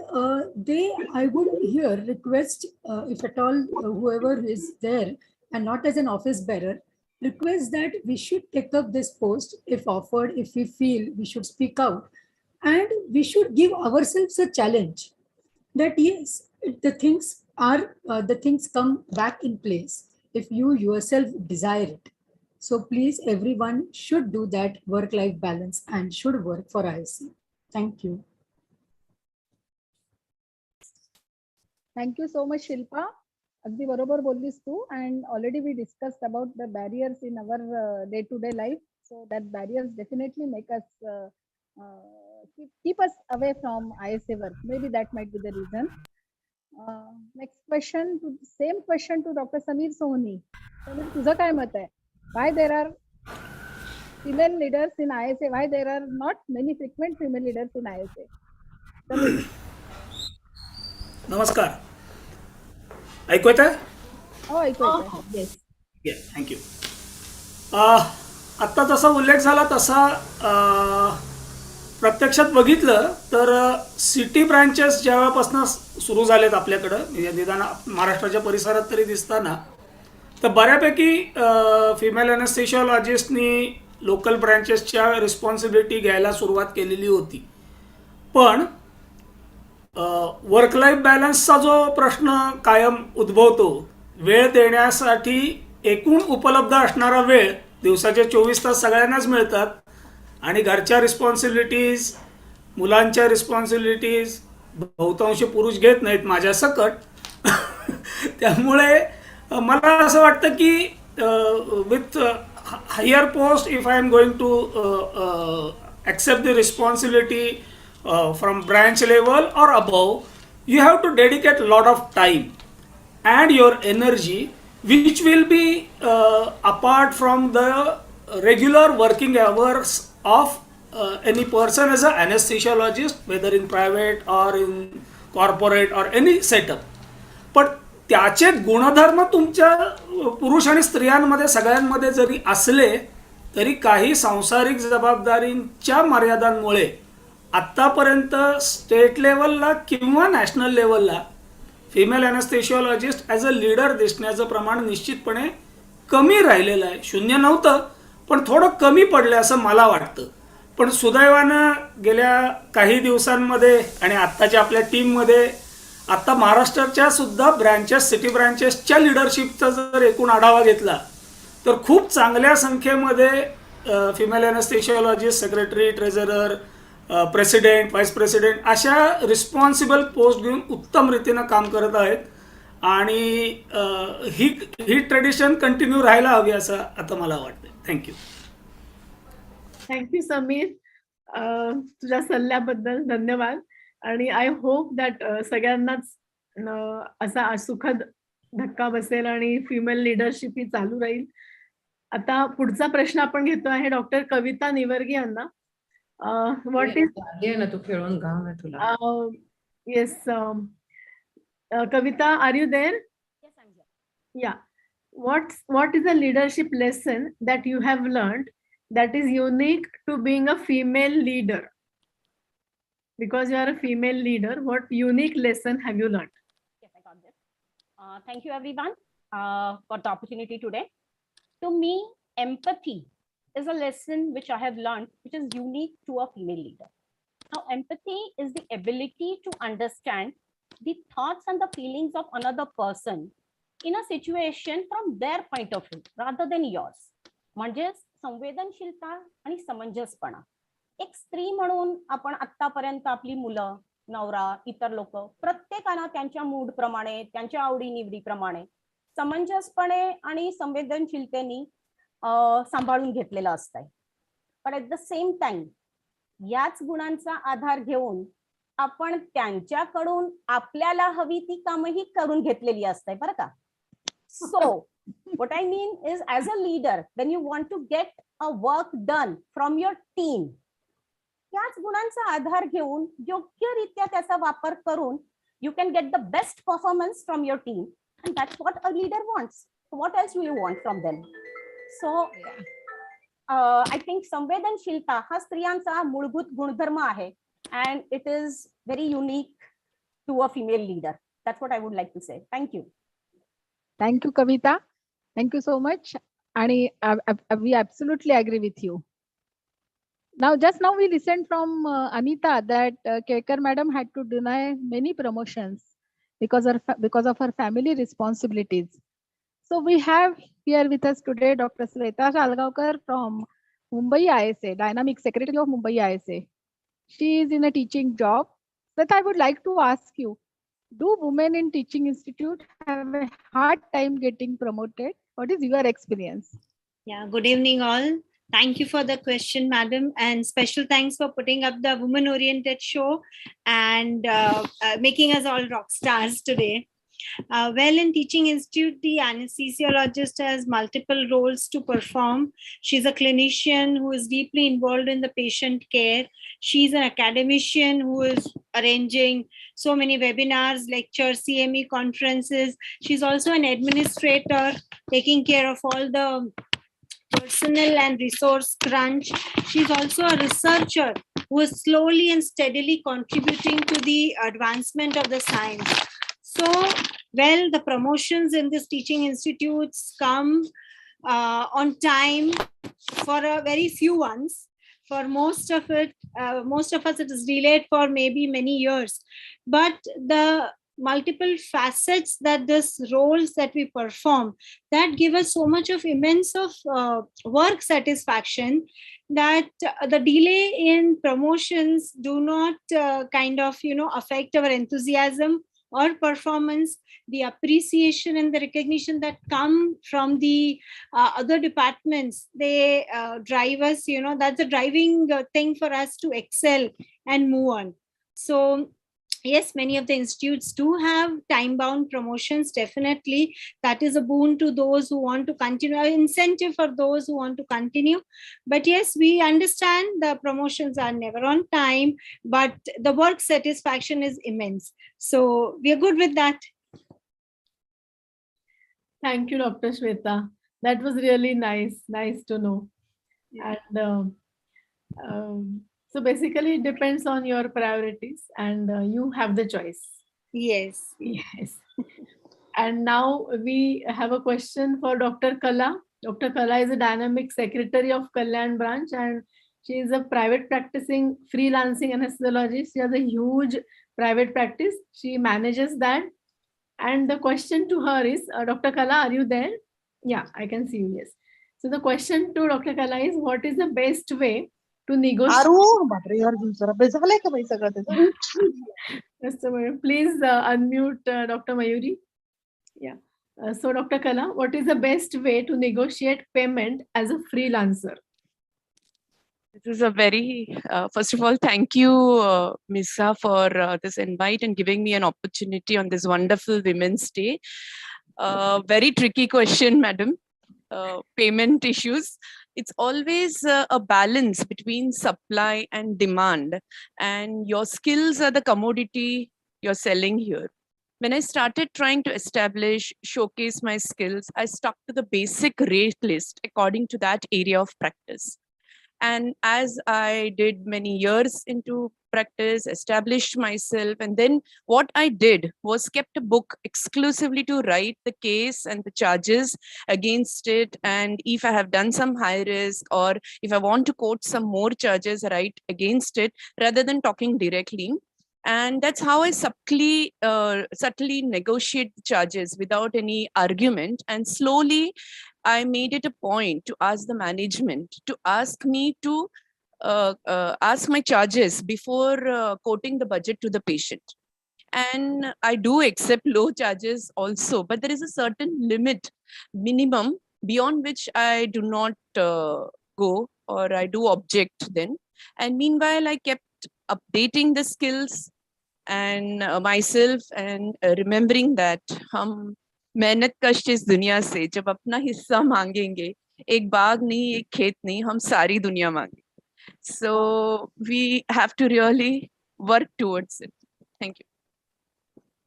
I would here request, if at all whoever is there and not as an office bearer, request that we should take up this post if offered, if we feel we should speak out, and we should give ourselves a challenge that yes, the things come back in place if you yourself desire it. So please, everyone should do that work-life balance and should work for ISA. Thank you. Thank you so much Shilpa. अगदी बरोबर बोललीस तू. And already we discussed about the barriers in our day to day life. So that barriers definitely make us keep us away from ISA work. Maybe that might be the reason. Next question, same question to Dr. Sameer Sohni. Sameer, तुझं काय मत आहे? Why there are female leaders in ISA? Why there are not many frequent female leaders in ISA? Sameer. नमस्कार, ऐकू येतं? हो, ऐकू येतं. थँक्यू. आत्ता जसा उल्लेख झाला तसा प्रत्यक्षात बघितलं तर सिटी ब्रँचेस ज्यावेळेपासून सुरू झालेत आपल्याकडं निदान महाराष्ट्राच्या परिसरात तरी दिसताना, तर बऱ्यापैकी फिमेल ॲनेस्थेशिओलॉजिस्टनी लोकल ब्रँचेसच्या रिस्पॉन्सिबिलिटी घ्यायला सुरुवात केलेली होती. पण वर्क लाईफ बॅलन्सचा जो प्रश्न कायम उद्भवतो, वेळ देण्यासाठी एकूण उपलब्ध असणारा वेळ दिवसाचे 24 तास सगळ्यांनाच मिळतात आणि घरच्या रिस्पॉन्सिबिलिटीज, मुलांच्या रिस्पॉन्सिबिलिटीज बहुतांशी पुरुष घेत नाहीत माझ्या सकट. त्यामुळे मला असं वाटतं की with higher post if I am going to accept the responsibility from branch level or above, you have to dedicate a lot of time and your energy, which will be apart from the regular working hours of any person as an anesthesiologist, whether in private or in corporate or any setup. पण त्याचे गुणधर्म तुमच्या पुरुष आणि स्त्रियांमध्ये सगळ्यांमध्ये जरी असले तरी काही सांसारिक जबाबदारींच्या मर्यादांमुळे आत्तापर्यंत स्टेट लेवलला किंवा नॅशनल लेवलला फिमेल ॲनेस्थेशिओलॉजिस्ट ॲज अ लीडर दिसण्याचं प्रमाण निश्चितपणे कमी राहिलेलं आहे. शून्य नव्हतं, पण थोडं कमी पडलं असं मला वाटतं. पण सुदैवानं गेल्या काही दिवसांमध्ये आणि आत्ताच्या आपल्या टीममध्ये आत्ता महाराष्ट्राच्या सुद्धा ब्रँचेस, सिटी ब्रँचेसच्या लिडरशिपचा जर एकूण आढावा घेतला तर खूप चांगल्या संख्येमध्ये female anaesthesiologist, secretary, treasurer, president, vice president अशा रिस्पॉन्सिबल पोस्ट घेऊन उत्तम रीतीनं काम करत आहेत आणि ही ट्रेडिशन कंटिन्यू राहायला हवी असं आता मला वाटतं. थँक्यू. थँक्यू समीर, तुझ्या सल्ल्याबद्दल धन्यवाद. आणि आय होप दॅट सगळ्यांनाच असा सुखद धक्का बसेल आणि फिमेल लिडरशिप ही चालू राहील. आता पुढचा प्रश्न आपण घेतो आहे डॉक्टर कविता निवर्गी यांना. व्हॉट इज ना तू खेळून गाव आहे तुला. Yes Kavita, are you there? Yeah. What is a leadership lesson that you have learned that is unique to being a female leader? Because you are a female leader, what unique lesson have you learned? Yes, I got this. Thank you everyone for the opportunity today. To me, empathy is a lesson which I have learned, which is unique to a female leader. Now, empathy is the ability to understand the thoughts and the feelings of another person in a situation from their point of view rather than yours. म्हणजे संवेदनशीलता आणि समंजसपणा. एक स्त्री म्हणून आपण आतापर्यंत आपली मुलं, नवरा, इतर लोक प्रत्येकानं त्यांच्या मूड प्रमाणे, त्यांच्या आवडीनिवडीप्रमाणे समंजसपणे आणि संवेदनशीलतेने सांभाळून घेतलेलं असतंय. पण ऍट द सेम टाइम याच गुणांचा आधार घेऊन आपण त्यांच्याकडून आपल्याला हवी ती कामही करून घेतलेली असते बरं का. So what I mean is, as a leader, when you want to get a work done from your team, याच गुणांचा आधार घेऊन योग्यरित्या त्याचा वापर करून you can get the best performance from your team, and that's what a leader wants. So what else do you want from them? So I think संवेदनशीलता हा स्त्रियांचा मूलभूत गुणधर्म आहे, and it is very unique to a female leader. That's what I would like to say. Thank you. Thank you, Kavita. Thank you so much. And we absolutely agree with you. Just now we listened from Anita that Kirkar madam had to deny many promotions because of her family responsibilities. So we have here with us today Dr. Sweta Shalgaonkar from Mumbai ISA, Dynamic Secretary of Mumbai ISA. She is in a teaching job. But I would like to ask you, do women in teaching institute have a hard time getting promoted? What is your experience? Yeah, good evening all. Thank you for the question, madam, and special thanks for putting up the women-oriented show and making us all rock stars today. Well, in Teaching Institute, the anesthesiologist has multiple roles to perform. She's a clinician who is deeply involved in the patient care. She's an academician who is arranging so many webinars, lectures, CME conferences. She's also an administrator, taking care of all the personnel and resource crunch. She's also a researcher who is slowly and steadily contributing to the advancement of the science. So, well, the promotions in these teaching institutes come on time for a very few ones. For most of us, it is delayed for maybe many years. But the multiple facets that this roles that we perform, that give us so much of immense of work satisfaction, that the delay in promotions do not affect our enthusiasm or performance. The appreciation and the recognition that come from the other departments, they drive us, that's a driving thing for us to excel and move on. So yes, many of the institutes do have time-bound promotions. Definitely, that is a boon to those who want to continue, an incentive for those who want to continue. But yes, we understand the promotions are never on time, but the work satisfaction is immense. So we are good with that. Thank you, Dr. Shweta. That was really nice to know. And so basically, it depends on your priorities, and you have the choice. Yes. Yes. And now we have a question for Dr. Kala. Dr. Kala is a dynamic secretary of Kalyan branch, and she is a private practicing freelancing anesthesiologist. She has a huge private practice. She manages that. And the question to her is, Dr. Kala, are you there? Yeah, I can see you. Yes. So the question to Dr. Kala is, what is the best way to negotiate? Please unmute Dr. Mayuri. Yeah. So Dr. Kala, what is the best way to negotiate payment as a freelancer? This is a very, first of all, thank you, Misa, for this invite and giving me an opportunity on this wonderful Women's Day. Very tricky question, madam. Payment issues. It's always a balance between supply and demand, and your skills are the commodity you're selling here. When I started trying to showcase my skills, I stuck to the basic rate list according to that area of practice. And as I did many years into practice, established myself, and then what I did was kept a book exclusively to write the case and the charges against it. And if I have done some high risk, or if I want to quote some more charges, write against it rather than talking directly. And that's how I subtly negotiate the charges without any argument. And slowly, I made it a point to ask the management to ask me to ask my charges before quoting the budget to the patient. And I do accept low charges also, but there is a certain limit, minimum, beyond which I do not go, or I do object then. And meanwhile, I kept updating the skills and myself, and remembering that हम मेहनत कष्ट इस दुनिया से जब अपना हिस्सा मांगेंगे, एक बाग नहीं, एक खेत नहीं, हम सारी दुनिया मांगेंगे. So we have to really work towards it. Thank you.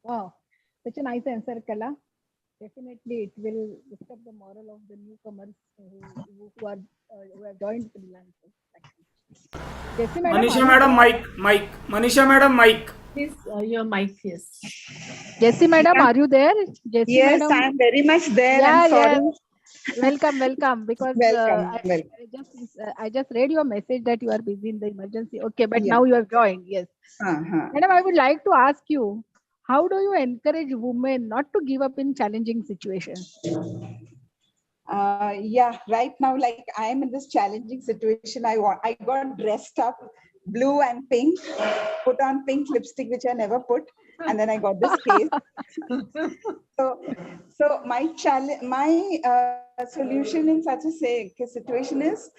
Wow, such a nice answer, Kala. Definitely, it will lift up the moral of the newcomers who have joined freelancing. Manisha madam, mic. Manisha madam, mic. Please, your mic, yes. Jessie madam, are you there? Jessie Yes, madam? I am very much there. Yeah, I'm sorry. Welcome. Because I just read your message that you are busy in the emergency. Okay, but now you have joined. Yes. Madam, I would like to ask you, how do you encourage women not to give up in challenging situations? Yeah, right now, like I am in this challenging situation. I got dressed up blue and pink, put on pink lipstick, which I never put, and then I got this case. So my challenge, solution in such a situation is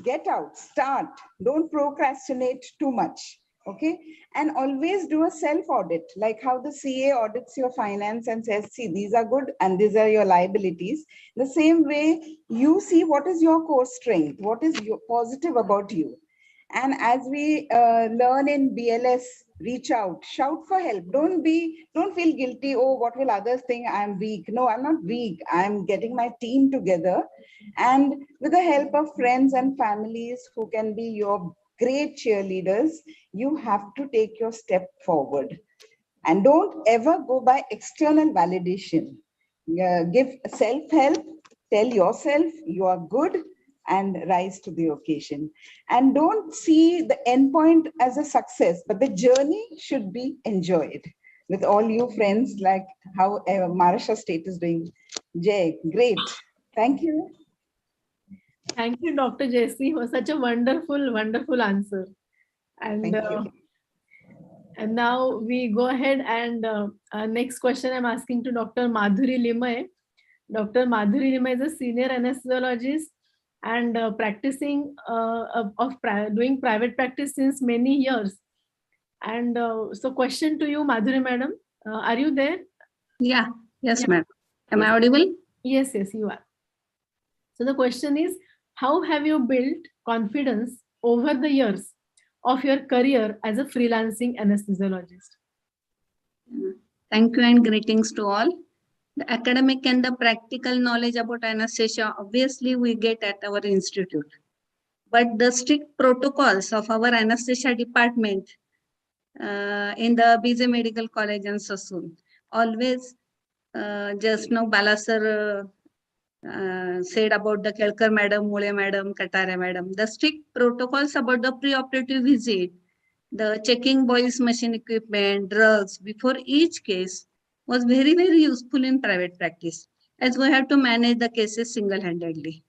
get out, start, don't procrastinate too much. Okay, and always do a self-audit, like how the CA audits your finance and says, see, these are good and these are your liabilities. The same way, you see what is your core strength, what is your positive about you, And as we learn in BLS, reach out, shout for help. Don't feel guilty. Oh, what will others think? I'm weak. No, I'm not weak. I'm getting my team together. And with the help of friends and families who can be your great cheerleaders, you have to take your step forward. And don't ever go by external validation. Give self-help, tell yourself you are good, and rise to the occasion. And don't see the end point as a success, but the journey should be enjoyed with all you friends, like how Maharashtra State is doing. Jay, great. Thank you. Thank you, Dr. Jesse, for such a wonderful, wonderful answer. And Thank you. And now we go ahead and next question I'm asking to Dr. Madhuri Limay. Dr. Madhuri Limay is a senior anesthesiologist and practicing doing private practice since many years. And so question to you, Madhuri madam, are you there? Yeah, yes, ma'am. Am I audible? Yes, yes, you are. So the question is, how have you built confidence over the years of your career as a freelancing anesthesiologist? Thank you and greetings to all. The academic and the practical knowledge about anesthesia, obviously we get at our institute. But the strict protocols of our anesthesia department in the BJ Medical College and Sassoon, always just now Bala sir said about the Kelkar madam, Mule madam, Katare madam, the strict protocols about the pre-operative visit, the checking boils machine equipment, drugs before each case was very, very useful in private practice, as we have to manage the cases single-handedly.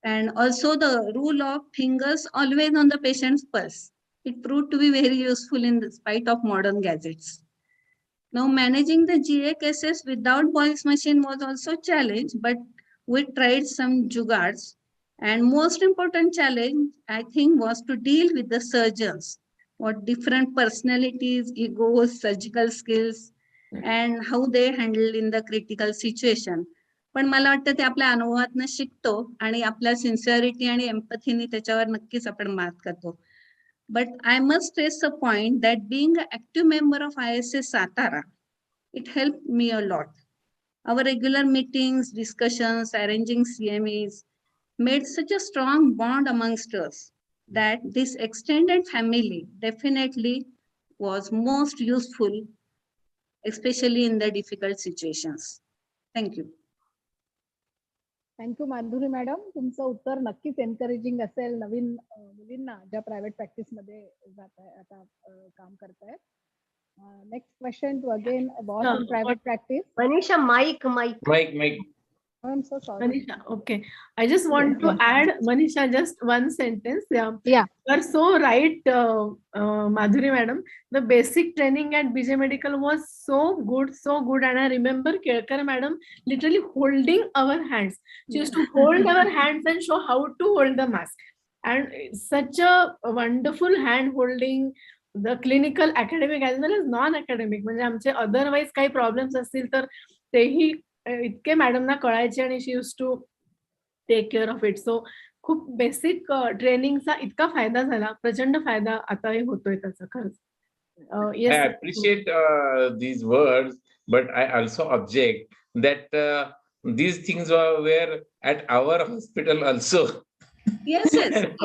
And also the rule of fingers always on the patient's pulse. It proved to be very useful in spite of modern gadgets. Now managing the GA cases without boils machine was also a challenge, but we tried some jugards. And most important challenge, I think, was to deal with the surgeons, what different personalities, egos, surgical skills, and how they handle in the critical situation. पण मला वाटतं ते आपल्या अनुभवातनं शिकतो आणि आपल्या sincerity आणि एम्पथीने त्याच्यावर नक्कीच आपण मात करतो. But I must stress a point that being an active member of ISA Satara, it helped me a lot. Our regular meetings, discussions, arranging CMEs made such a strong bond amongst us that this extended family definitely was most useful, especially in the difficult situations. Thank you. Thank you Madhuri madam. तुमचं उत्तर नक्कीच encouraging असेल नवीन मुलींना ज्या private practice मध्ये जात आहे आता काम करतायत. Next question to again boss in private practice. Manisha, mic. I'm so sorry. Manisha, okay. I just want to add, Manisha, just one sentence. Yeah. You are so right, Madhuri madam. The basic training at BJ Medical was so good. And I remember Kirkar madam literally holding our hands. She used to hold our hands and show how to hold the mask. And such a wonderful hand holding, the clinical, academic as well as non-academic. म्हणजे आमचे otherwise काही problems असतील तर तेही इतके मॅडमना कळायचे आणि she used to take care of it. So खूप बेसिक ट्रेनिंगचा इतका फायदा झाला, प्रचंड फायदा आताही होतोय त्याचा खरंच. I appreciate these words, but I also object that these things were at our hospital also. Yes.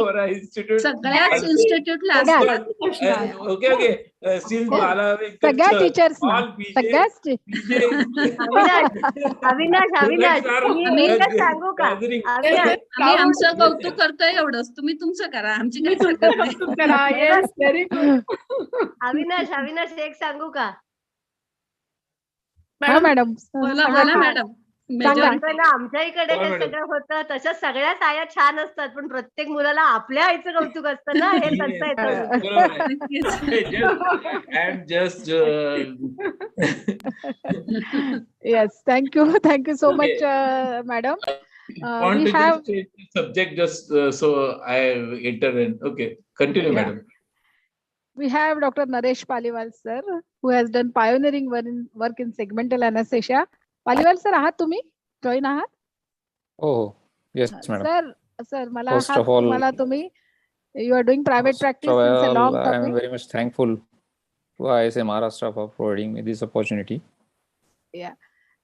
Our institute. सगळ्याच इन्स्टिट्यूटला असतात. Okay. Since Bala Venkar सगळ्या sir, teachers all PJ, Avinash मी एक सांगू का? आम्ही आमचं कौतुक करतोय एवढंच, तुम्ही तुमचं करा, आमची काही हरकत नाही. अविनाश एक सांगू का? मॅडम मॅडम आमच्या इकडे हे सगळं होतं तशा सगळ्या आया छान असतात, पण प्रत्येक मुलाला आपल्या आईचं कौतुक असतं ना, हे Yes, thank you so much, madam. We have subject just so I enter in. Okay, continue, madam. We have Dr. Naresh Paliwal sir, who has done pioneering work in segmental anesthesia. Paliwal sir आहात तुम्ही? Join आहात? Oh, yes, madam. Sir मला तुम्ही You are doing private First practice of since a all, long I am time. very much thankful to ISA Maharashtra for providing me this opportunity. Yeah.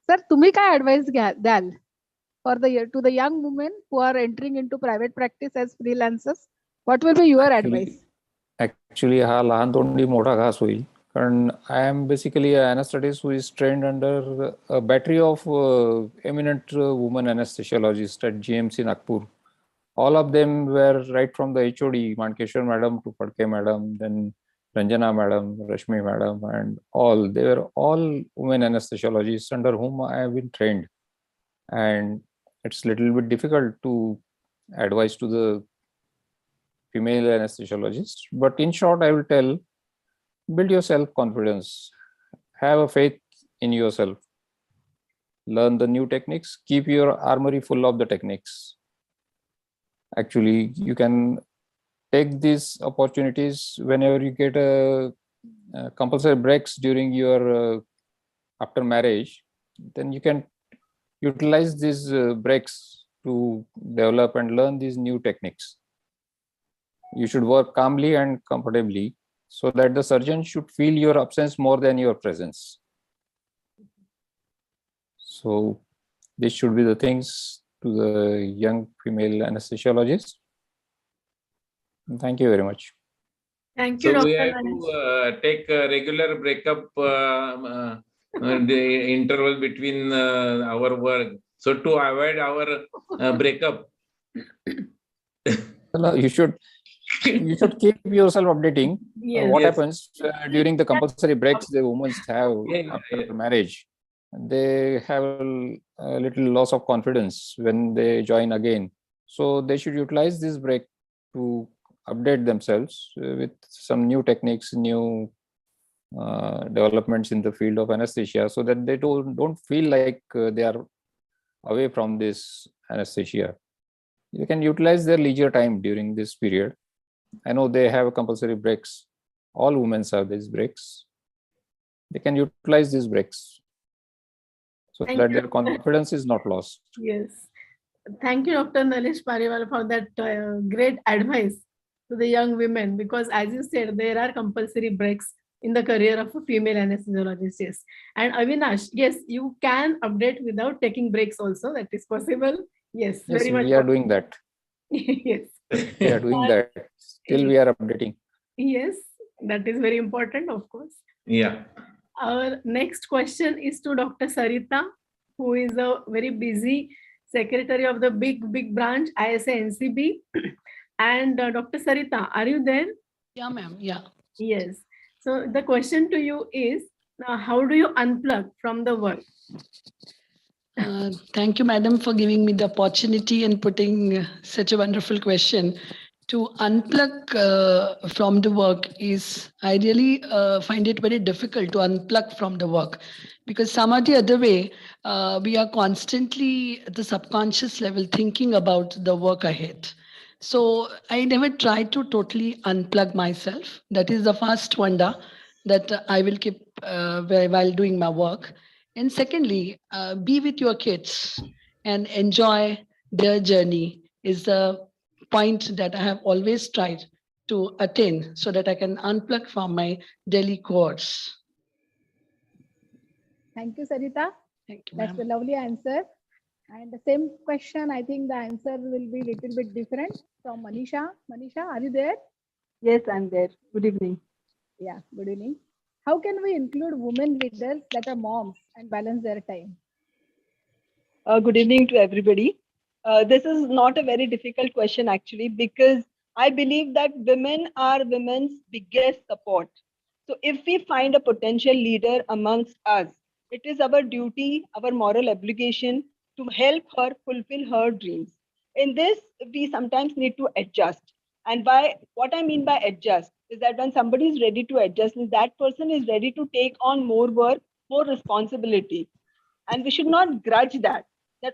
Sir, तुम्ही काय advice द्याल for the young women who are entering into private practice as freelancers? What will be your advice? Actually, हा लहान तोंडी मोठा घास होईल. कारण I am basically an anesthetist who is trained under a battery of eminent women anesthesiologists at GMC Nagpur. All of them were right from the HOD, Mankeshwar Madam to Padke Madam, then Ranjana Madam, Rashmi Madam, and all. They were all women anesthesiologists under whom I have been trained. And it's a little bit difficult to advise to the female anesthesiologist. But in short, I will tell, build your self-confidence. Have a faith in yourself. Learn the new techniques. Keep your armory full of the techniques. Actually, you can take these opportunities whenever you get a compulsory breaks during your after marriage. Then you can utilize these breaks to develop and learn these new techniques. You should work calmly and comfortably so that the surgeon should feel your absence more than your presence. So this should be the things to the young female anesthesiologist. Thank you very much. Thank you, So we Dr. have to take a regular breakup the interval between our work. So to avoid our breakup. You should keep yourself updating. Yes. What Yes. happens during the compulsory breaks the women have after marriage? They have a little loss of confidence when they join again. So they should utilize this break to update themselves with some new techniques, new developments in the field of anesthesia, so that they don't feel like they are away from this anesthesia. You can utilize their leisure time during this period. I know they have compulsory breaks. All women have these breaks. They can utilize these breaks so Thank that you. their confidence is not lost. Yes. Thank you, Dr. Nalish Pariwal, for that great advice to the young women, because as you said, there are compulsory breaks in the career of a female anesthesiologist. Yes. And Avinash, yes, you can update without taking breaks also. That is possible. Yes, Yes, very much. we are doing that. Yes. We are doing that. Still, we are updating. Yes, that is very important, of course. Yeah. Our next question is to Dr. Sarita, who is a very busy secretary of the big branch ISA NCB. And Dr. Sarita, are you there? Yeah, ma'am. Yeah. Yes. So the question to you is, how do you unplug from the work? Thank you, madam, for giving me the opportunity and putting such a wonderful question. To unplug from the work is, I really find it very difficult to unplug from the work, because some or the other way, we are constantly at the subconscious level thinking about the work ahead. So I never try to totally unplug myself. That is the first wonder that I will keep while doing my work. And secondly, be with your kids and enjoy their journey is the point that I have always tried to attain so that I can unplug from my daily course. Thank you, Sarita. Thank you, That's ma'am. a lovely answer. And the same question, I think the answer will be a little bit different from Manisha. Manisha, are you there? Yes, I'm there. Good evening. Yeah, good evening. How can we include women leaders that are moms and balance their time? Good evening to everybody. This is not a very difficult question actually, because I believe that women are women's biggest support. So if we find a potential leader amongst us, it is our duty, our moral obligation to help her fulfill her dreams. In this, we sometimes need to adjust. And by what I mean by adjust is that when somebody is ready to adjust, means that person is ready to take on more work, more responsibility. And we should not grudge that,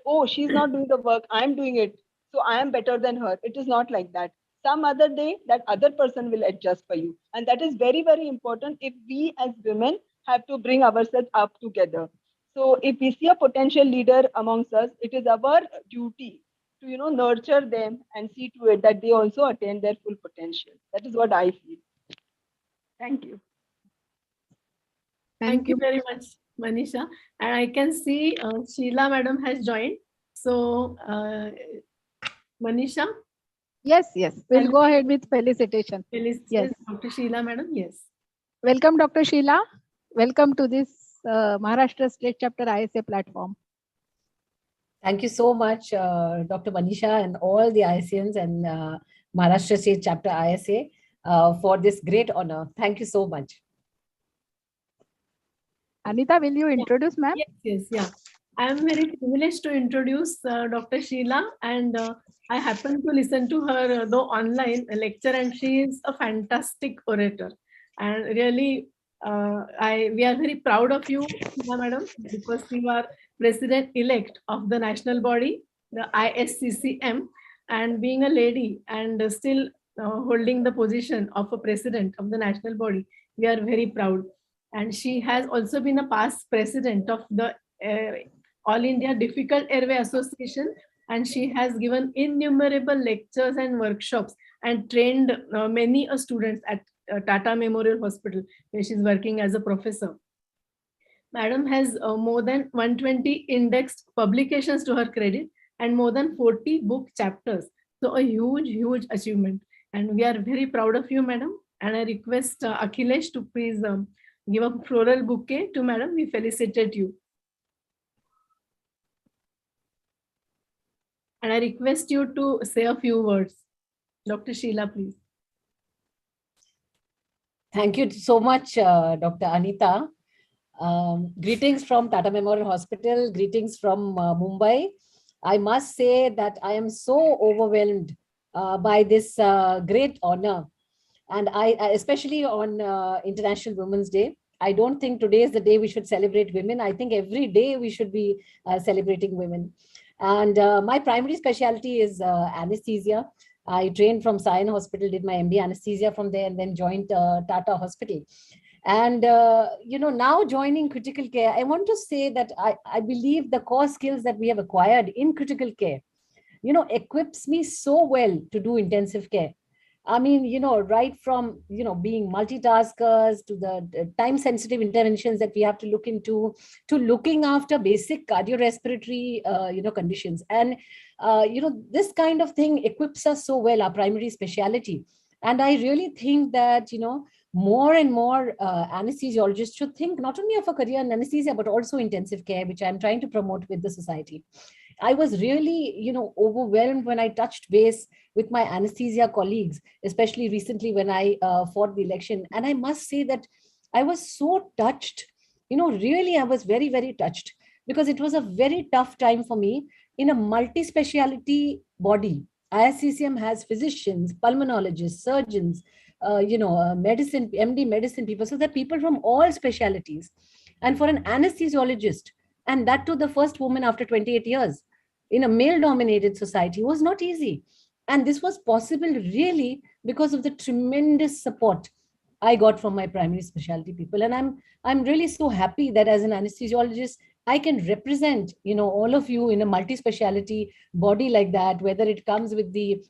oh, she's not doing the work, I'm doing it, so I am better than her. It is not like that. Some other day, that other person will adjust for you. And that is very, very important if we as women have to bring ourselves up together. So if we see a potential leader amongst us, it is our duty to nurture them and see to it that they also attain their full potential. That is what I feel. Thank you. Thank you very much, Manisha. And I can see Sheila madam has joined. So, Manisha? Yes, we'll go ahead with felicitation. Yes, Dr. Sheila madam, yes. Welcome, Dr. Sheila. Welcome to this Maharashtra State Chapter ISA platform. Thank you so much, Dr. Manisha and all the ISIans and Maharashtra State Chapter ISA for this great honor. Thank you so much. Anita, will you introduce, ma'am? Yes. I am very privileged to introduce Dr. Sheila, and I happen to listen to her though online lecture, and she is a fantastic orator. And really, we are very proud of you, Sheila madam, because you are president-elect of the national body, the ISCCM, and being a lady and still holding the position of a president of the national body, we are very proud. And she has also been a past president of the All India Difficult Airway Association, and she has given innumerable lectures and workshops and trained many students at Tata Memorial Hospital, where she's working as a professor. Madam has more than 120 indexed publications to her credit and more than 40 book chapters. So a huge achievement. And we are very proud of you, madam. And I request Akhilesh to please give a floral bouquet to madam. We felicitate you. And I request you to say a few words. Dr. Sheila, please. Thank you so much, Dr. Anita. Greetings from Tata Memorial Hospital. Greetings from Mumbai. I must say that I am so overwhelmed by this great honor. And I especially on International Women's Day. I don't think today is the day we should celebrate women. I think every day we should be celebrating women. And my primary specialty is anesthesia. I trained from Sion Hospital, did my MD anesthesia from there, and then joined Tata Hospital. And, now joining critical care, I want to say that I believe the core skills that we have acquired in critical care, equips me so well to do intensive care. I mean, right from, being multitaskers to the time-sensitive interventions that we have to look into, to looking after basic cardiorespiratory, conditions. And, this kind of thing equips us so well, our primary specialty. And I really think that, more and more anesthesiologists should think not only of a career in anesthesia, but also intensive care, which I'm trying to promote with the society. I was really, overwhelmed when I touched base with my anesthesia colleagues, especially recently when I fought the election. And I must say that I was so touched, really, I was very, very touched, because it was a very tough time for me in a multi-speciality body. ISCCM has physicians, pulmonologists, surgeons, medicine, MD medicine people. So there are people from all specialties. And for an anesthesiologist, and that too the first woman after 28 years in a male-dominated society, was not easy. And this was possible really because of the tremendous support I got from my primary specialty people. And I'm really so happy that as an anesthesiologist, I can represent, all of you in a multi-speciality body like that, whether it comes with the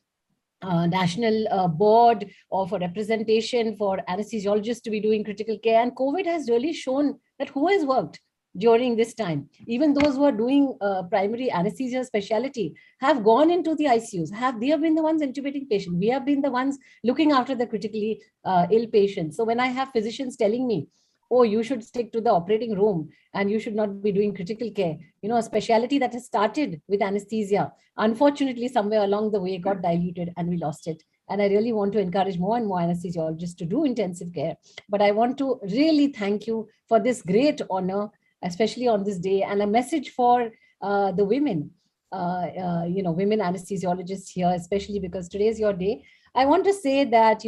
national board or for representation for anesthesiologists to be doing critical care. And COVID has really shown that who has worked during this time, even those who are doing primary anesthesia specialty, have gone into the ICUs. They have been the ones intubating patients. We have been the ones looking after the critically ill patients. So when I have physicians telling me, oh, you should stick to the operating room and you should not be doing critical care, a specialty that has started with anesthesia, unfortunately, somewhere along the way got diluted and we lost it. And I really want to encourage more and more anesthesiologists to do intensive care. But I want to really thank you for this great honor, especially on this day, and a message for the women, women anesthesiologists here, especially because today is your day. I want to say that,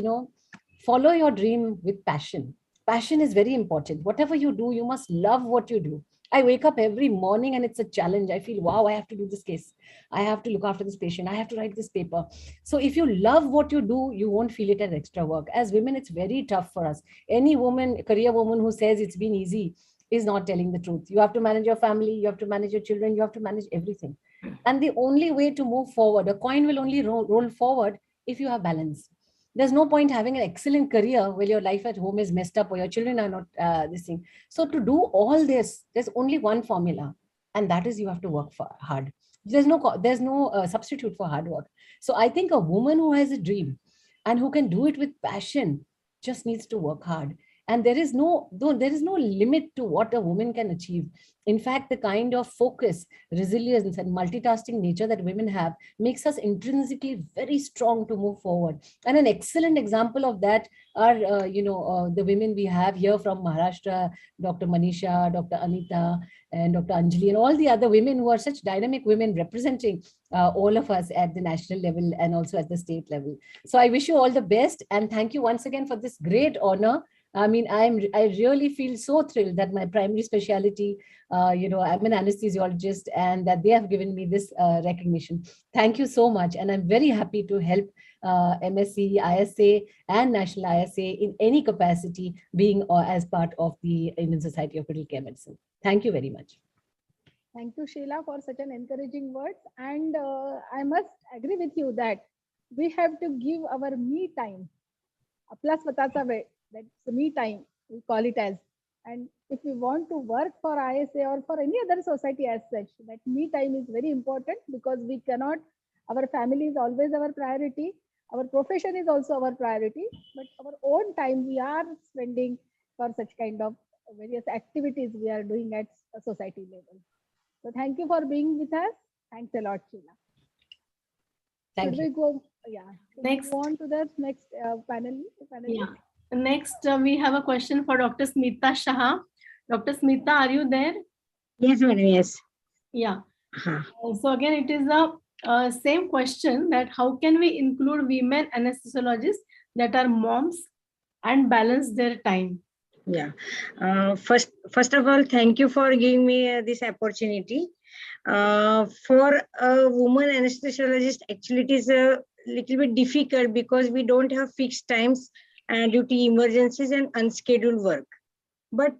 follow your dream with passion. Passion is very important. Whatever you do, you must love what you do. I wake up every morning and it's a challenge. I feel, wow, I have to do this case. I have to look after this patient. I have to write this paper. So if you love what you do, you won't feel it as extra work. As women, it's very tough for us. Any woman, career woman who says it's been easy is not telling the truth. You have to manage your family. You have to manage your children. You have to manage everything. And the only way to move forward, a coin will only roll forward if you have balance. There's no point having an excellent career while your life at home is messed up or your children are not this thing. So to do all this, there's only one formula, and that is you have to work hard. There's no substitute for hard work. So I think a woman who has a dream and who can do it with passion just needs to work hard. And there is no limit to what a woman can achieve. In fact, the kind of focus, resilience, and multitasking nature that women have makes us intrinsically very strong to move forward. And an excellent example of that are, the women we have here from Maharashtra, Dr. Manisha, Dr. Anita, and Dr. Anjali, and all the other women who are such dynamic women representing all of us at the national level and also at the state level. So I wish you all the best, and thank you once again for this great honor. I mean, I really feel so thrilled that my primary specialty, I'm an anesthesiologist, and that they have given me this recognition. Thank you so much. And I'm very happy to help MSc, ISA, and National ISA in any capacity, being as part of the Indian Society of Critical Care Medicine. Thank you very much. Thank you, Sheila, for such an encouraging words. And I must agree with you that we have to give our me time. Apla swatacha वेळ. That's me time, we call it as. And if we want to work for ISA or for any other society as such, that me time is very important, because we cannot, our family is always our priority, our profession is also our priority, but our own time we are spending for such kind of various activities we are doing at a society level. So thank you for being with us. Thanks a lot, Sheila. Thank you. We go, Next. Go on to the next panel. Yeah. Next, we have a question for Dr. Smita Shah. Dr. Smita, are you there? Yes, madam. Yes. Yeah. So again, it is the same question, that how can we include women anesthesiologists that are moms and balance their time? Yeah. First of all, thank you for giving me this opportunity. For a woman anesthesiologist, actually, it is a little bit difficult because we don't have fixed times due to emergencies and unscheduled work. But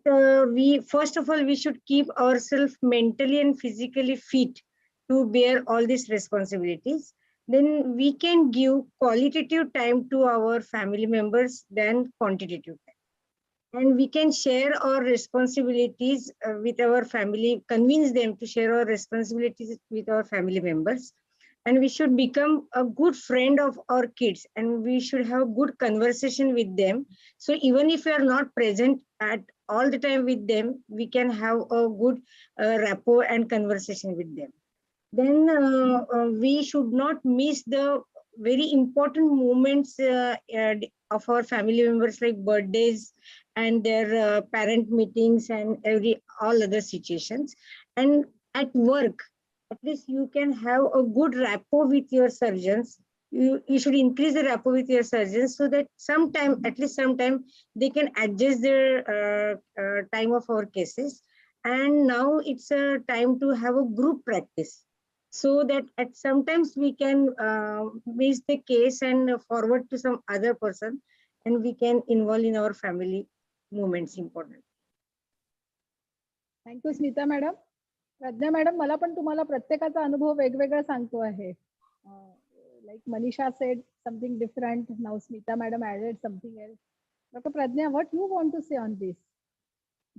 first of all, we should keep ourselves mentally and physically fit to bear all these responsibilities. Then we can give qualitative time to our family members than quantitative time. And we can share our responsibilities with our family, convince them to share our responsibilities with our family members. And we should become a good friend of our kids, and we should have good conversation with them. So even if we are not present at all the time with them, we can have a good rapport and conversation with them. Then we should not miss the very important moments of our family members, like birthdays and their parent meetings and all other situations. And at work, at least you can have a good rapport with your surgeons. You should increase the rapport with your surgeons so that at least sometime, they can adjust their time of our cases. And now it's a time to have a group practice, so that at sometimes we can miss the case and forward to some other person, and we can involve in our family moments important. Thank you, Smita madam. Pragya madam, मला पण तुम्हाला प्रत्येकाचा अनुभव वेगवेगळा सांगतो आहे. Like Manisha said something different. Now Smita madam added something else. Dr. Prajna, what you want to say on this?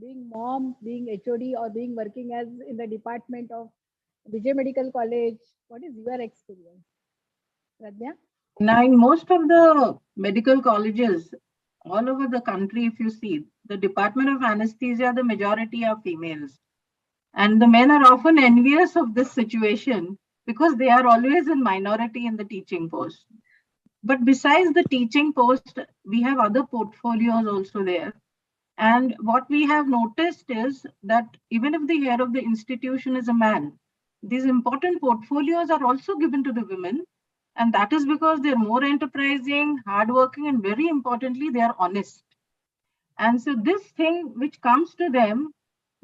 Being mom, being HOD, or being working as in the department of Vijay Medical College, what is your experience? Prajna? Now, in most of the medical colleges all over the country, if you see, the Department of Anesthesia, the majority are females. And the men are often envious of this situation because they are always in minority in the teaching post. But besides the teaching post, we have other portfolios also there. And what we have noticed is that even if the head of the institution is a man, these important portfolios are also given to the women. And that is because they're more enterprising, hardworking, and very importantly, they are honest. And so this thing which comes to them,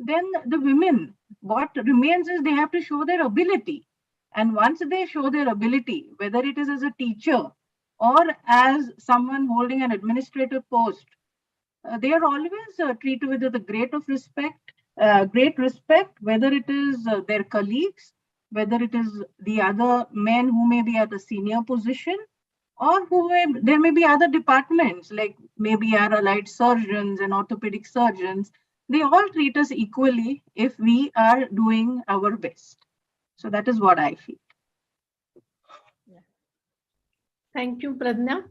then the women, what remains is they have to show their ability. And once they show their ability, whether it is as a teacher or as someone holding an administrative post, they are always treated with the great respect, whether it is their colleagues whether it is the other men who may be at a senior position, or there may be other departments, like maybe our allied surgeons and orthopedic surgeons. They all treat us equally if we are doing our best. So that is what I feel. Thank you, Pradnya.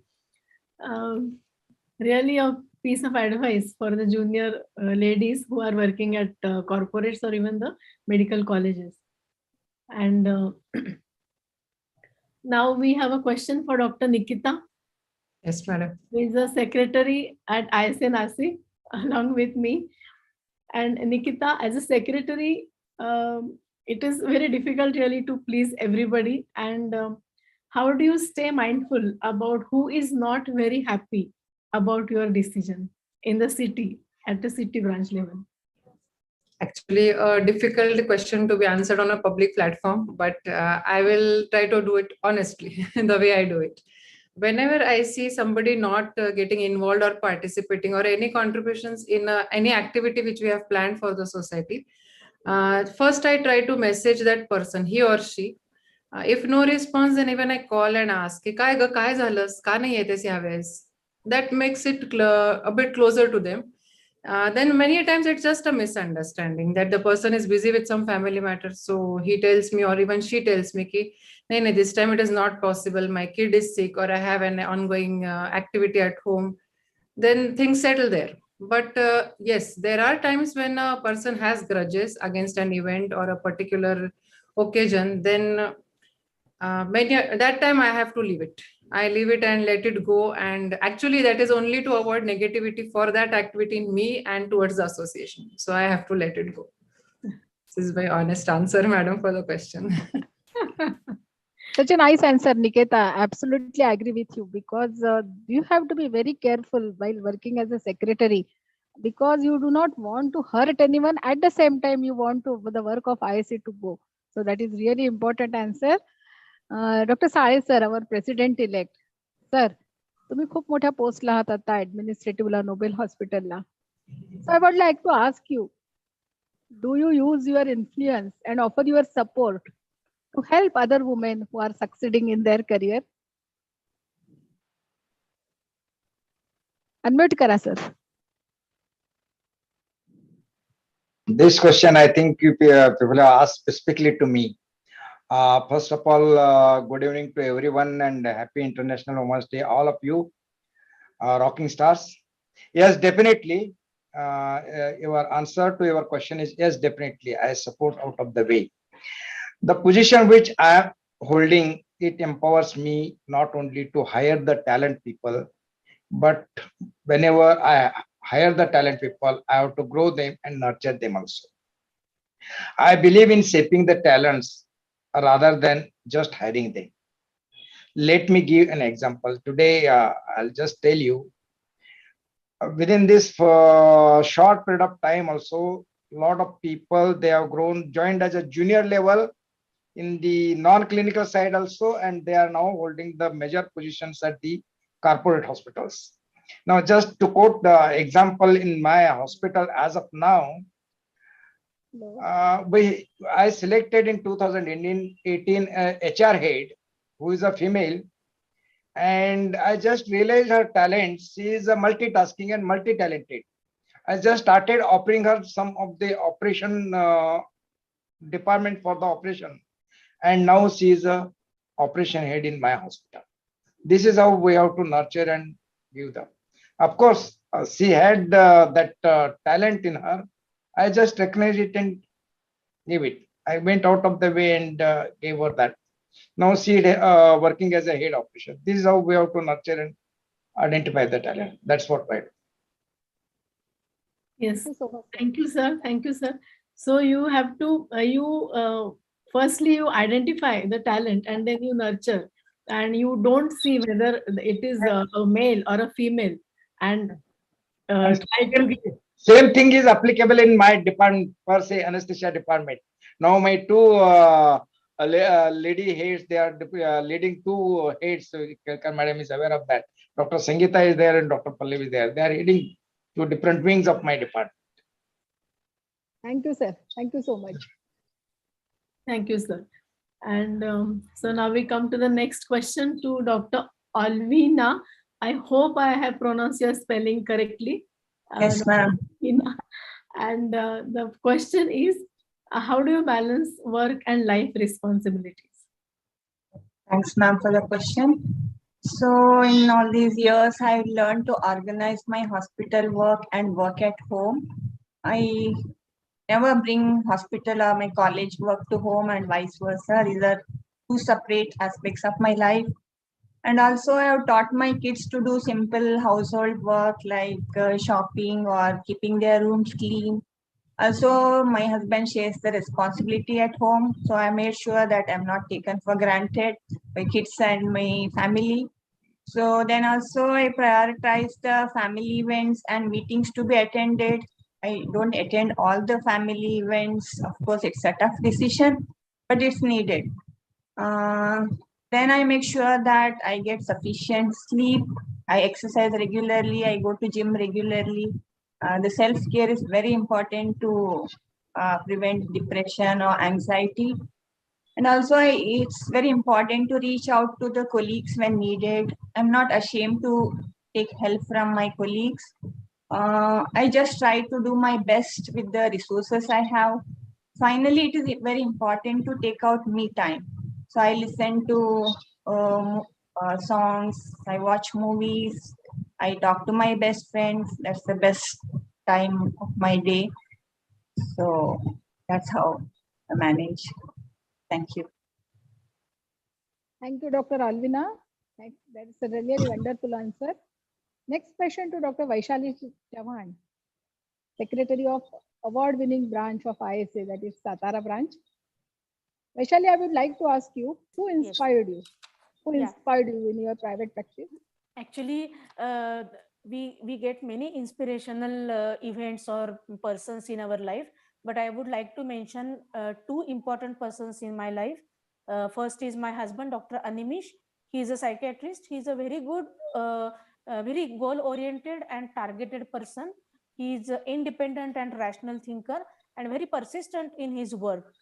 Really a piece of advice for the junior ladies who are working at corporates or even the medical colleges. And now we have a question for Dr. Nikita. Yes, madam. Who is a secretary at ISNRC along with me. And Nikita, as a secretary, it is very difficult really to please everybody. And how do you stay mindful about who is not very happy about your decision in the city, at the city branch level? Actually, a difficult question to be answered on a public platform, but I will try to do it honestly, the way I do it. Whenever I see somebody not getting involved or participating or any contributions in any activity which we have planned for the society, first I try to message that person, he or she. If no response, then even I call and ask, "Kai झालंस? का नाही येतेस यावेळेस?" That makes it a bit closer to them. Then many times it's just a misunderstanding that the person is busy with some family matters. So he tells me, or even she tells me, ki, "Nee, this time it is not possible. My kid is sick, or I have an ongoing activity at home." Then things settle there. But yes, there are times when a person has grudges against an event or a particular occasion. Then that time I have to leave it. I leave it and let it go. And actually, that is only to avoid negativity for that activity in me and towards the association. So I have to let it go. This is my honest answer, madam, for the question. Such a nice answer, Nikita. Absolutely agree with you, because you have to be very careful while working as a secretary, because you do not want to hurt anyone. At the same time, you want the work of ISC to go. So that is really important answer. Dr. Sare sir, our president elect. Sir, तुम्ही खूप मोठ्या पोस्टला आहात आता ऍडमिनिस्ट्रेटिव्हला Nobel हॉस्पिटलला. So I would like to ask you, do you use your influence and offer your support to help other women who are succeeding in their career? Unmute kara, sir. This question, I think you people have asked specifically to me. First of all, good evening to everyone and happy International Women's Day, all of you, rocking stars. Yes, definitely. Your answer to your question is yes, definitely. I support out of the way. The position which I am holding, it empowers me not only to hire the talent people, but whenever I hire the talent people, I have to grow them and nurture them also. I believe in shaping the talents rather than just hiring them. Let me give an example. Today, I'll just tell you, within this short period of time also, a lot of people, they have joined as a junior level in the non-clinical side also, and they are now holding the major positions at the corporate hospitals. Now, just to quote the example in my hospital as of now, I selected in 2018 HR head, who is a female, and I just realized her talent. She is a multitasking and multi-talented. I just started offering her some of the operation department for the operation, and now she is a operation head in my hospital. This is how we have to nurture and give them. Of course, she had that talent in her. I just recognized it and gave it. I went out of the way and gave her that. Now she is working as a head operation. This is how we have to nurture and identify the talent. That's what I do. Yes. Thank you, sir. Thank you, sir. So you have to, firstly, you identify the talent and then you nurture, and you don't see whether it is a male or a female, and try to get. Same thing is applicable in my department, per se, anesthesia department. Now my two lady heads, they are leading two heads. So Kirkar madam is aware of that. Dr. Sangeeta is there and Dr. Pallavi is there. They are heading to different wings of my department. Thank you, sir. Thank you so much. Thank you, sir. And so now we come to the next question to Dr. Alvina. I hope I have pronounced your spelling correctly. Yes, Dr. ma'am. Alvina. And the question is, how do you balance work and life responsibilities? Thanks, ma'am, for the question. So in all these years, I've learned to organize my hospital work and work at home. I never bring hospital or my college work to home and vice versa. These are two separate aspects of my life. And also I have taught my kids to do simple household work like shopping or keeping their rooms clean. Also, my husband shares the responsibility at home. So I made sure that I'm not taken for granted, my kids and my family. So then also I prioritize the family events and meetings to be attended. I don't attend all the family events. Of course, it's a tough decision, but it's needed. Uh, then I make sure that I get sufficient sleep. I exercise regularly. I go to gym regularly. The self-care is very important to prevent depression or anxiety. And also, it's very important to reach out to the colleagues when needed. I'm not ashamed to take help from my colleagues. I just try to do my best with the resources I have. Finally, it is very important to take out me time. So I listen to songs, I watch movies, I talk to my best friends. That's the best time of my day. So that's how I manage. Thank you. Thank you, Dr. Alvina. That is a really wonderful answer. Next question to Dr. Vaishali Chavan, Secretary of Award-winning branch of ISA, that is Satara branch. Vaishali, I would like to ask you, who inspired you? Who inspired you in your private practice? Actually, we get many inspirational events or persons in our life, but I would like to mention two important persons in my life. First is my husband, Dr. Animish. He is a psychiatrist. He is a very good, very goal-oriented and targeted person. He is an independent and rational thinker and very persistent in his work.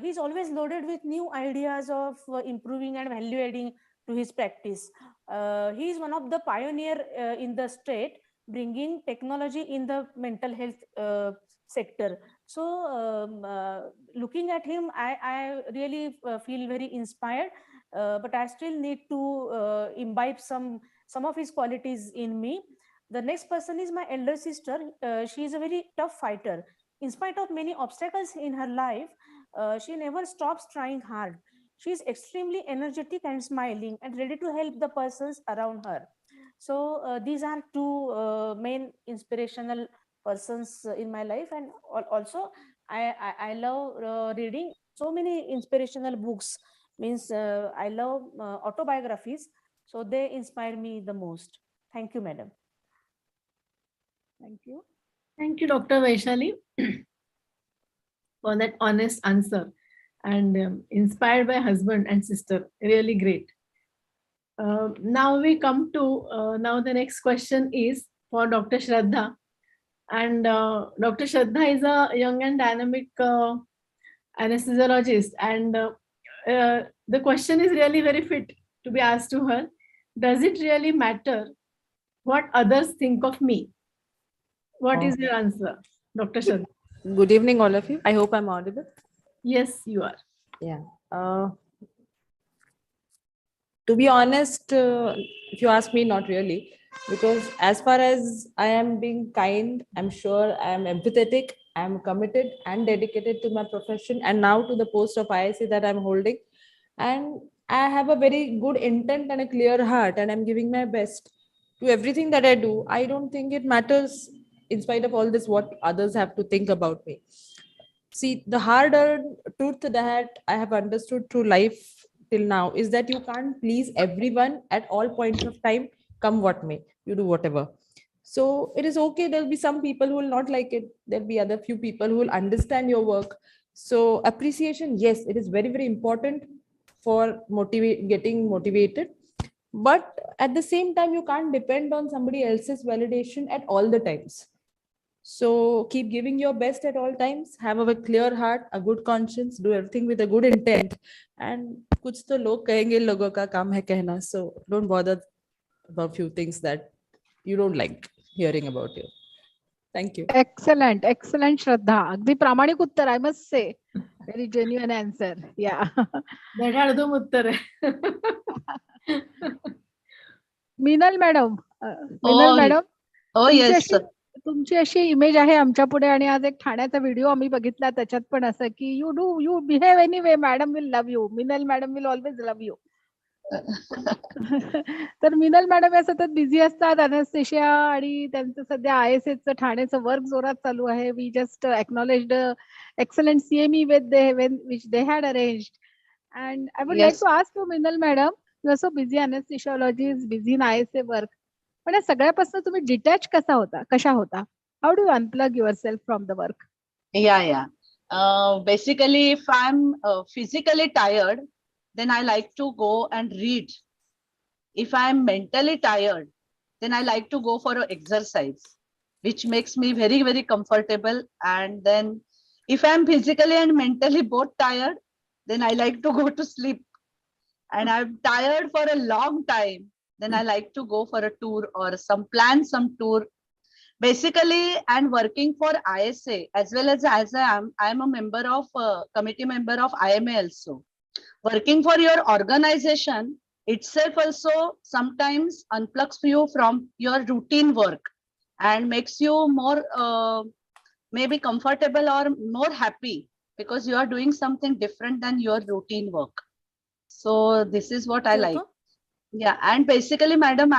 He's always loaded with new ideas of improving and value adding to his practice. He is one of the pioneer in the state, bringing technology in the mental health sector. So looking at him, I really feel very inspired, but I still need to imbibe some of his qualities in me. The next person is my elder sister. She is a very tough fighter. In spite of many obstacles in her life, she never stops trying hard. She is extremely energetic and smiling and ready to help the persons around her. So these are two main inspirational persons in my life. And also I love reading so many inspirational books. Means I love autobiographies. So they inspire me the most. Thank you, madam. Thank you. Thank you, Dr. Vaishali, for that honest answer. And inspired by husband and sister, really great. Now we come to now the next question is for Dr. Shraddha. And Dr. Shraddha is a young and dynamic anesthesiologist. And the question is really very fit to be asked to her. Does it really matter what others think of me? What is your answer, Dr. Shraddha? Good evening, all of you. I hope I'm audible. Yes, you are. Yeah. To be honest, if you ask me, not really. Because as far as I am being kind, I'm sure I am empathetic, I'm committed and dedicated to my profession and now to the post of ISC that I'm holding. And I have a very good intent and a clear heart, and I'm giving my best to everything that I do. I don't think it matters, in spite of all this, what others have to think about me. See, the hard-earned truth that I have understood through life till now is that you can't please everyone at all points of time, come what may. You do whatever. So it is okay. There'll be some people who will not like it. There'll be other few people who will understand your work. So appreciation, yes, it is very, very important for getting motivated. But at the same time, you can't depend on somebody else's validation at all the times. So keep giving your best at all times. Have a clear heart, a good conscience, do everything with a good intent. And कुछ तो लोग कहेंगे, लोगों का काम है कहना. So don't bother about few things that you don't like hearing about you. Thank you. Excellent, excellent, Shraddha. अगदी प्रामाणिक उत्तर, I must say. Very genuine answer. Yeah. धडाडधूम उत्तर आहे. Meenal madam, Meenal madam, yes. तुमची अशी इमेज आहे आमच्या पुढे, आणि आज एक ठाण्याचा व्हिडिओ आम्ही बघितला, त्याच्यात पण असं की you behave anyway, madam will love you, Meenal madam will always love you. तर मीनल मॅडम या सतत बिझी असतात अॅनेस्थेशिया, आणि त्यांचं सध्या ISSचं ठाण्याचं वर्क जोरात चालू आहे. We just acknowledged excellent CME which they had arranged, and I would like to ask you, Meenal madam, you are so busy anesthesiologist, busy in ISA work, पण या सगळ्यापासून तुम्ही डिटॅच कशा होता? How do you unplug yourself from the work? Yeah. Basically, if I'm physically tired, then I like to go and read. If I'm mentally tired, then I like to go for an exercise, which makes me very, very comfortable. And then if I'm physically and mentally both tired, then I like to go to sleep. And I'm tired for a long time, then I like to go for a tour or some tour. Basically, I'm working for ISA as well as I'm a member of committee member of IMA also. Working for your organization itself also sometimes unplugs you from your routine work and makes you more maybe comfortable or more happy because you are doing something different than your routine work. So this is what I like. Yeah, and basically, madam,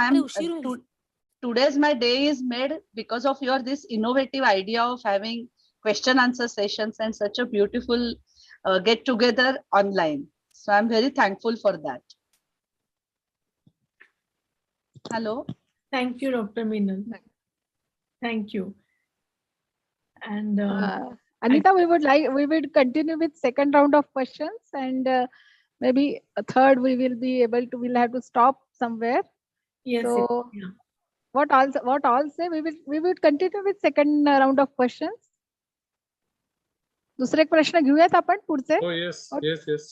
today's my day is made because of your this innovative idea of having question answer sessions and such a beautiful get together online. So I'm very thankful for that. Hello. Thank you, Dr. Meenal. Thank you. And Anita, we would continue with second round of questions, and maybe a third we'll have to stop somewhere. Yes. So what all say, we will continue with second round of questions. दुसरे प्रश्न घेऊयात आपण पुढचे. Oh yes.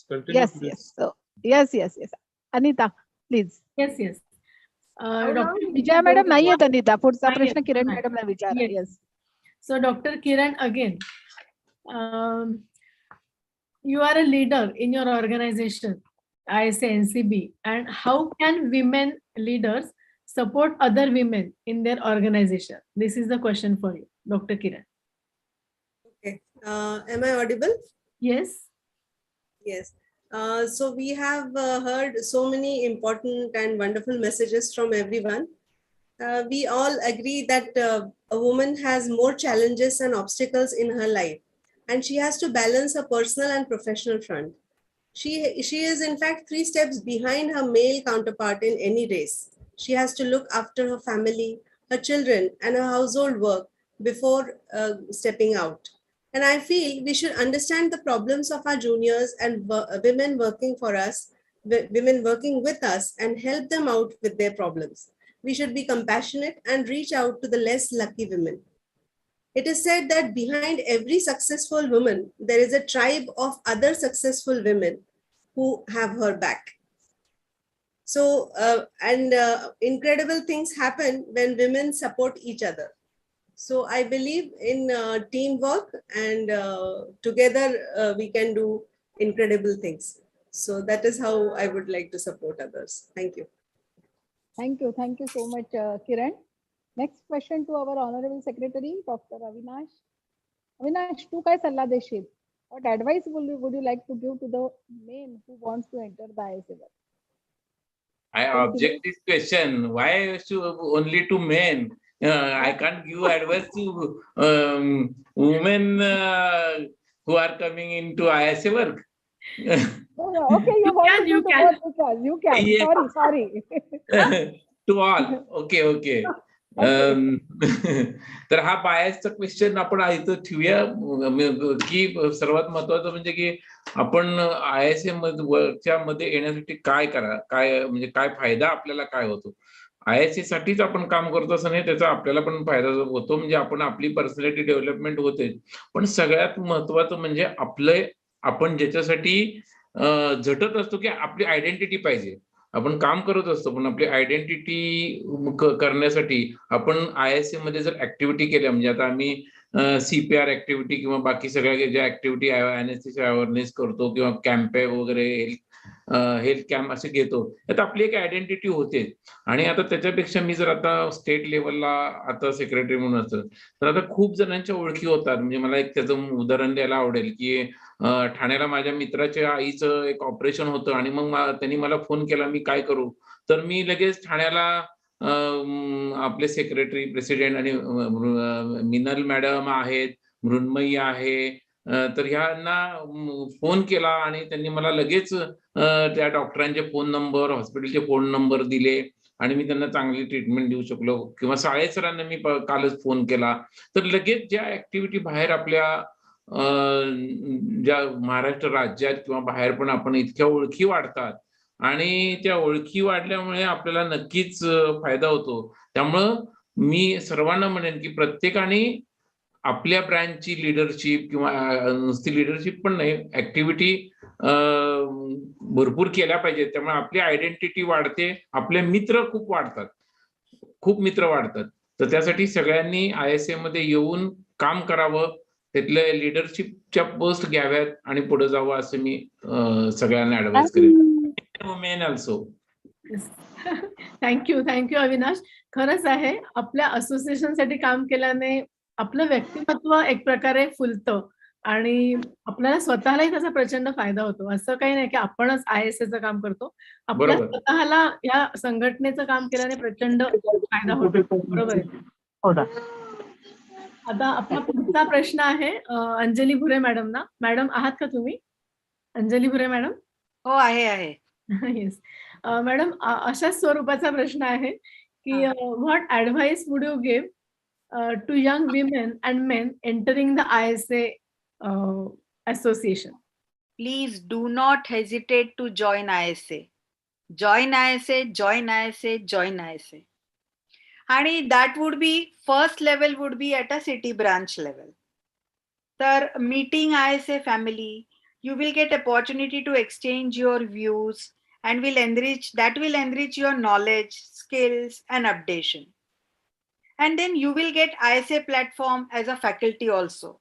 Continue. Yes. So yes. Anita, please. Yes. Dr. Vijaya madam नाही आहेत अनिता. पुढचा प्रश्न किरण मॅडमला विचारा. Yes. So Dr. Kiran, again, you are a leader in your organization, ISA NCB, and how can women leaders support other women in their organization? This is the question for you, Dr. Kiran. Okay. Am I audible? Yes. Yes. So we have heard so many important and wonderful messages from everyone. We all agree that a woman has more challenges and obstacles in her life, and she has to balance her personal and professional front. She is in fact 3 steps behind her male counterpart in any race. She has to look after her family, her children, and her household work before stepping out. And I feel we should understand the problems of our juniors and women working for us, women working with us, and help them out with their problems. We should be compassionate and reach out to the less lucky women. It is said that behind every successful woman, there is a tribe of other successful women who have her back. So, incredible things happen when women support each other. So I believe in teamwork, and together we can do incredible things. So that is how I would like to support others. Thank you. Thank you so much, Kiran. Next question to our Honorable Secretary, Dr. Avinash. Avinash, तू काय सल्ला देशील? What advice would you like to give to the men who wants to enter the ISA work? I object this question. Why only to men? I can't give advice to women who are coming into ISA work. Okay, you can. Yes. Sorry. To all. Okay. तर हा बायसचा question आपण इथं ठेवूया की सर्वात महत्वाचं म्हणजे की आपण ISA मध्ये येण्यासाठी काय म्हणजे काय फायदा आपल्याला काय होतो. ISA साठीच आपण काम करतो असं नाही, त्याचा आपल्याला पण फायदा होतो, म्हणजे आपण आपली पर्सनॅलिटी डेव्हलपमेंट होते. पण सगळ्यात महत्वाचं म्हणजे आपण ज्याच्यासाठी झटत असतो की आपली आयडेंटिटी पाहिजे. आपण काम करत असतो पण आपली आयडेंटिटी करण्यासाठी आपण ISA मध्ये जर ऍक्टिव्हिटी केल्या, म्हणजे आता आम्ही CPR ऍक्टिव्हिटी किंवा बाकी सगळ्या ज्या ऍक्टिव्हिटी अनेस्थेशिया अवेअरनेस करतो किंवा कॅम्प वगैरे हेल्थ कॅम्प असे घेतो, तर आपली एक आयडेंटिटी होते. आणि आता त्याच्यापेक्षा मी जर आता स्टेट लेवलला आता सेक्रेटरी म्हणून असतं, तर आता खूप जणांच्या ओळखी होतात. म्हणजे मला एक त्याचं उदाहरण द्यायला आवडेल की ठाण्याला माझ्या मित्राच्या आईचं एक ऑपरेशन होतं आणि मग त्यांनी मला फोन केला, मी काय करू? तर मी लगेच ठाण्याला आपले सेक्रेटरी प्रेसिडेंट आणि मिनल मॅडम आहेत, मृण्मयी आहे, तर ह्यांना फोन केला आणि त्यांनी मला लगेच त्या डॉक्टरांचे फोन नंबर, हॉस्पिटलचे फोन नंबर दिले आणि मी त्यांना चांगली ट्रीटमेंट देऊ शकलो. किंवा साळे सरांना मी कालच फोन केला. तर लगेच ज्या ऍक्टिव्हिटी बाहेर आपल्या ज्या महाराष्ट्र राज्यात किंवा बाहेर पण आपण इतक्या ओळखी वाढतात आणि त्या ओळखी वाढल्यामुळे आपल्याला नक्कीच फायदा होतो. त्यामुळं मी सर्वांना म्हणेन की प्रत्येकाने आपल्या ब्रँचची लिडरशिप किंवा नुसती लिडरशिप पण नाही, ऍक्टिव्हिटी भरपूर केल्या पाहिजेत. त्यामुळे आपली आयडेंटिटी वाढते, आपले मित्र खूप वाढतात, खूप मित्र वाढतात. तर त्यासाठी सगळ्यांनी ISA मध्ये येऊन काम करावं, त्यातल्या लिडरशिपच्या पोस्ट घ्याव्यात आणि पुढे जावं असं मी सगळ्यांना ऍडवाइस करेन. Women also. थँक्यू अविनाश. खरंच आहे, आपल्या असोसिएशनसाठी काम केल्याने आपलं व्यक्तिमत्व एक प्रकारे फुलतं आणि आपल्याला स्वतःलाही त्याचा प्रचंड फायदा होतो. असं काही नाही की आपणच ISAचं काम करतो, आपल्या बरोबर. स्वतःला या संघटनेचं काम केल्याने प्रचंड फायदा होतो. बरोबर आहे. आता आपला पुढचा प्रश्न आहे अंजली भुरे मॅडम ना. मॅडम आहात का तुम्ही? अंजली भुरे मॅडम? हो, आहे. येस. मॅडम अशाच स्वरूपाचा प्रश्न आहे की what advice would you give to young women and men entering the ISA association? Please do not hesitate to join ISA. Join ISA, join ISA, join ISA. And that would be, first level would be at a city branch level. Sir, meeting ISA family, you will get opportunity to exchange your views and will enrich your knowledge, skills and updation. And then you will get ISA platform as a faculty also.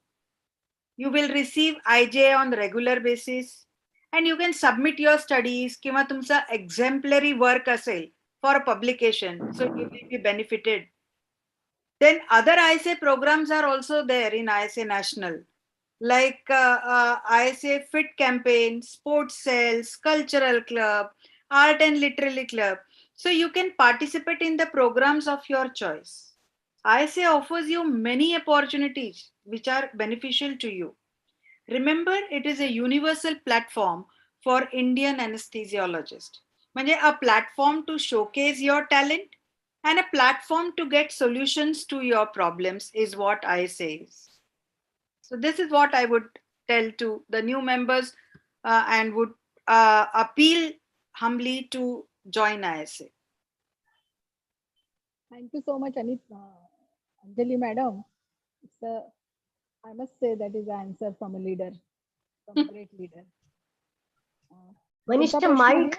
You will receive IJ on regular basis and you can submit your studies किंवा तुमचा exemplary work असेल for publication, so you will be benefited. Then other ISA programs are also there in ISA National, like ISA Fit Campaign, Sports Cells, Cultural Club, Art and Literary Club. So you can participate in the programs of your choice. ISA offers you many opportunities which are beneficial to you. Remember, it is a universal platform for Indian anesthesiologists. म्हणजे a platform to showcase your talent and a platform to get solutions to your problems is what ISA is. So this is what I would tell to the new members and would appeal humbly to join ISA. Thank you so much, Anjali madam. I must say that is the answer from a leader, from a great leader. Manisha, mic.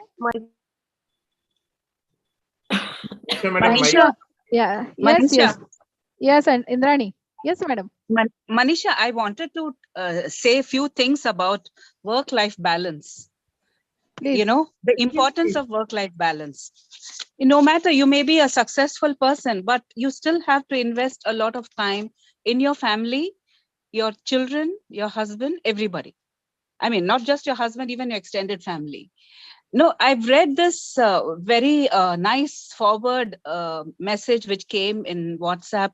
Manisha. Yeah. Yes, and Indrani. Yes, madam. Manisha, I wanted to say a few things about work-life balance. Please. You know, the importance of work-life balance. No matter, you may be a successful person, but you still have to invest a lot of time in your family, your children, your husband, everybody. I mean, not just your husband, even your extended family. No, I've read this very nice forward message which came in WhatsApp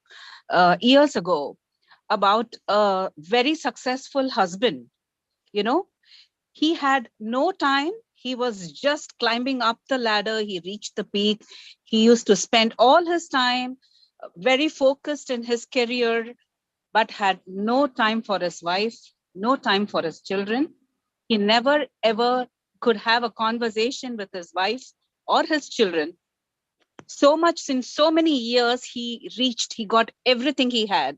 years ago about a very successful husband. You know, he had no time. He was just climbing up the ladder. He reached the peak. He used to spend all his time very focused in his career, but had no time for his wife, no time for his children. He never ever could have a conversation with his wife or his children so much in so many years. He got everything he had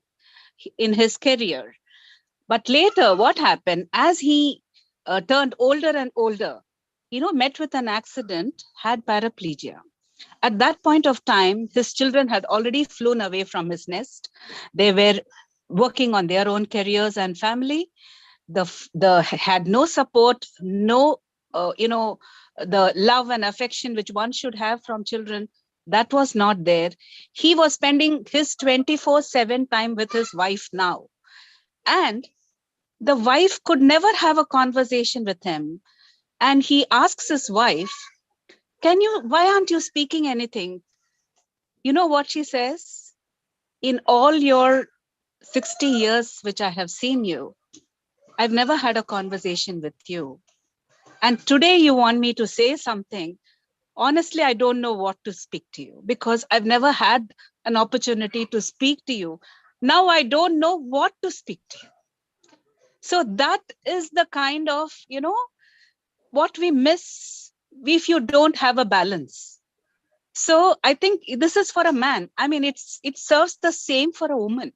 in his career. But later, what happened as he turned older and older, met with an accident, had paraplegia. At that point of time, his children had already flown away from his nest. They were working on their own careers and family. The had no support, no, the love and affection which one should have from children. That was not there. He was spending his 24/7 time with his wife now. And the wife could never have a conversation with him. And he asks his wife, why aren't you speaking anything? You know what she says? In all your 60 years, which I have seen you, I've never had a conversation with you. And today you want me to say something. Honestly, I don't know what to speak to you because I've never had an opportunity to speak to you. Now I don't know what to speak to you. So that is the kind of, what we miss if you don't have a balance. So I think this is for a man. I mean, it serves the same for a woman.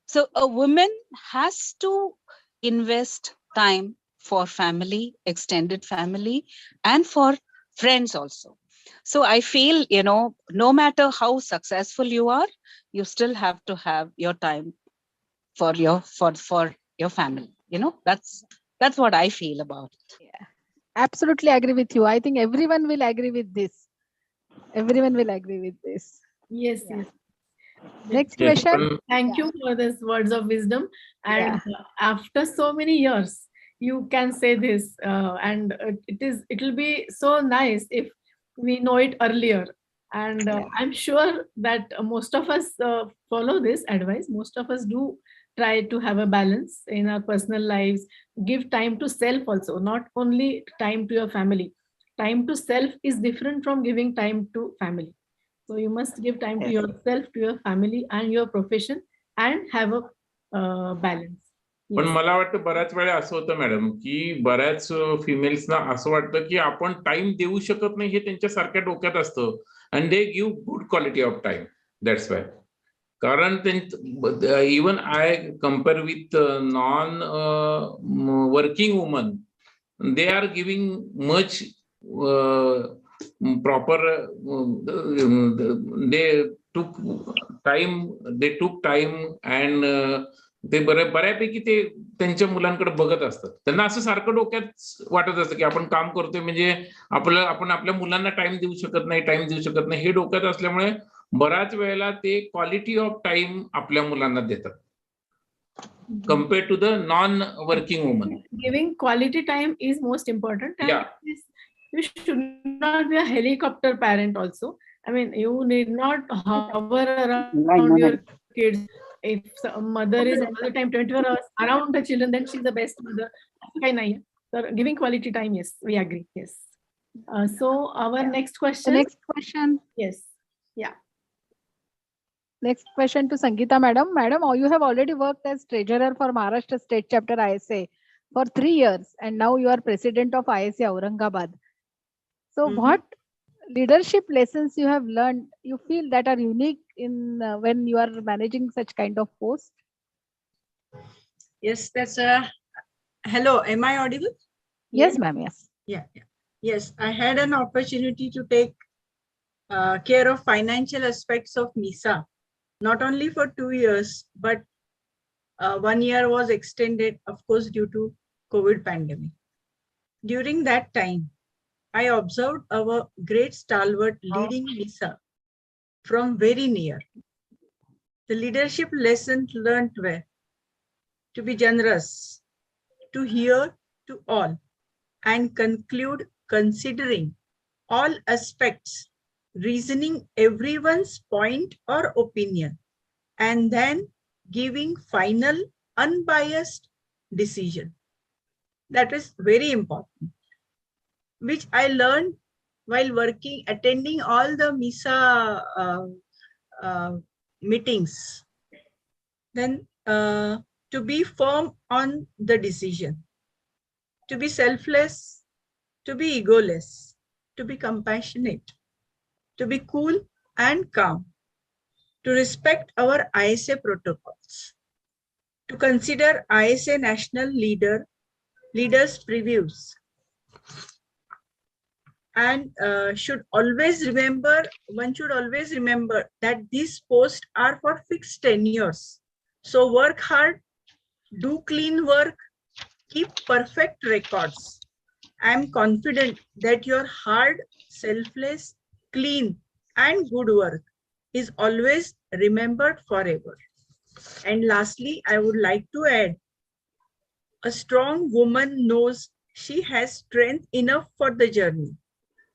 So a woman has to invest time for family, extended family, and for friends also. So I feel, no matter how successful you are, you still have to have your time for your family. That's what I feel about it. Yeah. Absolutely agree with you. I think everyone will agree with this. Everyone will agree with this. Yes, Yeah. yes. Next question. Thank you for this words of wisdom. And after so many years, you can say this, and it will be so nice if we know it earlier. And I'm sure that most of us follow this advice. Most of us do try to have a balance in our personal lives. Give time to self also, not only time to your family. Time to self is different from giving time to family. So you must give time to yourself, to your family and your profession and have a balance. पण मला वाटतं बऱ्याच वेळा असं होतं madam की बऱ्याच फिमेल्सना असं वाटतं की आपण टाइम देऊ शकत नाही हे त्यांच्या सारख्या डोक्यात असतं and they give good quality of time. That's why. कारण even I compare with non working woman, they are giving much proper, they took time and ते बऱ्यापैकी ते त्यांच्या मुलांकडे बघत असतात. त्यांना असं सारखं डोक्यात वाटत असतं की आपण काम करतोय म्हणजे आपण आपल्या मुलांना टाइम देऊ शकत नाही हे डोक्यात असल्यामुळे बऱ्याच वेळेला ते क्वालिटी ऑफ टाइम आपल्या मुलांना देतात compared to the non-working woman. Giving quality time is most important. And you should not be a helicopter parent also. I mean, you need not hover around your kids. If a mother is all the time 24 hours around the children, then she's the best mother. So giving quality time, yes, we agree. Yes. So our next question. The next question. Yes. Yeah. Next question to Sangeeta Madam. Madam, you have already worked as treasurer for Maharashtra State Chapter ISA for 3 years, and now you are president of ISA Aurangabad. So what leadership lessons you have learned, you feel that are unique in when you are managing such kind of post? Yes, that's hello, am I audible? Yes, ma'am. Yes. Yeah. Yes, I had an opportunity to take care of financial aspects of Misa. Not only for 2 years, but 1 year was extended, of course, due to COVID pandemic. During that time, I observed our great stalwart leading Misa from very near. The leadership lessons learned were to be generous, to hear to all, and conclude considering all aspects, reasoning everyone's point or opinion, and then giving final unbiased decision. That is very important, which I learned while attending all the Misa meetings. Then to be firm on the decision, to be selfless, to be egoless, to be compassionate, to be cool and calm, to respect our ISA protocols, to consider ISA national leaders' previews, and one should always remember that these posts are for fixed tenures. So work hard, do clean work, keep perfect records. I am confident that your hard, selfless, clean, and good work is always remembered forever. And lastly, I would like to add, a strong woman knows she has strength enough for the journey,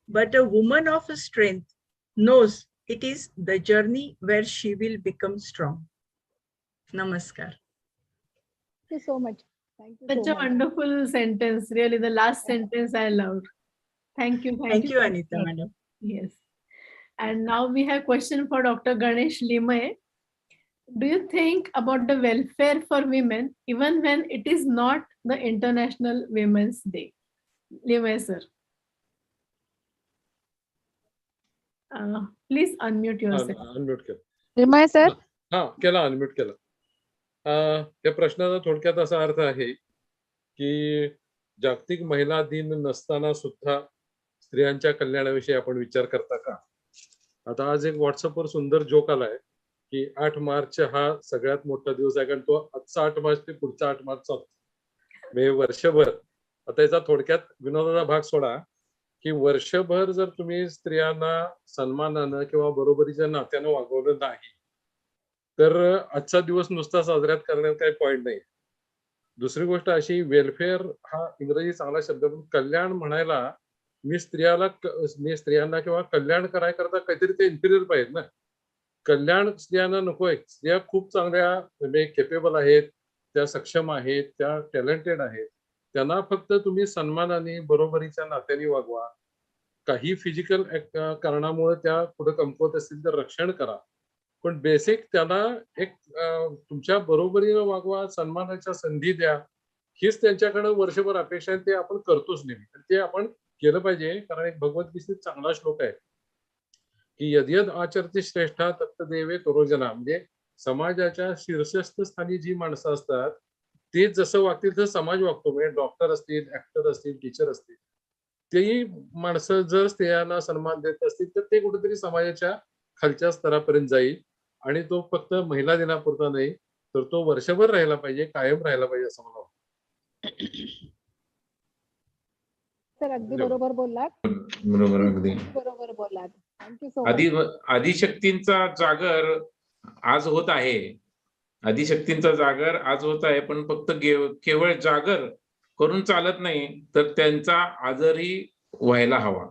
but a woman of strength knows it is the journey where she will become strong. Namaskar. Thank you so much. Thank you Such so a much. wonderful sentence. Really, the last sentence I loved. Thank you. Thank you, Anita, madam. Yes. And now we have question for Dr. Ganesh Limay. Do you think about the welfare for women even when it is not the International Women's Day? Limay, sir. Please unmute yourself. Unmute केलं. Rimay sir. हा केला, unmute केला. त्या प्रश्नाचा थोडक्यात असा अर्थ आहे की जागतिक महिला दिन नसताना सुद्धा स्त्रियांच्या कल्याणाविषयी आपण विचार करता का? आता आज एक व्हॉट्सअपवर सुंदर जोक आलाय की 8 मार्च हा सगळ्यात मोठा दिवस आहे, कारण तो आजचा 8 मार्च ते पुढचा 8 मार्च चालतो, म्हणजे वर्षभर. आता याचा थोडक्यात विनोदाचा भाग सोडा की वर्षभर जर तुम्ही स्त्रियांना सन्मानानं किंवा बरोबरीच्या नात्यानं वागवलं नाही तर आजचा दिवस नुसता साजऱ्यात करण्यात काही पॉईंट नाही. दुसरी गोष्ट अशी, वेलफेअर हा इंग्रजी चांगला शब्द, पण कल्याण म्हणायला मी स्त्रियांना किंवा कल्याण करायकरता काहीतरी ते इन्फिरियर पाहिजे ना. कल्याण स्त्रियांना नकोय. स्त्रिया खूप चांगल्या म्हणजे केपेबल आहेत, त्या सक्षम आहेत, त्या टॅलेंटेड आहेत. त्यांना फक्त तुम्ही सन्मानाने बरोबरीच्या नात्याने वागवा. काही फिजिकल कारणामुळे त्या पुढे कमकुवत असतील तर रक्षण करा, पण बेसिक त्यांना एक तुमच्या बरोबरीनं वागवा, सन्मानाच्या संधी द्या. हीच त्यांच्याकडे वर्षभर अपेक्षा आहे. ते आपण करतोच नेहमी, ते आपण केलं पाहिजे. कारण एक भगवद्गीतेत चांगला श्लोक आहे की यद यद आचरते श्रेष्ठा तत्त देवे तरोजना, म्हणजे समाजाच्या शीर्षस्थ स्थानी जी माणसं असतात ते जसं वागतील तसं समाज वागतो. म्हणजे डॉक्टर असतील, ऍक्टर असतील, टीचर असतील, तेही माणसं जर स्त्रियांना सन्मान देत असतील तर ते कुठेतरी समाजाच्या खालच्या स्तरापर्यंत जाईल. आणि तो फक्त महिला दिनापुरता नाही तर तो वर्षभर राहायला पाहिजे, कायम राहायला पाहिजे असं मला वाटतं. सर अगदी बरोबर बोललात. बरोबर, अगदी बरोबर बोललात. Thank you so much. आदिशक्तींचा जागर आज होत आहे. आदिशक्तींचा जागर आज होत आहे, पण फक्त केवळ जागर करून चालत नाही, तर त्यांचा आदरही व्हायला हवा.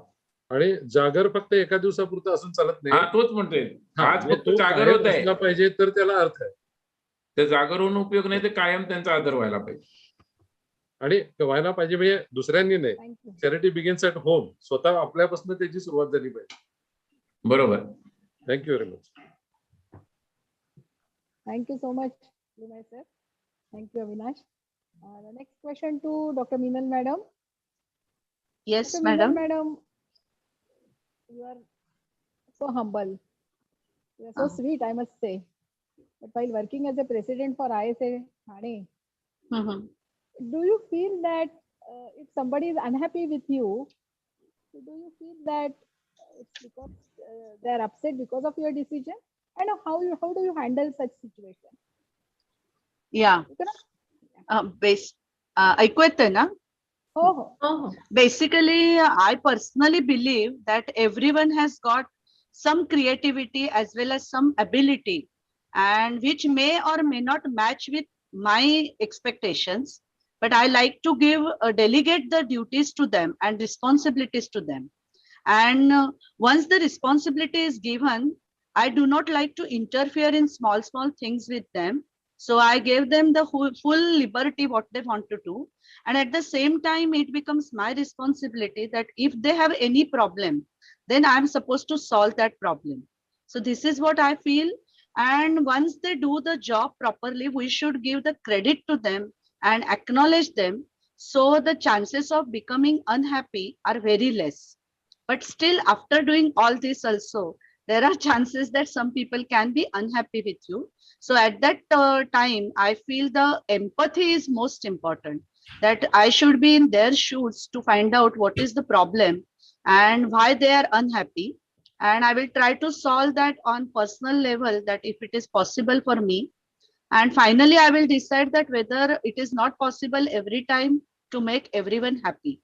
आणि जागर फक्त एका दिवसापुरतं असून चालत नाही. हा, तोच म्हणतोय. आज फक्त तो जागर कायम होत आहे असला पाहिजे तर त्याला अर्थ आहे. त्या जागर होऊन उपयोग नाही, तर कायम त्यांचा आदर व्हायला पाहिजे. आणि व्हायला पाहिजे म्हणजे दुसऱ्यांनी नाही. Charity begins at home. स्वतः आपल्यापासून त्याची सुरुवात झाली पाहिजे. बरोबर. Thank you very much. Thank you so much, Limay sir. Thank you, Avinash. The next question to Dr. Meenal madam. Yes, Dr. madam. Meenal madam, you are so humble. You are so sweet, I must say. But while working as a president for ISA Thane, do you feel that if somebody is unhappy with you, do you feel that it's because they are upset because of your decision? And how do you handle such situation? Yeah. ऐकू येतंय ना? Oh. Basically, I personally believe that everyone has got some creativity as well as some ability, and which may or may not match with my expectations. But I like to delegate the duties to them and responsibilities to them. And once the responsibility is given, I do not like to interfere in small things with them. So I gave them the full liberty what they want to do. And at the same time, it becomes my responsibility that if they have any problem, then I'm supposed to solve that problem. So this is what I feel. And once they do the job properly, we should give the credit to them and acknowledge them. So the chances of becoming unhappy are very less. But still, after doing all this also, there are chances that some people can be unhappy with you. So at that time, I feel the empathy is most important, that I should be in their shoes to find out what is the problem and why they are unhappy. And I will try to solve that on personal level, that if it is possible for me. And finally, I will decide that whether it is not possible every time to make everyone happy.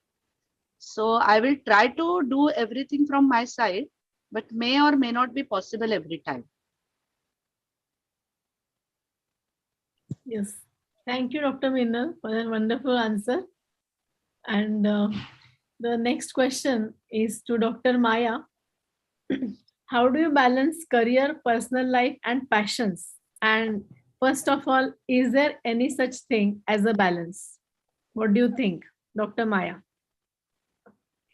So I will try to do everything from my side, but may or may not be possible every time. Yes. Thank you, Dr. Minal, for that wonderful answer. And the next question is to Dr. Maya. How do you balance career, personal life, and passions? And first of all, is there any such thing as a balance? What do you think, Dr. Maya?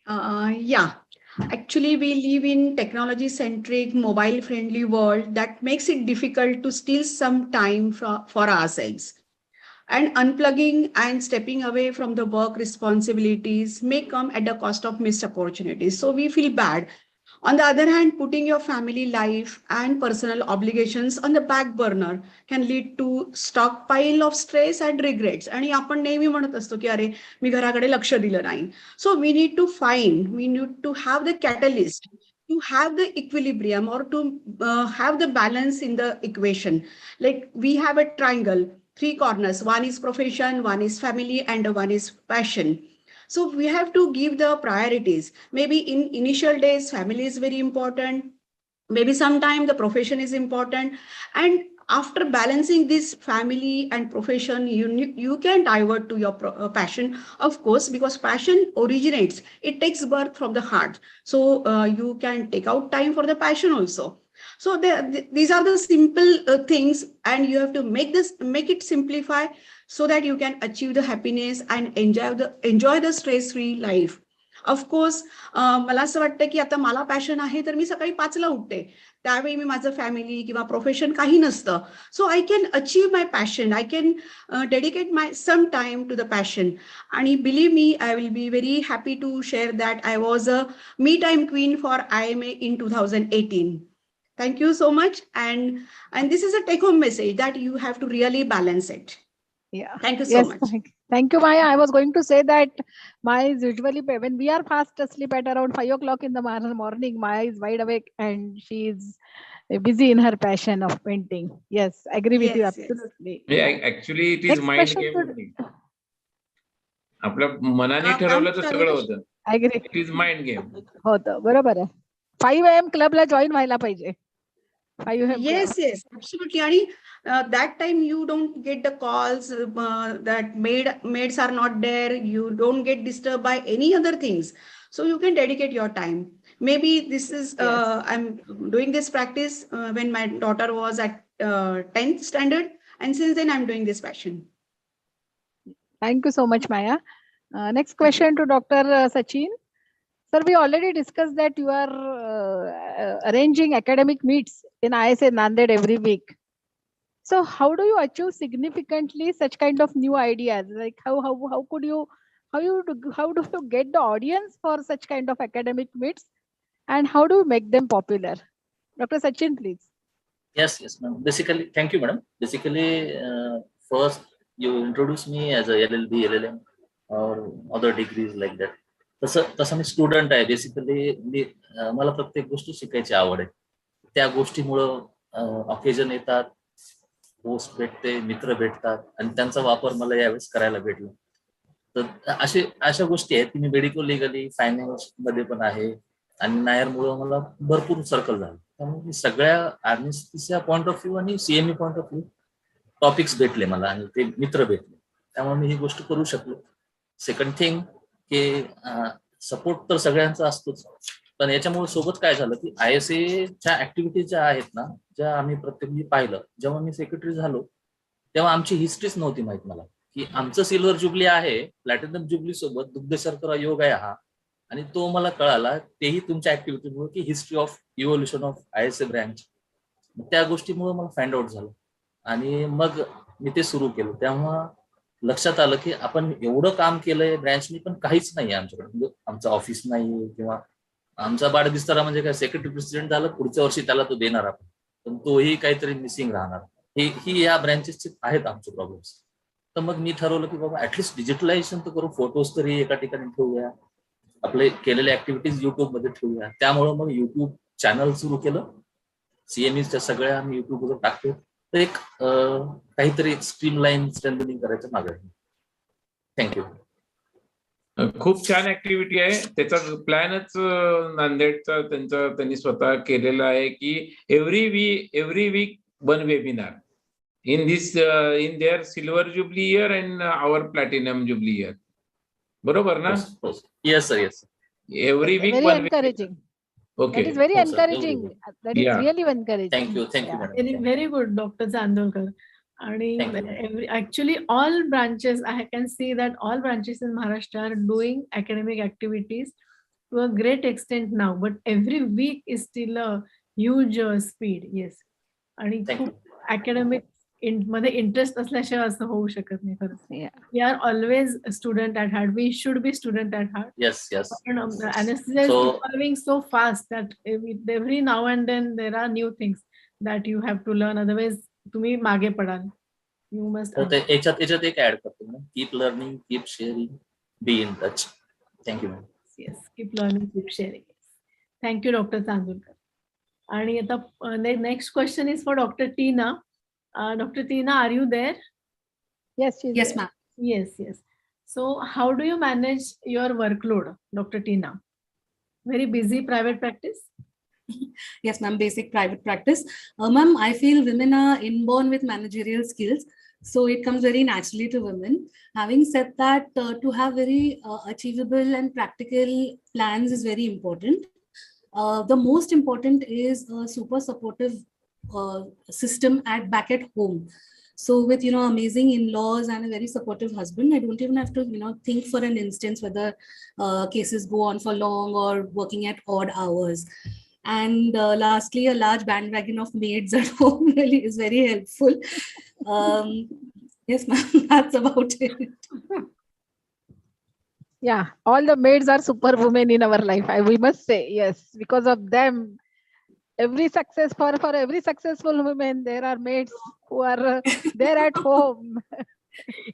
Yeah, actually we live in technology centric, mobile friendly world that makes it difficult to steal some time for ourselves. And unplugging and stepping away from the work responsibilities may come at the cost of missed opportunities. So we feel bad. On the other hand, putting your family life and personal obligations on the back burner can lead to stockpile of stress and regrets. आणि आपण नेहमी म्हणत असतो की अरे मी घराकडे लक्ष दिलं नाही. So we need to have the catalyst to have the equilibrium or to have the balance in the equation. Like we have a triangle, 3 corners. One is profession, one is family, and one is passion. So we have to give the priorities. Maybe in initial days, family is very important. Maybe sometime the profession is important. And after balancing this family and profession, you can divert to your passion, of course, because passion originates, it takes birth from the heart. So you can take out time for the passion also. So these are the simple things, and you have to make it simplify so that you can achieve the happiness and enjoy the stress-free life. Of course, मला असं वाटतं की आता मला passion आहे तर मी सकाळी 5ला उठते. त्यावेळी मी माझं फॅमिली किंवा प्रोफेशन काही नसतं. So I can achieve my passion. I can dedicate my some time to the passion. आणि believe me, I will be very happy to share that I was a me time queen for IMA in 2018. Thank you so much. And this is a take home message that you have to really balance it. Yeah. Thank you so much. Thank you, Maya. I was going to say that Maya is usually, when we are fast asleep at around 5 o'clock in the morning, Maya is wide awake and she is busy in her passion of painting. Yes, agree with you. Absolutely. Yeah, actually it is Next mind question game. आपल्या मनाने ठरवलं तर सगळं होतं. agree. It is mind game. होतं, बरोबर आहे. 5 AM क्लबला join व्हायला पाहिजे. 5 AM Yes, absolutely. And that time you don't get the calls that maids are not there. You don't get disturbed by any other things. So you can dedicate your time. Maybe this is, I'm doing this practice when my daughter was at 10th standard. And since then I'm doing this passion. Thank you so much, Maya. Next question to Dr. Sachin. Sir, we already discussed that you are arranging academic meets in ISA Nanded every week. So how do you achieve significantly such kind of new ideas? Like how do you get the audience for such kind of academic meets, and how do you make them popular? Dr. Sachin, please. Yes, ma'am. Basically, thank you, madam. Basically, first you introduce me as a LLB, LLM, or other degrees like that. तसं मी student आहे. Basically मला प्रत्येक गोष्ट शिकायची आवड आहे. त्या गोष्टीमुळं occasion येतात, पोस्ट भेटते, मित्र भेटतात, आणि त्यांचा वापर मला यावेळेस करायला भेटला. तर अशा गोष्टी आहेत की मी मेडिकल लीगली फायनान्स मध्ये पण आहे, आणि नायरमुळं मला भरपूर सर्कल झालं. त्यामुळे सगळ्या एडमिनिस्ट्रेटिव्ह पॉईंट ऑफ व्ह्यू आणि CME point of view topics भेटले मला, आणि ते मित्र भेटले. त्यामुळे मी ही गोष्ट करू शकलो. सेकंड थिंग की सपोर्ट तर सगळ्यांचा असतोच, पण याच्यामुळे सोबत काय झालं की ISAच्या ऍक्टिव्हिटीज ज्या आहेत ना, ज्या आम्ही प्रत्येक पाहिलं, जेव्हा मी सेक्रेटरी झालो तेव्हा आमची हिस्ट्रीच नव्हती माहित मला, की आमचं सिल्वर जुबली आहे, प्लॅटिनम जुबली सोबत दुग्ध शर्करा योग आहे हा, आणि तो मला कळाला तेही तुमच्या ऍक्टिव्हिटीमुळे की history of evolution of ISA branch. त्या गोष्टीमुळे मला फाइंड आउट झालं, आणि मग मी ते सुरू केलं. तेव्हा लक्षात आलं की आपण एवढं काम केलंय ब्रँचनी, पण काहीच नाही आमच्याकडे. म्हणजे आमचं ऑफिस नाही किंवा आमचा बाडबिस्तारा म्हणजे काय, सेक्रेटरी प्रेसिडेंट झालं, पुढच्या वर्षी त्याला तो देणार आपण, पण तोही काहीतरी मिसिंग राहणार. ही या ब्रँचेसचे आहेत आमचे प्रॉब्लेम्स. तर मग मी ठरवलं की बाबा ऍटलिस्ट डिजिटलायझेशन तर करू, फोटोज तरी एका ठिकाणी ठेवूया, आपले केलेले ऍक्टिव्हिटीज युट्यूब मध्ये ठेवूया. त्यामुळं मग युट्यूब चॅनल सुरू केलं. CMEच्या सगळ्या आम्ही युट्यूबवर टाकतो. तर एक काहीतरी स्ट्रीमलाईन स्ट्रेंथनिंग करायचं मागे. थँक्यू. खूप छान ऍक्टिव्हिटी आहे. त्याचा प्लॅनच नांदेडचा त्यांनी स्वतः केलेला आहे की every week one webinar in their silver jubilee year and our platinum jubilee year. बरोबर ना? Yes sir, yes. Every week Very one. encouraging. Okay. That is very Oh, sir, encouraging. That is Yeah. really encouraging. Thank you, Yeah. madam. Very good, Dr. Chandolkar. Thank you. Actually, all branches, I can see that all branches in Maharashtra are doing academic activities to a great extent now, but every week is still a huge speed. Yes. आणि Thank खूप academic मध्ये interest असल्याशिवाय असं होऊ शकत नाही खरंच. We are always student at heart. We should be student at heart. Yes, yes. But anesthesia is evolving so fast that every now and then there are new things that you have to learn. Otherwise, तुम्ही मागे पडाल. You must. याच्यात एक add करतो ना, keep learning, keep sharing, be in touch. Thank you ma'am. Yes, keep learning, keep sharing. Thank you, Dr. Chandolkar. आणि आता next question is for Dr. Tina. Dr. Tina, are you there? Yes, she's Yes, there. ma'am. Yes. So, how do you manage your workload, Dr. Tina? Very busy private practice? Yes, ma'am. Basic private practice. Ma'am, I feel women are inborn with managerial skills. So it comes very naturally to women. Having said that, to have very achievable and practical plans is very important. The most important is a super supportive system back at home. So with amazing in-laws and a very supportive husband, I don't even have to think for an instance whether cases go on for long or working at odd hours. And lastly, a large bandwagon of maids at home really is very helpful. Yes, ma'am, that's about it. Yeah, all the maids are superwomen in our life. We must say, yes, because of them. For every successful woman, there are maids who are there at home.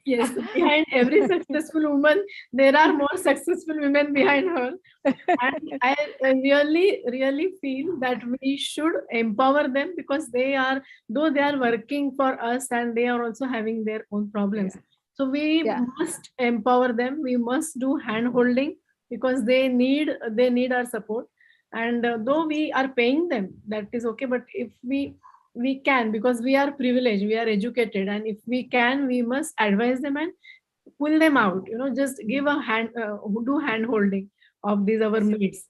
Yes, behind every successful woman, there are more successful women behind her. And I really feel that we should empower them because though they are working for us and they are also having their own problems. So we must empower them. We must do hand holding because they need our support. And though we are paying them, that is okay. But if we can, because we are privileged, we are educated, and if we can, we must advise them and pull them out. Just give a hand, do hand holding of these our maids.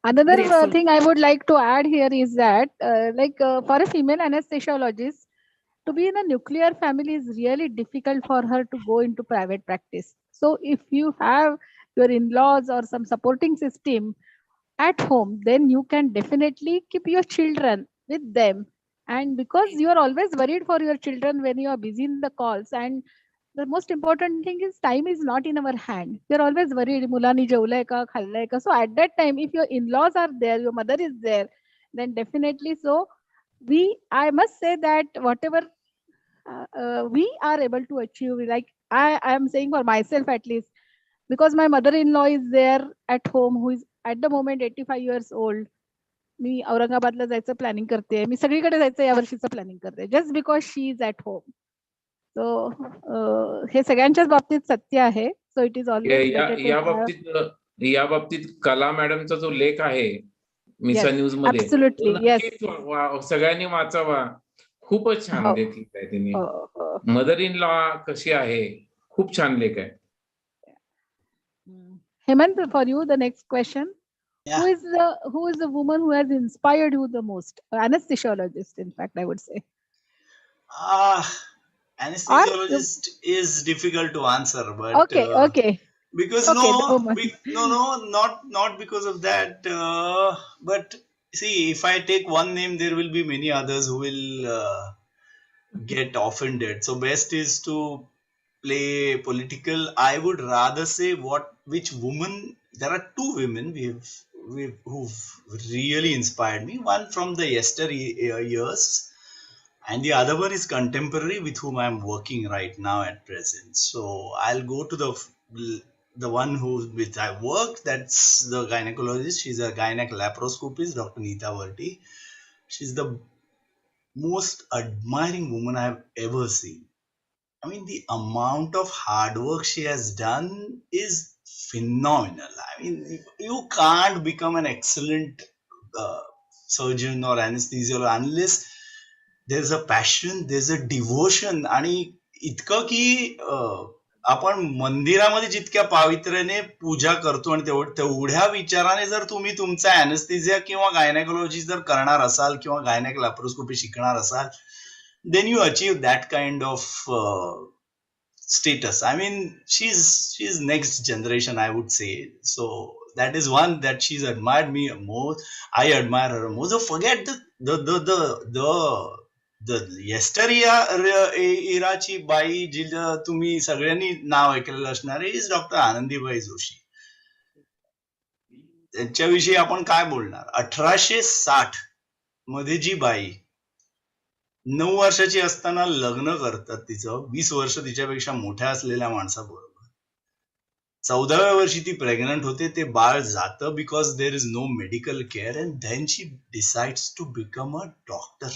Another Grateful. thing I would like to add here is that, for a female anesthesiologist, to be in a nuclear family is really difficult for her to go into private practice. So if you have your in-laws or some supporting system at home, then you can definitely keep your children with them. And because you are always worried for your children when you are busy in the calls, and the most important thing is time is not in our hand. You're always worried, mulani जेवलंय का, खाल्लंय का. So at that time, if your in-laws are there, your mother is there, then definitely so I must say that whatever we are able to achieve, like I am saying for myself at least, because my mother-in-law is there at home, who is at the moment 85 years old. मी औरंगाबादला जायचं planning करते, मी सगळीकडे जायचं या वर्षीचं planning करते, just because she is at home. So हे सगळ्यांच्याच बाबतीत सत्य आहे. सो इट इज ऑलवेज या बाबतीत कला मॅडमचा जो लेख आहे मिसा न्यूज मध्ये, सगळ्यांनी वाचावा. खूपच छान लेख आहे त्यांनी. मदर इन लॉ कशी आहे, खूप छान लेख आहे. Hemant, for you, the next question. Who is the woman who has inspired you the most? Anesthesiologist, in fact, I would say. Anesthesiologist is difficult to answer, but okay. Because not because of that. But see, if I take one name, there will be many others who will get offended. So best is to play political. I would rather say which woman. There are two women. who've really inspired me. One from the years, and the other one is contemporary with whom I'm working right now at present. So I'll go to the one with I work. That's the gynecologist. She's a gynec laparoscopist, Dr. Neeta Varti. She's the most admiring woman I've ever seen. I mean, the amount of hard work she has done is phenomenal. I mean, you can't become an excellent surgeon or anesthesiologist unless there's a passion, there's a devotion. आणि इतकं की आपण मंदिरामध्ये जितक्या पावित्र्याने पूजा करतो आणि तेवढ्या विचाराने जर तुम्ही तुमचा अॅनेस्थेसिया किंवा गायनेकोलॉजी जर करणार असाल किंवा गायनेक लॅप्रोस्कोपी शिकणार असाल, then you achieve that kind of status. I mean, she's next generation, I would say. So that is one that she's admired me most. I admire her most. So forget the yesteryearची बाई जिला तुम्ही सगळ्यांनी नाव ऐकलेलं असणार is doctor Anandibai Joshi. त्यांच्याविषयी आपण काय बोलणार. 1860 मध्ये जी बाई 9 वर्षाची असताना लग्न करतात तिचं, 20 वर्ष तिच्यापेक्षा मोठ्या असलेल्या माणसाबरोबर, 14व्या वर्षी ती प्रेग्नंट होते, ते बाळ जातं because there is no medical care, and then she decides to become a doctor.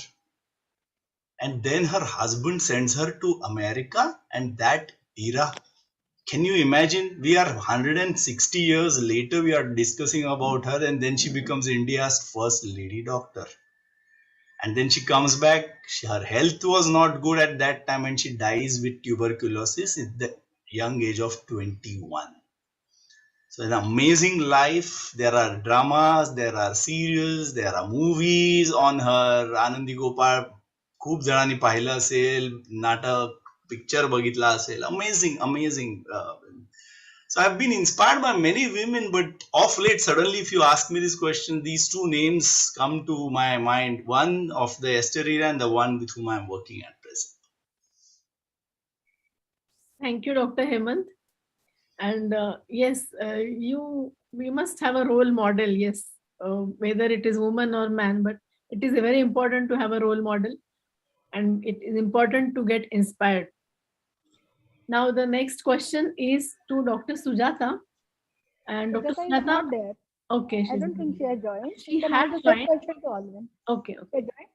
And then her husband sends her to America, and that era, can you imagine? We are 160 years later, we are discussing about her, and then she becomes India's first lady doctor. And then she comes back. Her health was not good at that time, and she dies with tuberculosis at the young age of 21. So an amazing life. There are dramas, there are serials, there are movies on her. Anandi Gopal खूप जणांनी पाहिलं असेल, नाटक, picture बघितला असेल. Amazing amazing. So I've been inspired by many women, but of late, suddenly, if you ask me this question, these two names come to my mind. One of the yesteryear and the one with whom I'm working at present. Thank you, Dr. Hemant. And yes, we must have a role model. Yes, whether it is woman or man, but it is very important to have a role model. And it is important to get inspired. Now the next question is to Dr. Sujata. And Dr. Sujata is Sujata, not there. Okay. I don't think she has joined. She can had ask the joined. question to all of them. Okay. Okay, join.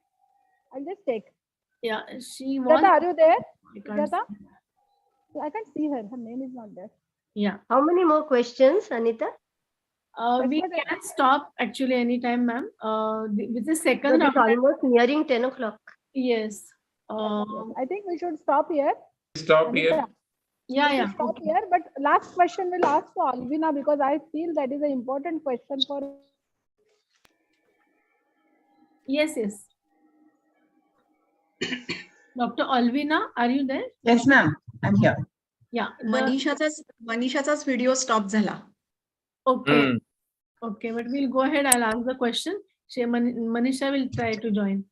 I'll just take. Yeah, she Sujata, wants. are you there? I can't Sujata? I can't see her. Her name is not there. Yeah. How many more questions, Anita? We can stop actually anytime, ma'am. With the second But it's round. almost nearing 10 o'clock. Yes. I think we should stop here. Stop Anita, here. Yeah, we should yeah. stop here. But last question we'll ask to Alvina, because I feel that is an important question for. Yes, yes. Dr. Alvina, are you there? Yes, ma'am. I'm here. Yeah. मनीषाचाच video stop झाला. Okay. Okay, but we'll go ahead. I'll ask the question. Manisha will try to join.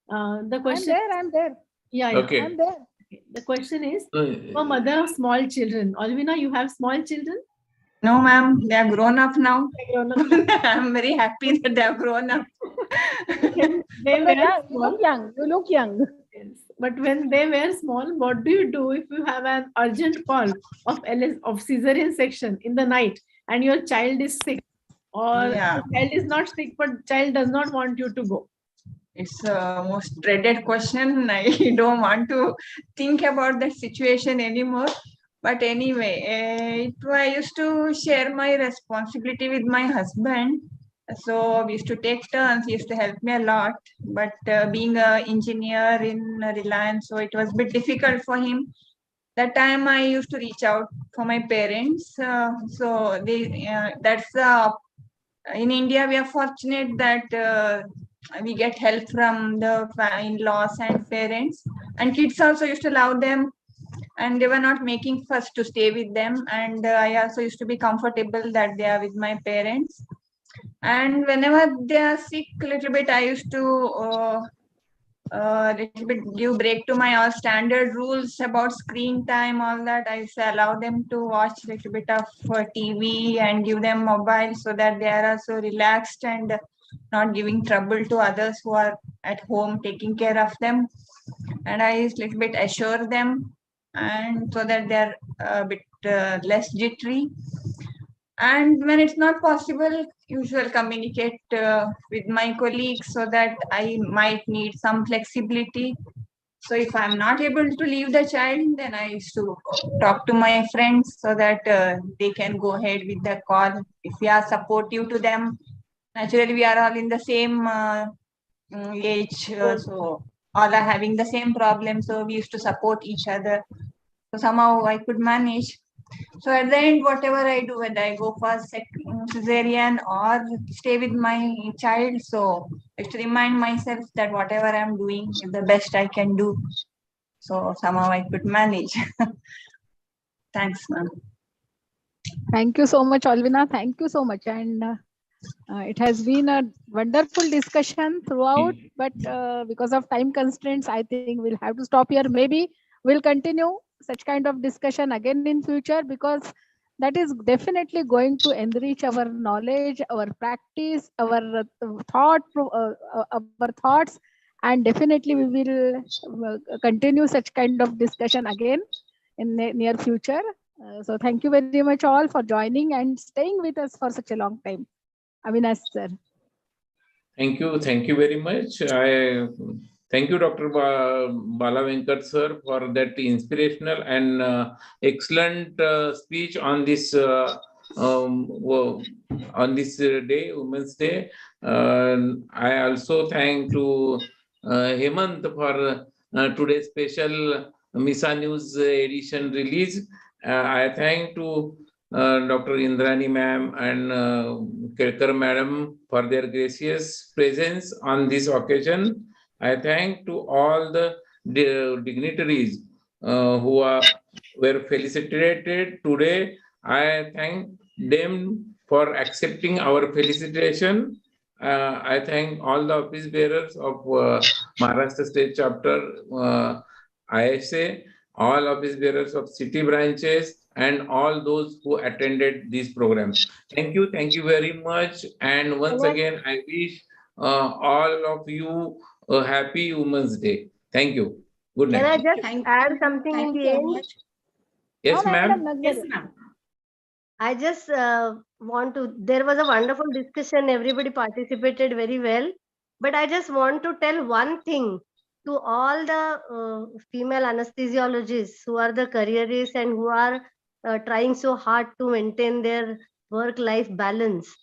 The question. I'm there. Yeah, yeah. Okay. I'm there. Okay. The question is, for mother of small children. Alvina, you have small children? No, ma'am. They are grown up now. Grown up. I'm very happy that they have grown up. They were You small. look young. You look young. Yes. But when they were small, what do you do if you have an urgent call of cesarean section in the night and your child is sick, or Yeah. the child is not sick but child does not want you to go? It's a most dreaded question. I don't want to think about that situation anymore. But anyway, I used to share my responsibility with my husband. So we used to take turns. He used to help me a lot. But being an engineer in Reliance, so it was a bit difficult for him. That time I used to reach out for my parents. So in India, we are fortunate that we get help from the in-laws and parents, and kids also used to love them, and they were not making fuss to stay with them. And I also used to be comfortable that they are with my parents. And whenever they are sick a little bit, I used to little bit give break to my all standard rules about screen time, all that. I say allow them to watch little bit of TV and give them mobile so that they are also relaxed and not giving trouble to others who are at home taking care of them. And I little bit assure them, and so that they are a bit less jittery. And when it's not possible, usual communicate with my colleagues so that I might need some flexibility. So if I'm not able to leave the child, then I used to talk to my friends so that they can go ahead with the call. If we are supportive to them, naturally we are all in the same age, so all are having the same problem. So we used to support each other. So somehow I could manage. So at the end, whatever I do, whether I go for cesarean or stay with my child, so I have to remind myself that whatever I'm doing is the best I can do. So somehow I could manage. Thanks, ma'am. Thank you so much, Alvina. Thank you so much. And it has been a wonderful discussion throughout, but because of time constraints, I think we'll have to stop here. Maybe we'll continue such kind of discussion again in future, because that is definitely going to enrich our knowledge, our practice, our our thoughts, and definitely we will continue such kind of discussion again in the near future. So thank you very much all for joining and staying with us for such a long time. Avinash sir. Thank you very much. I thank you, Dr. Bala Venkat sir, for that inspirational and excellent speech on this day, Women's Day. I also thank to Hemant for today's special Misa News edition release. I thank to Dr. Indrani ma'am and Kirkar madam for their gracious presence on this occasion. I thank to all the dignitaries who were felicitated today. I thank them for accepting our felicitation. I thank all the office bearers of Maharashtra State Chapter ISA, all office bearers of city branches, and all those who attended this program. Thank you very much. And once again, I wish all of you a happy Women's Day. Thank you. Good Can night. I just add something in the end? Yes, ma'am. Yes, ma'am. I just want to, there was a wonderful discussion. Everybody participated very well. But I just want to tell one thing to all the female anesthesiologists who are the careerists and who are trying so hard to maintain their work-life balance.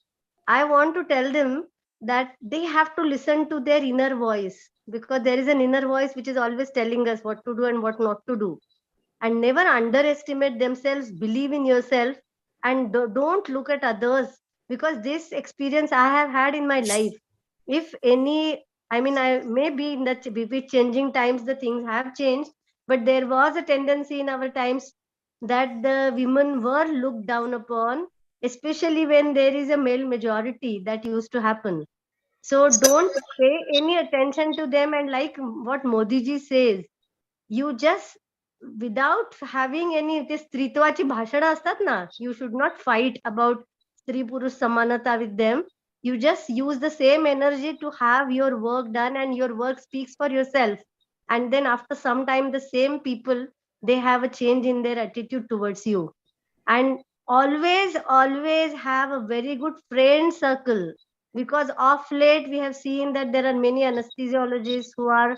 I want to tell them that they have to listen to their inner voice, because there is an inner voice which is always telling us what to do and what not to do. And never underestimate themselves, believe in yourself, and don't look at others, because this experience I have had in my life. If any, I mean, I may be in the with changing times, the things have changed, but there was a tendency in our times that the women were looked down upon, especially when there is a male majority. That used to happen. So don't pay any attention to them. And like what Modi ji says, you just, without having any, ते स्त्रीत्वाची भाषणं असतात ना, you should not fight about स्त्री पुरुष samanata with them. You just use the same energy to have your work done, and your work speaks for yourself. And then after some time, the same people, they have a change in their attitude towards you. And always have a very good friend circle, because of late we have seen that there are many anesthesiologists who are,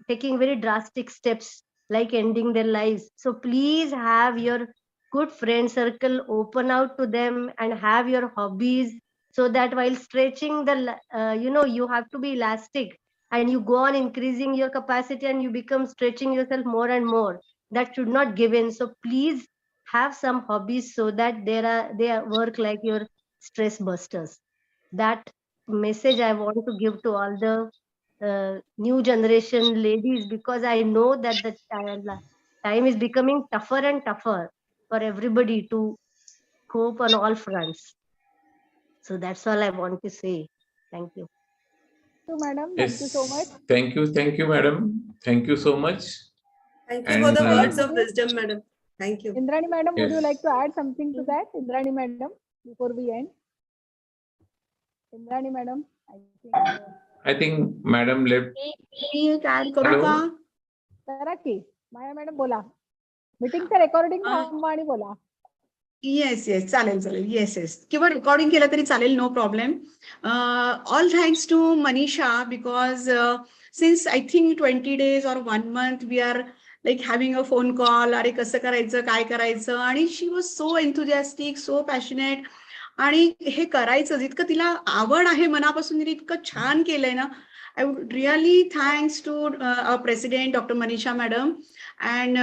taking very drastic steps, like ending their lives. So please have your good friend circle, open out to them, and have your hobbies, so that while stretching you have to be elastic, and you go on increasing your capacity, and you become stretching yourself more and more. That should not give in. So please have some hobbies, so that they work like your stress busters. That message I want to give to all the new generation ladies, because I know that the time is becoming tougher and tougher for everybody to cope on all fronts. So that's all I want to say. Thank you. you, madam. Yes. Thank you so much. Thank you, madam. Thank you so much. Thank you for the And, words of wisdom, madam. Thank you. Indrani madam, would you Yes. like to add something to that? Indrani madam, before we end. Indrani madam, I think madam left. मी एक add करू Hello? का? करा की माया madam बोला. मीटिंगचं recording थांबवा आणि बोला. Yes yes चालेल चालेल येस येस किंवा रेकॉर्डिंग केलं तरी चालेल no problem. All thanks to Manisha because since I think 20 days or 1 month we are like having a phone call. अरे कसं करायचं काय करायचं आणि she was so enthusiastic so passionate आणि हे करायचं जितकं तिला आवड आहे मनापासून तिने इतकं छान केलंय ना. I would really thanks to our president, Dr. Manisha madam, and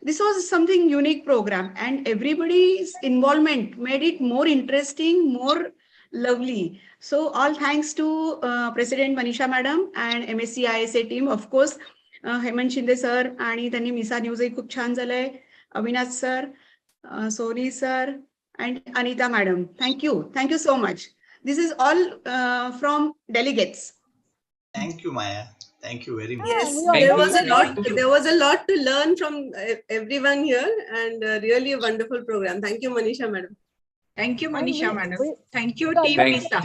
this was something unique program, and everybody's involvement made it more interesting, more lovely. So all thanks to President Manisha madam and MSCISA team, of course, Hemant Shinde sir, आणि त्यांनी मिसा न्यूजही खूप छान झालंय. Avinash sir, Soni sir, and Anita madam. Thank you so much. This is all from delegates. Thank you, Maya. Thank you very much. Yes, Thank there you. was a lot. Thank you. There was a lot to learn from everyone here, and really a wonderful program. Thank you, Manisha madam. Thank you, Manisha madam. Thank you, Thank- team Misa.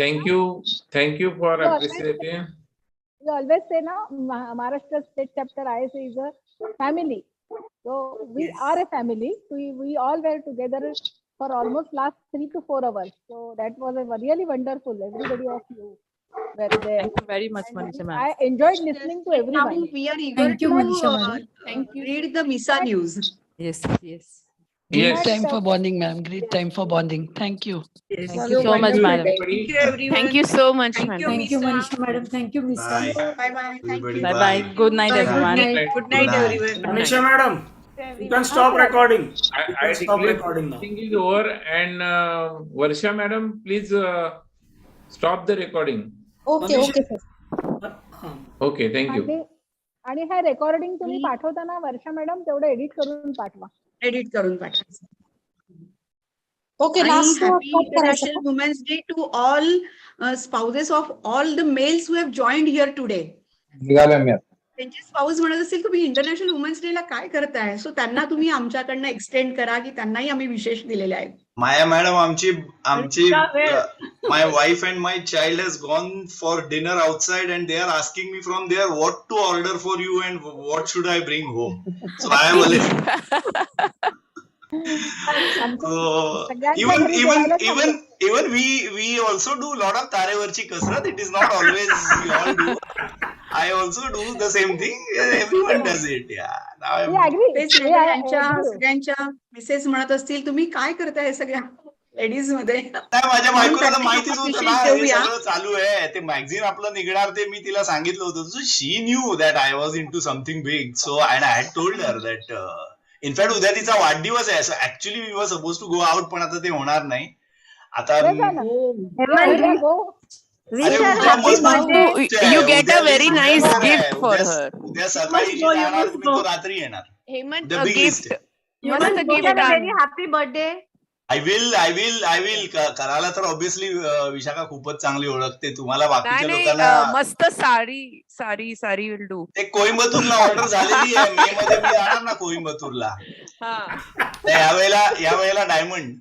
Thank you for No, appreciating. We always say na Maharashtra State Chapter ISA is a family. So we are a family. We all were together for almost last 3 to 4 hours. So that was a really wonderful. Everybody of you were there. Thank you very much, And Manisha ma'am. I enjoyed listening to Now everyone. we are eager Thank you, to Manisha madam. read the Misa news. Yes, yes. Great Yes. time for bonding, ma'am. Great time for bonding. Thank you. Yes. Thank you so much, madam. Thank you, everyone. Thank you so much, Thank you, madam. Thank you, Misa. Manisha madam. Thank you, Misa. Bye. Bye bye. Thank Everybody, you. Bye bye. Good night, Bye. everyone. Good night. Good night, everyone. Manisha madam, you can stop recording. I Stop declare recording now. meeting is over, and Varsha madam, please stop the recording. Okay, okay, sir. Okay, thank you. आणि हे recording तुम्ही पाठवताना वर्षा madam तेवढं edit करून पाठवा. Edit करून पाठवायचं. Okay, आणि last happy stop करायचं International Women's Day to all spouses of all the males who have joined here today. निघालो मी आता. त्यांचे स्पाऊस म्हणत असतील तुम्ही इंटरनॅशनल वुमन्स डे ला काय करताय, सो त्यांना तुम्ही आमच्याकडनं एक्सटेंड करा की त्यांनाही आम्ही विशेष दिलेले आहेत. Maya madam, आमची my wife and my child has gone for dinner outside and they are asking me from there what to order for you and what should I bring home. So I am a little so even we also do a lot of tarevarchi kasrat. It is not always we all do. I also do the same thing. Everyone does it. Yeah. Now तेच यांच्या सगळ्यांच्या Mrs म्हणत असतील तुम्ही काय करताय हे सगळ्या ladies मध्ये. माझ्या बायकोला तर माहितीच होतं ना हे सगळं चालू आहे. ते मॅगझिन आपलं निघणार ते मी तिला सांगितलं होतं. So she knew that I was into something big. So and I had told her that in fact उद्या तिचा वाढदिवस आहे. So actually we were supposed to go out पण आता ते होणार नाही. आता You get a very nice gift for her. उद्या सकाळी जाणार तुम्ही तो रात्री येणार. Hemant, The a big gift. list. You must a gift. Very happy birthday. I will करायला तर ऑब्विसली विशाखा खूपच चांगली ओळखते. तुम्हाला बाकीच्या लोकांना मस्त साडी विल डू. ते कोइंबतूरला ऑर्डर झालेली आहे. मे मध्ये मी जाणार ना कोइंबतूरला. यावेळेला डायमंड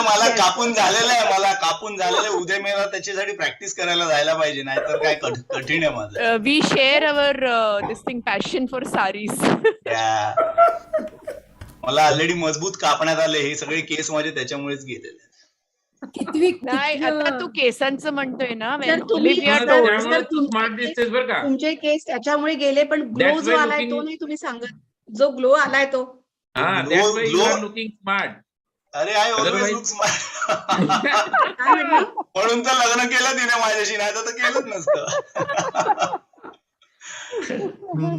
मला कापून झालेलं आहे. उद्या मला त्याच्यासाठी प्रॅक्टिस करायला जायला पाहिजे, नाहीतर काय कठीण आहे माझं. We share our this thing passion for sarees. मला ऑलरेडी मजबूत कापण्यात आले. हे सगळे केस माझे त्याच्यामुळेच गेलेले. नाही आता तू केसांचं म्हणतोय ना. तुमचे केस त्याच्यामुळे गेले, पण ग्लो जो आलाय तो नाही तुम्ही सांगत. जो ग्लो आलाय तो लुकिंग स्मार्ट. अरे आय ऑलवेज लुक स्मार्ट. म्हणून तर लग्न केलं तिने माझ्याशी, नाही तर केलंच नसतं.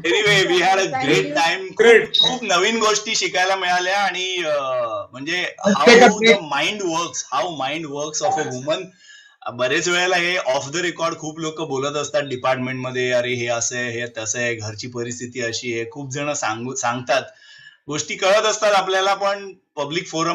Anyway we had a great time. खूप नवीन गोष्टी शिकायला मिळाल्या आणि म्हणजे how mind works of a woman. बरेच वेळेला हे ऑफ द रेकॉर्ड खूप लोक बोलत असतात डिपार्टमेंटमध्ये, अरे हे असं आहे, हे तसं आहे, घरची परिस्थिती अशी आहे. खूप जण सांगतात, गोष्टी कळत असतात आपल्याला, पण पब्लिक फोरम